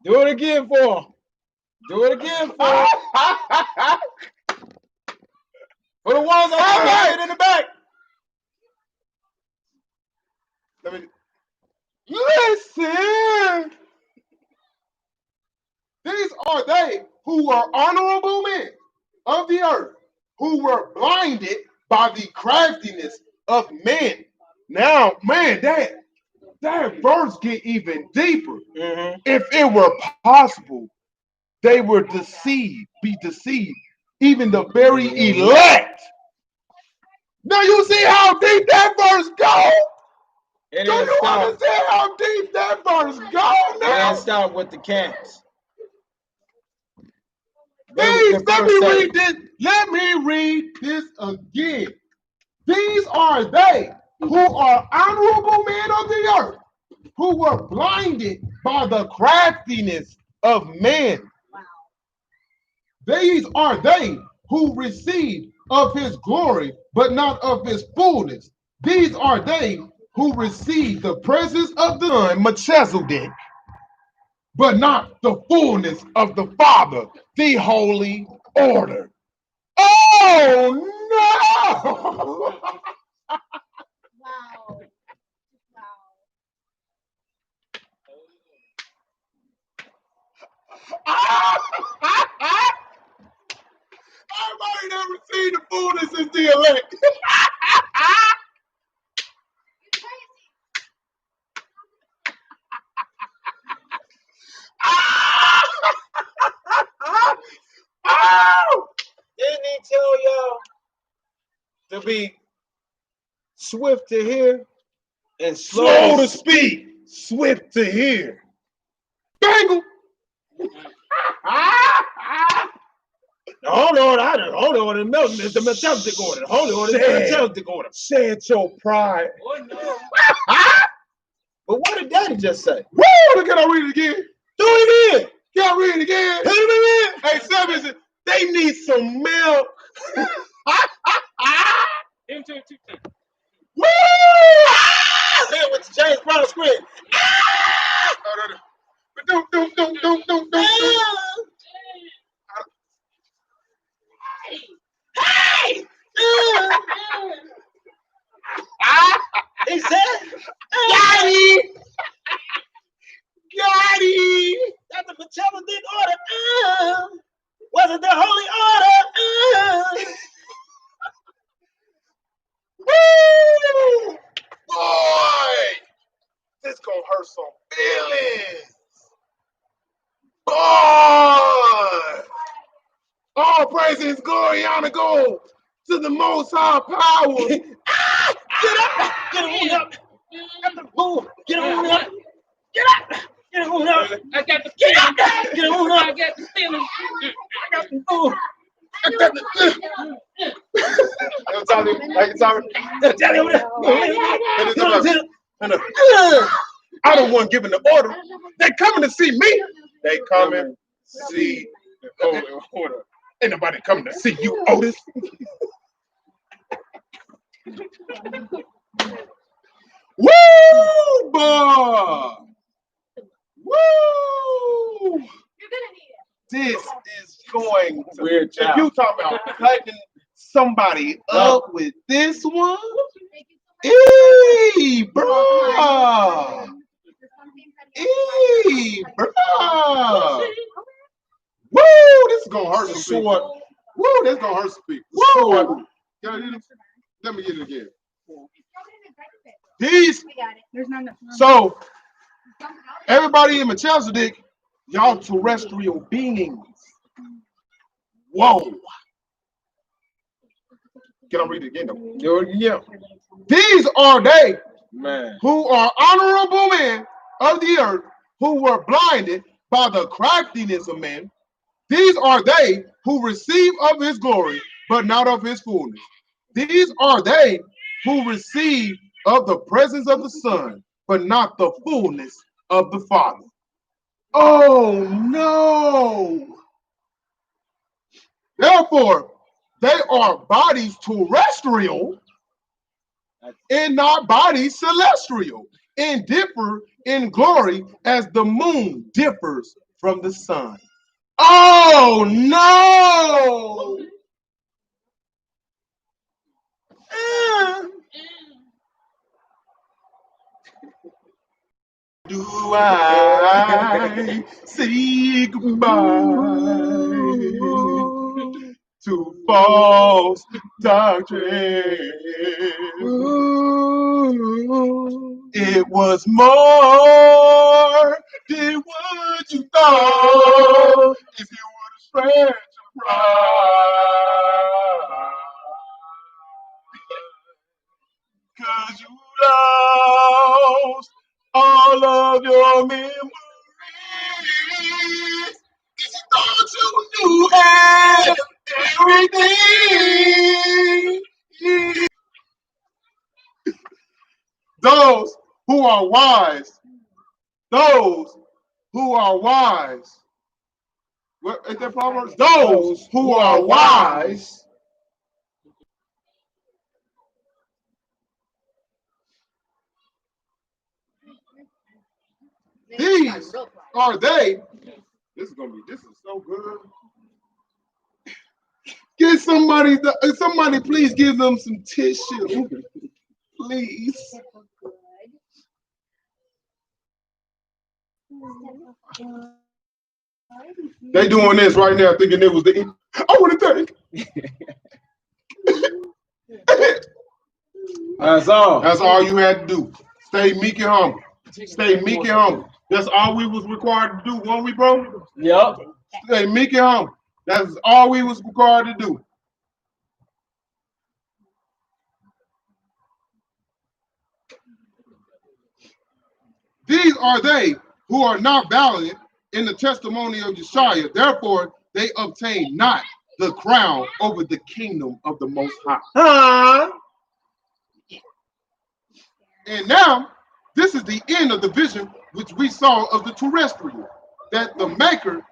Do it again for him. Do it again for him. For the ones that in the back. Let me listen. These are they who are honorable men of the earth, who were blinded by the craftiness of men. Now, man, that verse get even deeper. If it were possible, they were be deceived, even the very elect. Now you see how deep that verse go? It Do didn't you stop. understand how deep that verse go It now? didn't stop with the cats. Please, let me read this. Let me read this again. These are they who are honorable men of the earth, who were blinded by the craftiness of men. Wow. These are they who received of his glory, but not of his fullness. These are they who received the presence of the Son, Melchizedek, but not the fullness of the Father, the holy order. Oh no! Wow. Everybody that received the fullness is the elect. Oh! Didn't he tell y'all to be swift to hear and Slow to speak, swift to hear. Bangle. Hold on, the Melchizedek order. Hold on, the Melchizedek order. Shed your pride. Oh no. But what did Daddy just say? Woo! Can I read it again? Do it again. Can I read it again? Hit him again. Hey, Seven, they need some milk. Into it, 210. Woo! Hit with the James Brown screen. Hey! He said, Daddy! Daddy! That's the Melchizedek order. Was it the holy order? Woo! Boy! This gonna hurt some feelings. Boy! All praises, glory, honor, go to the Most High Power. Get up! Get on up! Get the fool! Get on up! Get up! Get on up! I got the Get feeling. up! Get on I up! got the feeling. I got the fool! Daddy over there! I don't want giving the order. They coming to see me. They coming to see the holy order. Ain't nobody coming to see you, Otis. Woo, boy! Woo! You're gonna need it. This is going to Weird if child. you talk about cutting somebody up with this one. Thank you so much. Eee, bro! Eee, bro! Woo! This is gonna hurt some people. Woo! This is gonna hurt some people. Woo! Let me get it again. These. We got it. There's not enough room. So everybody in Melchizedek, y'all terrestrial beings. Whoa! Can I read it again though? Yeah. These are they Man. who are honorable men of the earth, who were blinded by the craftiness of men. These are they who receive of his glory, but not of his fullness. These are they who receive of the presence of the Son, but not the fullness of the Father. Oh no! Therefore, they are bodies terrestrial and not bodies celestial, and differ in glory as the moon differs from the sun. Oh no! Do I say goodbye to false doctrine? It was more than what you thought if you would have stretched your pride. 'Cause you lost all of your memories. You thought you knew everything. those who are wise. Those who are wise. What is that Proverbs? Those who are wise. These are they. This is so good. Get somebody, somebody please give them some tissue. Please. They doing this right now thinking it was the, I want to thank. That's all. That's all you had to do. Stay meek and humble. Stay meek and humble. That's all we was required to do, weren't we, bro? Yep. Stay meek and humble. That's all we was required to do. These are they who are not valiant in the testimony of Yeshua. Therefore, they obtain not the crown over the kingdom of the Most High. And now, this is the end of the vision which we saw of the terrestrial, that the Maker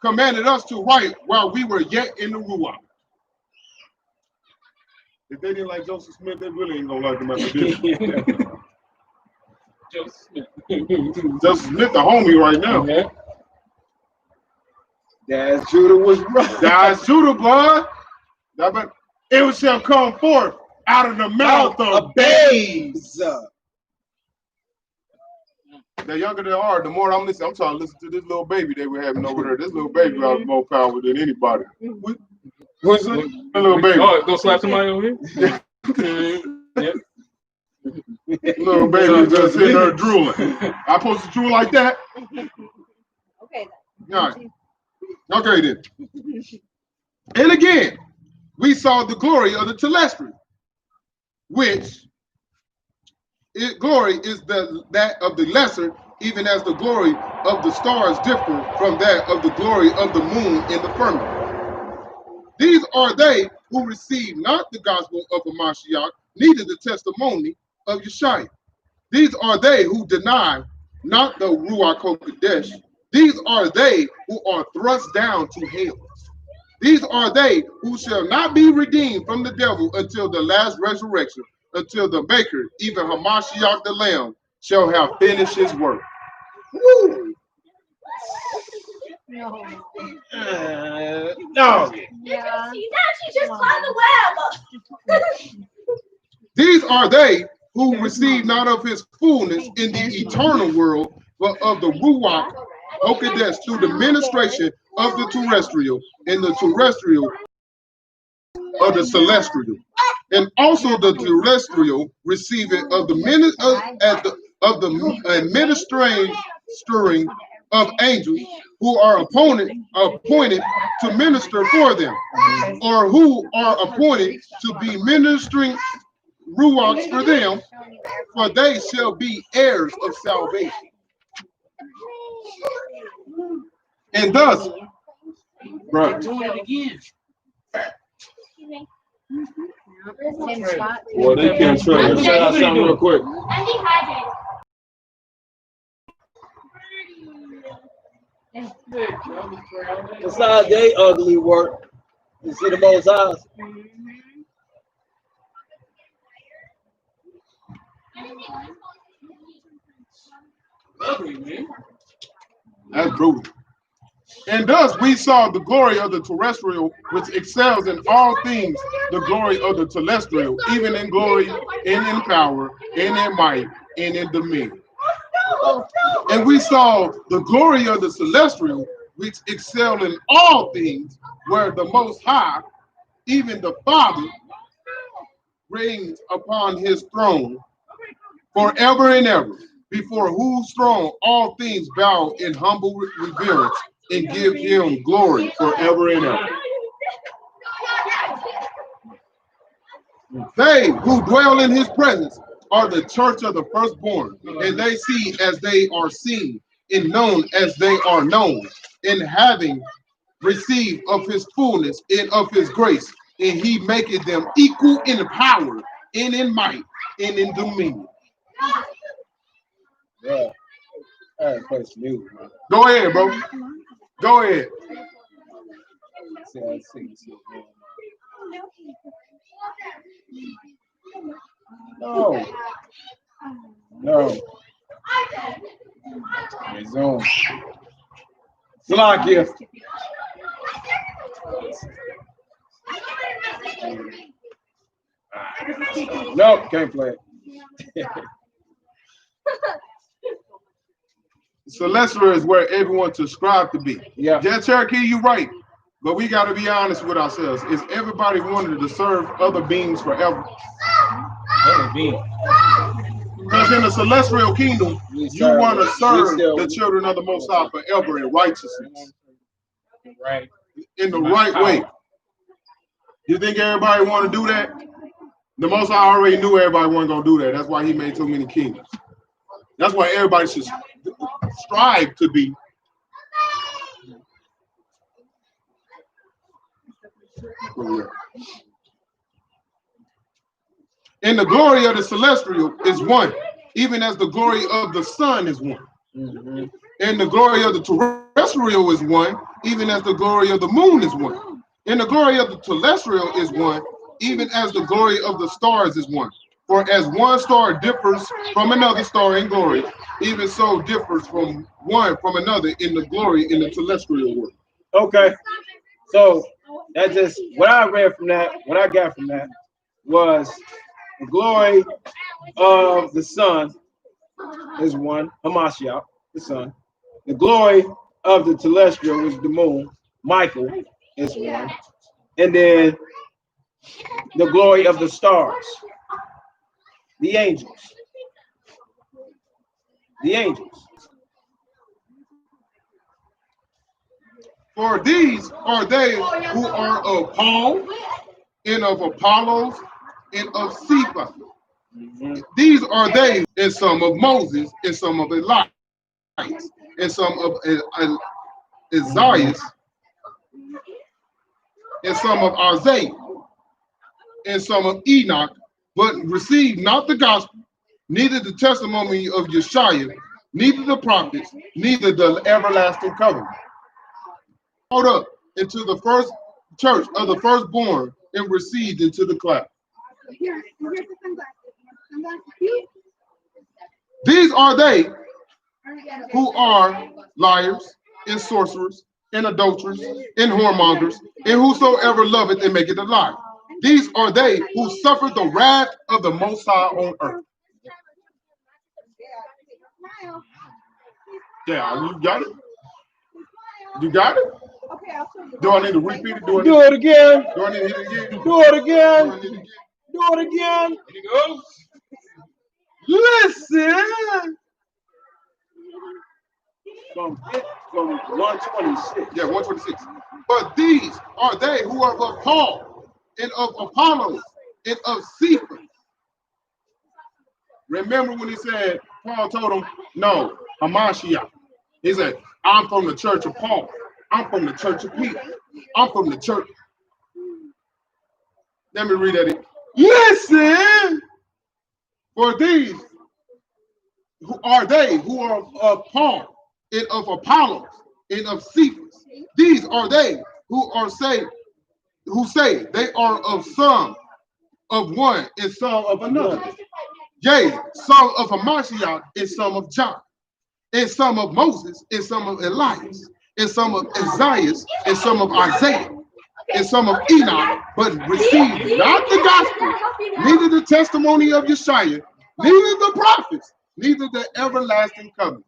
commanded us to write while we were yet in the Ruach. If they didn't like Joseph Smith, they really ain't gonna like him after this. Joseph Smith. Joseph Smith, the homie right now. Yeah. That's Judah was right. That's Judah, blood. It shall come forth out of the mouth of babes. The younger they are, the more I'm listening. I'm trying to listen to this little baby they were having over there. This little baby has more power than anybody. What's it? The little baby. Oh, go slap somebody over here? Yeah. Little baby just sitting there drooling. I supposed to drool like that? Okay. All right. Okay then. And again, we saw the glory of the telestial, which glory is that of the lesser, even as the glory of the stars differ from that of the glory of the moon in the firmament. These are they who receive not the gospel of Hamashiach, neither the testimony of Yeshua. These are they who deny not the Ruach HaKodesh. These are they who are thrust down to hell. These are they who shall not be redeemed from the devil until the last resurrection, until the Maker, even Hamashiach the Lamb, shall have finished his work. Woo! No. No. Yeah. She just climbed the web. These are they who receive not of his fullness in the eternal world, but of the Ruach HaKodesh through the ministration of the terrestrial, and the terrestrial of the celestial. And also the terrestrial receive it of the administering of angels who are appointed to minister for them, or who are appointed to be ministering ruachs for them, for they shall be heirs of salvation. And thus, bro, Do it again. well, they can't try to shout out something real quick. I'm dehydrated. That's how they ugly work. You see the Most High. Ugly, man. That's brutal. And thus we saw the glory of the terrestrial, which excels in all things the glory of the celestial, even in glory, and in power, and in might, and in dominion. And we saw the glory of the celestial, which excel in all things, where the Most High, even the Father, reigns upon his throne forever and ever, before whose throne all things bow in humble reverence and give him glory forever and ever. They who dwell in his presence are the church of the firstborn, and they see as they are seen, and known as they are known, and having received of his fullness and of his grace, and he maketh them equal in power and in might and in dominion. Yeah. I had to play some music, man. Go ahead, bro. Go ahead. See, I see. No. No. Resume. Slovakia. Nope, can't play it. Celestial is where everyone subscribed to be. Yeah. Jet Cherokee, you're right. But we got to be honest with ourselves. Is everybody wanted to serve other beings forever? Because in the celestial kingdom, you want to serve the children of the Most High forever in righteousness. Right. In the right way. You think everybody want to do that? The Most High already knew everybody wasn't going to do that. That's why he made so many kingdoms. That's why everybody should strive to be. And the glory of the celestial is one, even as the glory of the sun is one. Mm-hmm. And the glory of the terrestrial is one, even as the glory of the moon is one. And the glory of the terrestrial is one, even as the glory of the stars is one. For as one star differs from another star in glory, even so differs from one from another in the glory in the celestial world. Okay. So that just what I read from that, what I got from that was the glory of the sun is one, Hamashiach, the sun. The glory of the celestial is the moon, Michael is one. And then the glory of the stars, the angels. The angels. For these are they who are of Paul, and of Apollos, and of Cephas. These are they, and some of Moses, and some of Elias, and some of Isaiah, and some of Isaiah, and some of Enoch, but received not the gospel, neither the testimony of Yeshua, neither the prophets, neither the everlasting covenant. Caught up into the first church of the firstborn and received into the cloud. These are they who are liars and sorcerers and adulterers and whoremongers and whosoever loveth and maketh a lie. These are they who suffer the wrath of the Most High on earth. Yeah, you got it? You got it? Do I need to repeat it? Do it again. Do I need to hit it again? Do it again. Do I need to Do it again. Here it goes. Listen. From 126. Yeah, 126. But these are they who are of Paul and of Apollos and of Cephas. Remember when he said, Paul told him, no, Hamashiach. He said, I'm from the church of Paul. I'm from the church of Peter. I'm from the church. Let me read that again. Listen, for these who are they who are of Paul and of Apollos and of Cephas. These are they who say they are of some of one and some of another. Yea, some of Hamashiach and some of John, and some of Moses and some of Elias, and some of Isaiah and some of Isaiah, and some of Enoch, but received not the gospel, neither the testimony of Yeshua, neither the prophets, neither the everlasting covenant.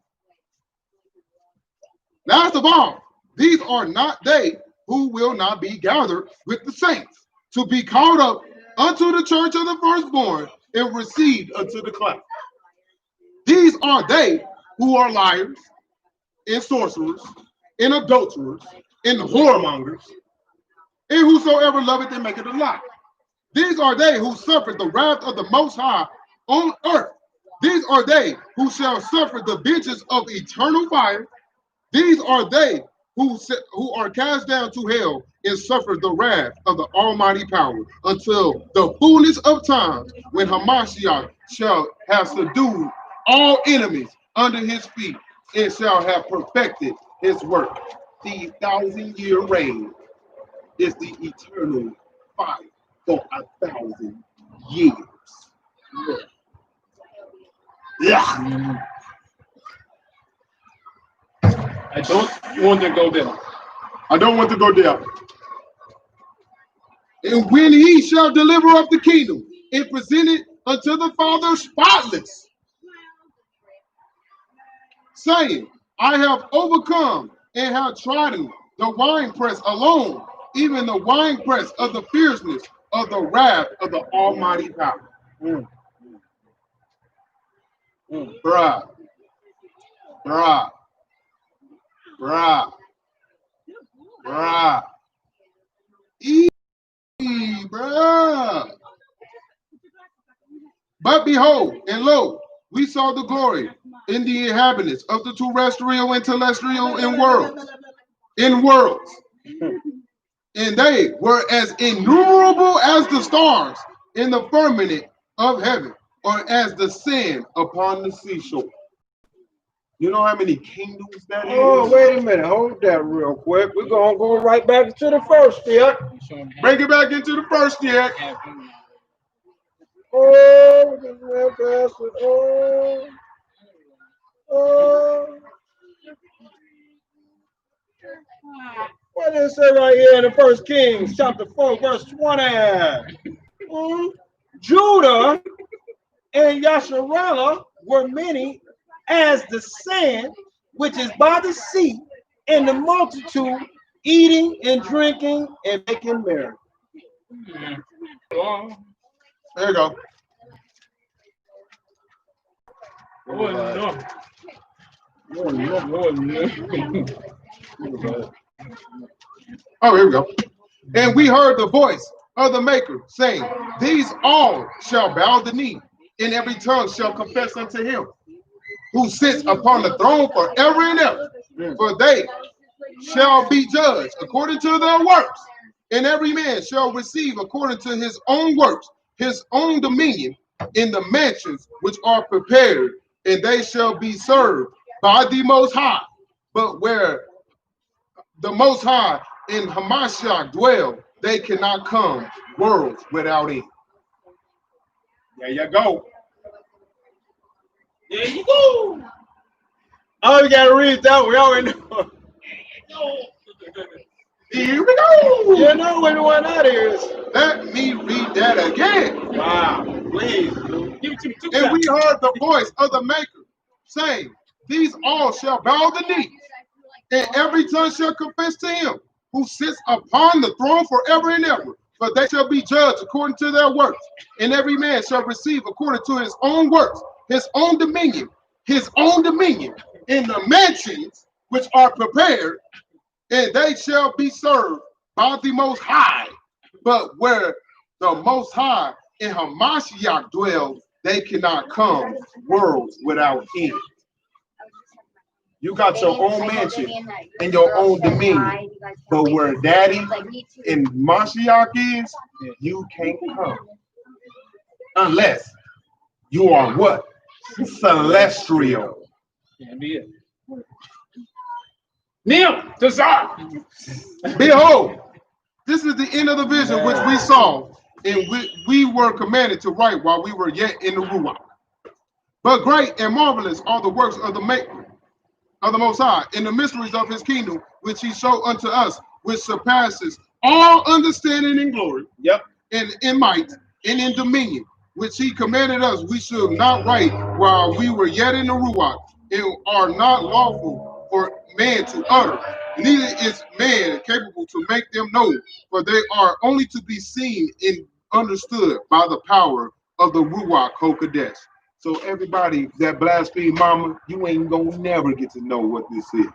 Last of all, these are not they who will not be gathered with the saints, to be called up unto the church of the firstborn and received unto the cloud. These are they who are liars and sorcerers and adulterers and whoremongers, and whosoever loveth and maketh a lie. These are they who suffered the wrath of the Most High on earth. These are they who shall suffer the vengeance of eternal fire. These are they who are cast down to hell and suffer the wrath of the Almighty power until the fullness of times, when Hamashiach shall have subdued all enemies under his feet and shall have perfected his work. The 1,000-year reign is the eternal fire for 1,000 years. Yeah. I don't want to go there. I don't want to go there. And when he shall deliver up the kingdom and present it unto the Father spotless, saying, I have overcome and have trodden the winepress alone, even the winepress of the fierceness of the wrath of the Almighty power. Bruh. Bruh. Bruh. Bruh. Bruh. But behold, and lo, we saw the glory in the inhabitants of the terrestrial and telestial in worlds. And they were as innumerable as the stars in the firmament of heaven, or as the sand upon the seashore. You know how many kingdoms that is? Oh, wait a minute. Hold that real quick. We're going to go right back to the first year. Bring it back into the first year. Oh, this real fast. Oh, oh. What does it say right here in the First Kings, chapter 4, verse 20? Judah and Yasharallah were many as the sand which is by the sea, and the multitude eating and drinking and making merry. There you go. Oh, here we go. And we heard the voice of the Maker saying, these all shall bow the knee, and every tongue shall confess unto him who sits upon the throne forever and ever. For they shall be judged according to their works, and every man shall receive according to his own works, his own dominion in the mansions which are prepared, and they shall be served by the Most High. But where the Most High in Hamashiach dwell, they cannot come worlds without end. There you go. There you go. Oh, we gotta read that. We already know. Here we go. You know which one that is. Let me read that again. Wow, please. Give it to me. And we heard the voice of the Maker saying, these all shall bow the knee, and every tongue shall confess to him who sits upon the throne forever and ever. For they shall be judged according to their works, and every man shall receive according to his own works, his own dominion in the mansions which are prepared, and they shall be served by the Most High. But where the Most High in Hamashiach dwells, they cannot come worlds without end. You got your own mansion and your own dominion, but where Daddy and Mashiach is, you can't come unless you are what? Celestial. Can't be it. Neil, Tazar. Behold, this is the end of the vision which we saw, and we were commanded to write while we were yet in the Ruach. But great and marvelous are the works of the Maker, of the Most High, and the mysteries of his kingdom, which he showed unto us, which surpasses all understanding and glory, and in might, and in dominion, which he commanded us we should not write while we were yet in the Ruach, and are not lawful for man to utter, neither is man capable to make them known, for they are only to be seen and understood by the power of the Ruach HaKodesh. So everybody that blaspheme mama, you ain't gonna never get to know what this is.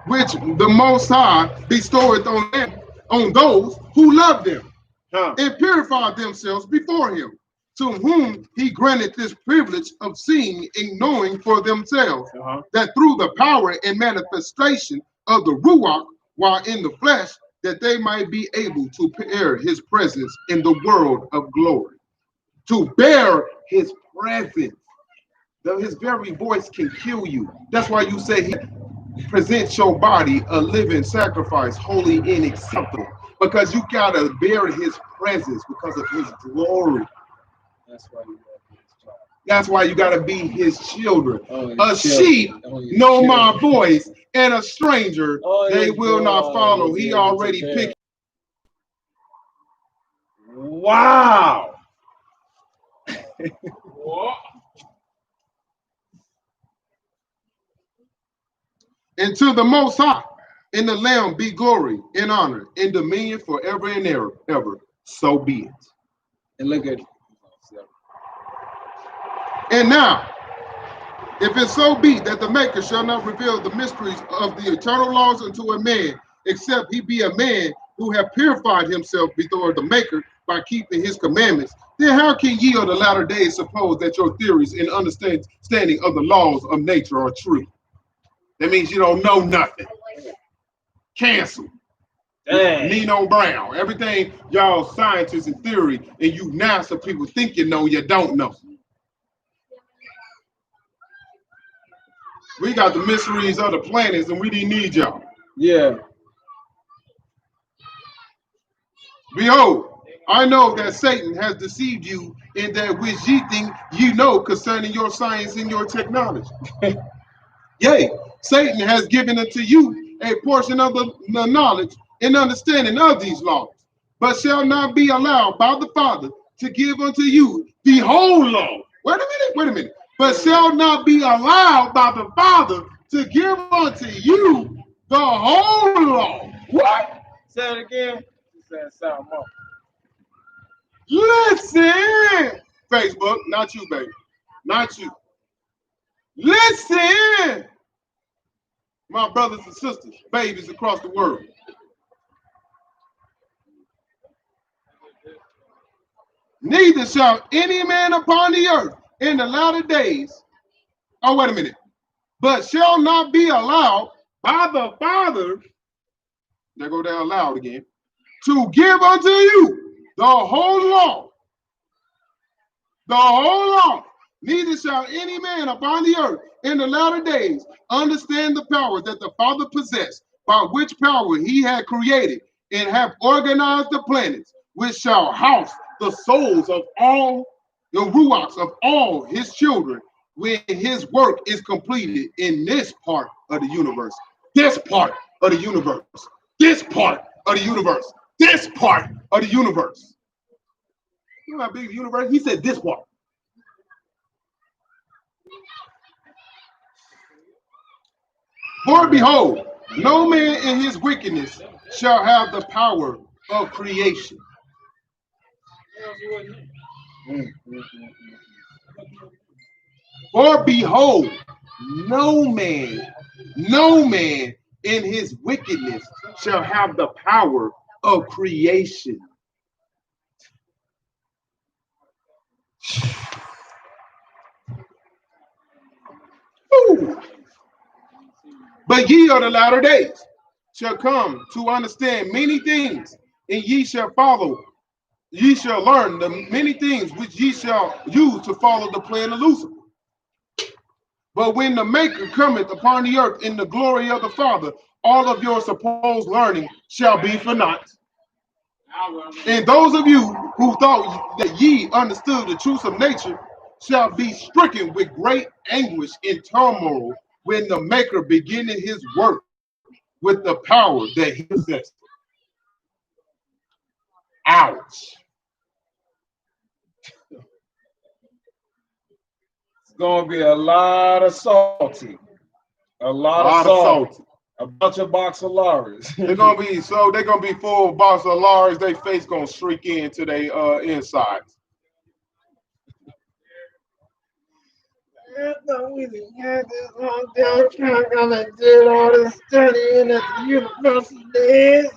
Which the Most High bestoweth on them, on those who love them. and purified themselves before him, to whom he granted this privilege of seeing and knowing for themselves, that through the power and manifestation of the Ruach, while in the flesh, that they might be able to bear his presence in the world of glory. To bear his presence. His very voice can kill you. That's why you say he presents your body a living sacrifice, holy and acceptable. Because you gotta bear his presence because of his glory. That's why you gotta be his children. Sheep know my voice, and a stranger they will not follow. He already picked. Wow. And to the Most High, in the Lamb be glory, and honor, and dominion forever and ever. So be it. And look at. And now, if it so be that the Maker shall not reveal the mysteries of the eternal laws unto a man, except he be a man who have purified himself before the Maker by keeping his commandments, then how can ye of the latter days suppose that your theories and understanding of the laws of nature are true? That means you don't know nothing. Cancel. Dang. Nino Brown. Everything y'all scientists in theory and you NASA people think you know, you don't know. We got the mysteries of the planets and we didn't need y'all. Yeah. Behold, I know that Satan has deceived you in that which ye think you know concerning your science and your technology. Yea, Satan has given unto you a portion of the knowledge and understanding of these laws, but shall not be allowed by the Father to give unto you the whole law. Wait a minute. But shall not be allowed by the Father to give unto you the whole law. What? Say it again. Say something more. Listen, Facebook, not you, baby, not you. Listen, my brothers and sisters, babies across the world. Neither shall any man upon the earth in the latter days, wait a minute, but shall not be allowed by the Father, there go down loud again, to give unto you the whole law. The whole law. Neither shall any man upon the earth in the latter days understand the power that the Father possessed, by which power he had created and have organized the planets, which shall house the souls of all the ruachs of all his children when his work is completed in this part of the universe. This part of the universe. This part of the universe. This part of the universe. You know how big the universe? He said this part. For behold, no man in his wickedness shall have the power of creation. For behold, no man in his wickedness shall have the power of creation. Ooh. But ye of the latter days shall come to understand many things, and ye shall learn the many things which ye shall use to follow the plan of Lucifer. But when the Maker cometh upon the earth in the glory of the Father, all of your supposed learning shall be for naught. And those of you who thought that ye understood the truths of nature shall be stricken with great anguish and turmoil when the Maker beginning his work with the power that he possesses. Ouch. It's gonna be a lot of salty. A lot of salty. A bunch of boxalaris. They're gonna be full of boxalaris. They face gonna streak into their insides. I thought we had this long damn track on and did all this studying at the university.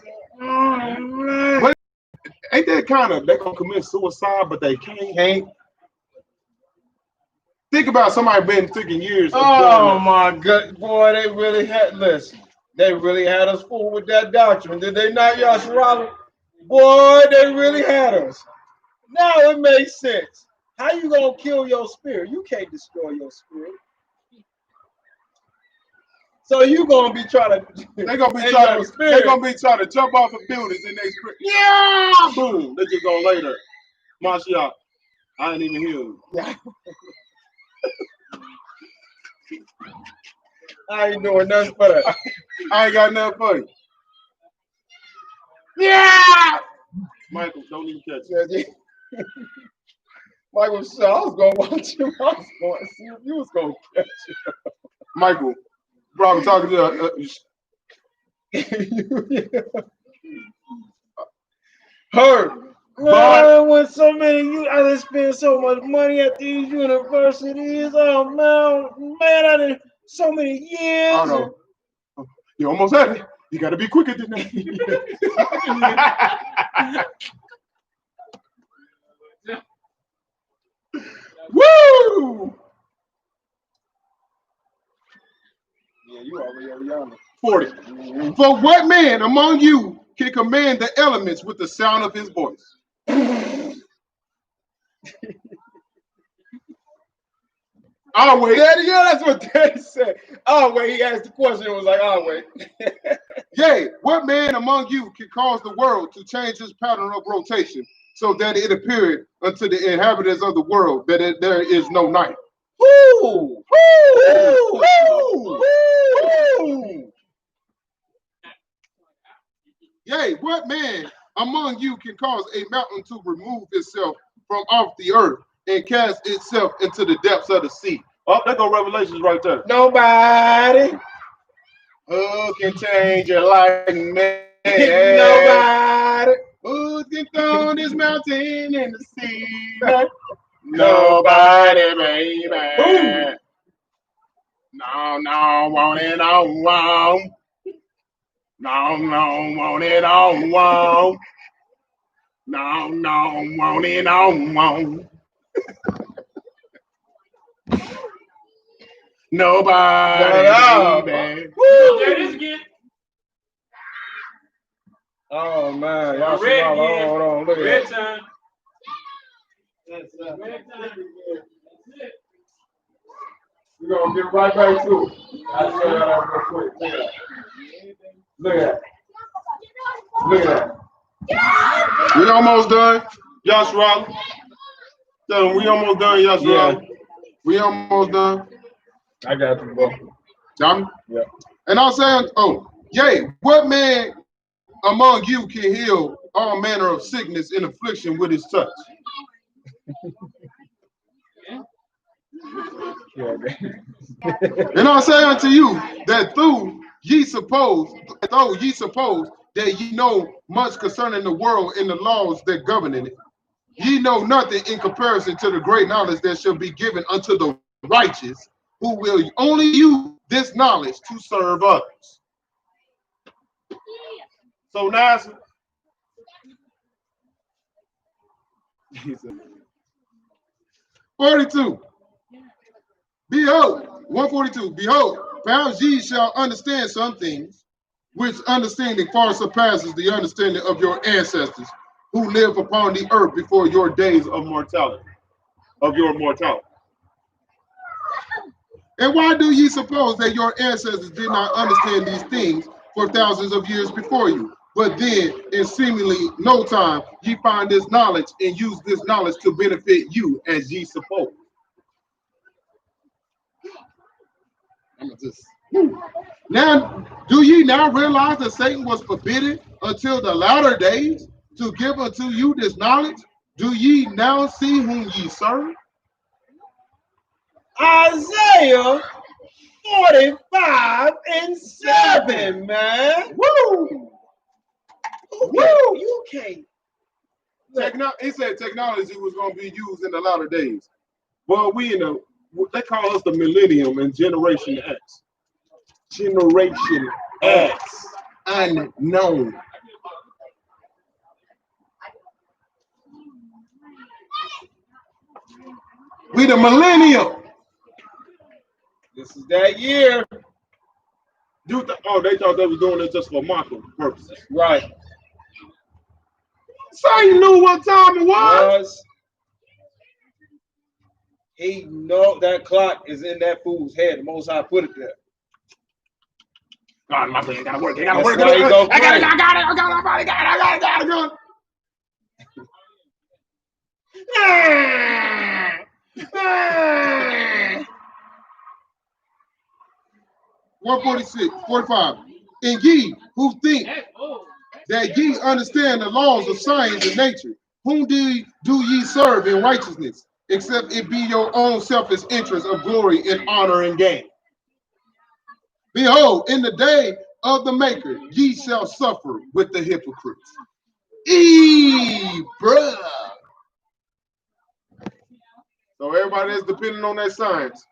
Ain't that kind of they gonna commit suicide, but they can't? Think about somebody been taking years. Oh my God, boy, they really had listen. They really had us fooled with that doctrine, did they not, Yasharala? Boy, they really had us. Now it makes sense. How you gonna kill your spirit? You can't destroy your spirit. So you gonna be trying to They're gonna be and trying your to spirit. they're gonna be trying to jump off of buildings in their spirit. Yeah, boom. They just gonna lay there. Mashiach, I ain't even hear you. I ain't doing nothing for that. I ain't got nothing for you. Yeah, Michael, don't even catch it. Michael said, I was gonna watch you. I was going to see if you was gonna catch Michael, bro, I'm talking to her. Man, with so many I done spent so much money at these universities. Oh man, I done so many years. Oh no, you almost had it. You gotta be quicker than that. Woo! Yeah, you already over yonder. 40. For what man among you can command the elements with the sound of his voice? I'll wait. Yeah, that's what Daddy said. Oh wait, he asked the question. It was like, oh wait. Yea, what man among you can cause the world to change its pattern of rotation so that it appeared unto the inhabitants of the world that there is no night? Woo! Woo! Woo! Woo! Yea, what man among you can cause a mountain to remove itself from off the earth and cast itself into the depths of the sea? Oh, there go Revelations right there. Nobody. Who can change your life, man? Nobody. Who can throw this mountain in the sea? Nobody, baby. Boom. No, want it on, want. No, want it on, want. No, want it on, want. Nobody, baby. Woo! Oh man, y'all should Red hold again. on, look at Red that. time. Red time. We're gonna get right back to it. I'll show y'all that real quick. Look at that. Look at that. We almost done, Yashua. Tell them we almost done, Yashua. We almost done. I got you, bro. Tommy? Yeah. And I'm saying, yea, what man among you can heal all manner of sickness and affliction with his touch? And I say unto you that though ye suppose that ye know much concerning the world and the laws that govern it, ye know nothing in comparison to the great knowledge that shall be given unto the righteous, who will only use this knowledge to serve others. So now, 42. Behold, 142. Behold, perhaps ye shall understand some things, which understanding far surpasses the understanding of your ancestors, who live upon the earth before your days of mortality, of your mortality. And why do ye suppose that your ancestors did not understand these things for thousands of years before you? But then, in seemingly no time, ye find this knowledge and use this knowledge to benefit you as ye suppose. Now, do ye now realize that Satan was forbidden until the latter days to give unto you this knowledge? Do ye now see whom ye serve? Isaiah 45:7, man. Woo! Woo! You can't. He said technology was going to be used in the latter days. Well, they call us the millennium and Generation X. Generation X. Unknown. We the millennium. This is that year. Oh, they thought they was doing it just for marketing purposes. Right. Satan knew what time it was. He know that clock is in that fool's head. The Most High put it there. God, my friend, gotta work. They gotta That's work. why he go I got crazy. it. 146, 45. And ye who think that ye understand the laws of science and nature, whom do ye serve in righteousness, except it be your own selfish interest of glory and honor and gain? Behold, in the day of the maker, ye shall suffer with the hypocrites. Bruh. So everybody that's depending on that science,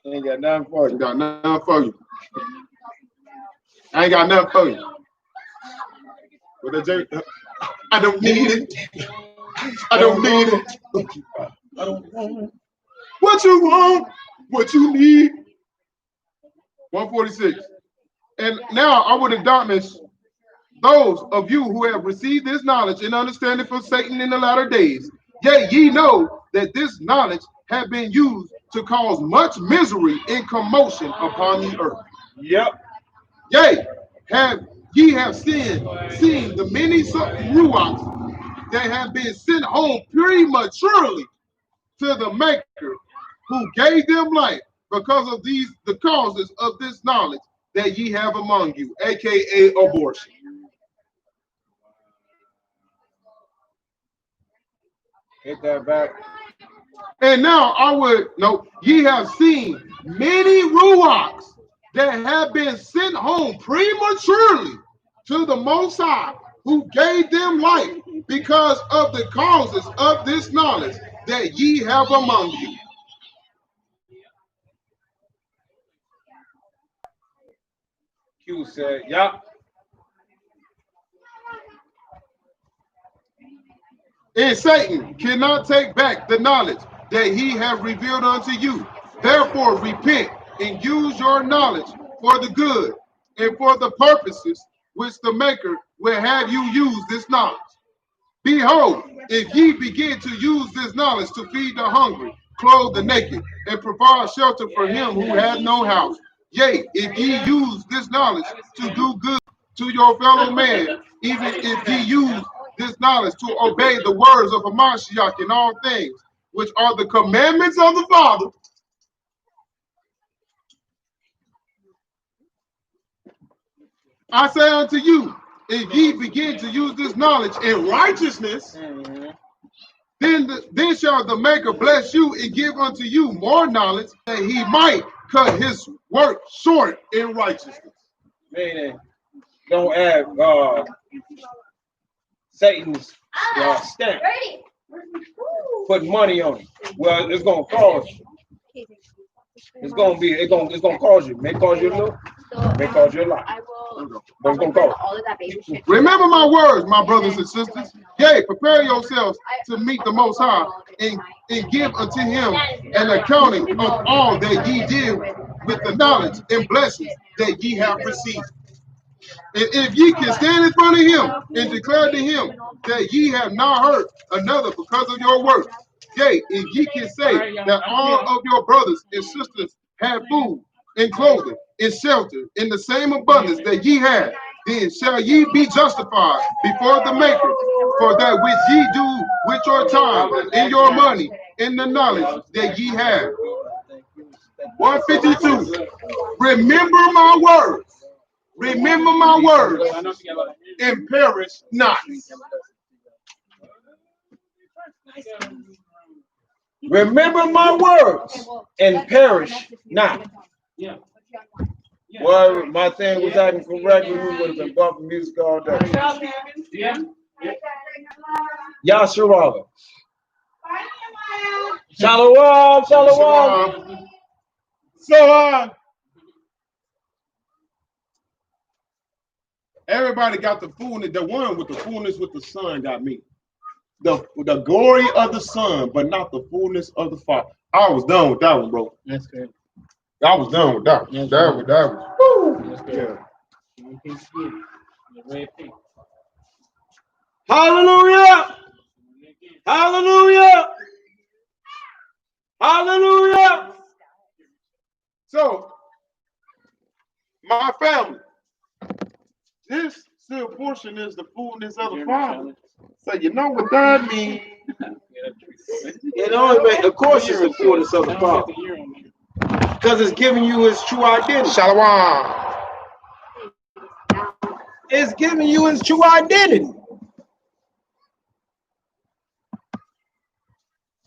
Ain't got nothing for you. got nothing for you. I ain't got nothing for you. I don't need it. I don't need it. I don't want it. What you want, what you need. 146. And now I would admonish those of you who have received this knowledge and understanding from Satan in the latter days. Yea, ye know that this knowledge have been used to cause much misery and commotion upon the earth. Yep. Yea, ye have seen the many ruachs that have been sent home prematurely to the Maker, who gave them life because of the causes of this knowledge that ye have among you, aka abortion. Hit that back. And now I would note, ye have seen many ruachs that have been sent home prematurely to the Most High, who gave them life because of the causes of this knowledge that ye have among you. Q said, yep. And Satan cannot take back the knowledge that he have revealed unto you. Therefore repent and use your knowledge for the good and for the purposes which the Maker will have you use this knowledge. Behold, if ye begin to use this knowledge to feed the hungry, clothe the naked, and provide shelter for him who has no house, yea, if ye use this knowledge to do good to your fellow man, even if ye use this knowledge to obey the words of Hamashiach in all things, which are the commandments of the Father, I say unto you, if ye begin to use this knowledge in righteousness, then shall the Maker bless you and give unto you more knowledge, that he might cut his work short in righteousness. Meaning, don't add Satan's stamp. Put money on it. Well, it's gonna cost you. It's gonna cause you. May cause you a little, may cause you a lot. But it's gonna cost. Remember my words, my brothers and sisters. Yea, prepare yourselves to meet the Most High and give unto him an accounting of all that ye did with the knowledge and blessings that ye have received. And if ye can stand in front of him and declare to him that ye have not hurt another because of your work, yea, if ye can say that all of your brothers and sisters have food and clothing and shelter in the same abundance that ye have, then shall ye be justified before the Maker for that which ye do with your time and your money and the knowledge that ye have. 152. Remember my words. Remember my words and perish not. Remember my words and perish not. Yeah. Well, my thing was acting correctly, we would have been bumping music all day. Yeah. Yasharala. Shalom, shalom. So, everybody got the fullness. The one with the fullness with the sun got me. the glory of the Son, but not the fullness of the Father. I was done with that one, bro. That's good. I was done with that. Yes, That was woo. That's good. One piece of it. The red pink. Hallelujah! Hallelujah! Hallelujah! So, my family, this still portion is the fullness of the Father. So you know what that means. It only make, of course, it's the fullness of the Father, because it's giving you His true identity. Shalom. It's giving you His true identity.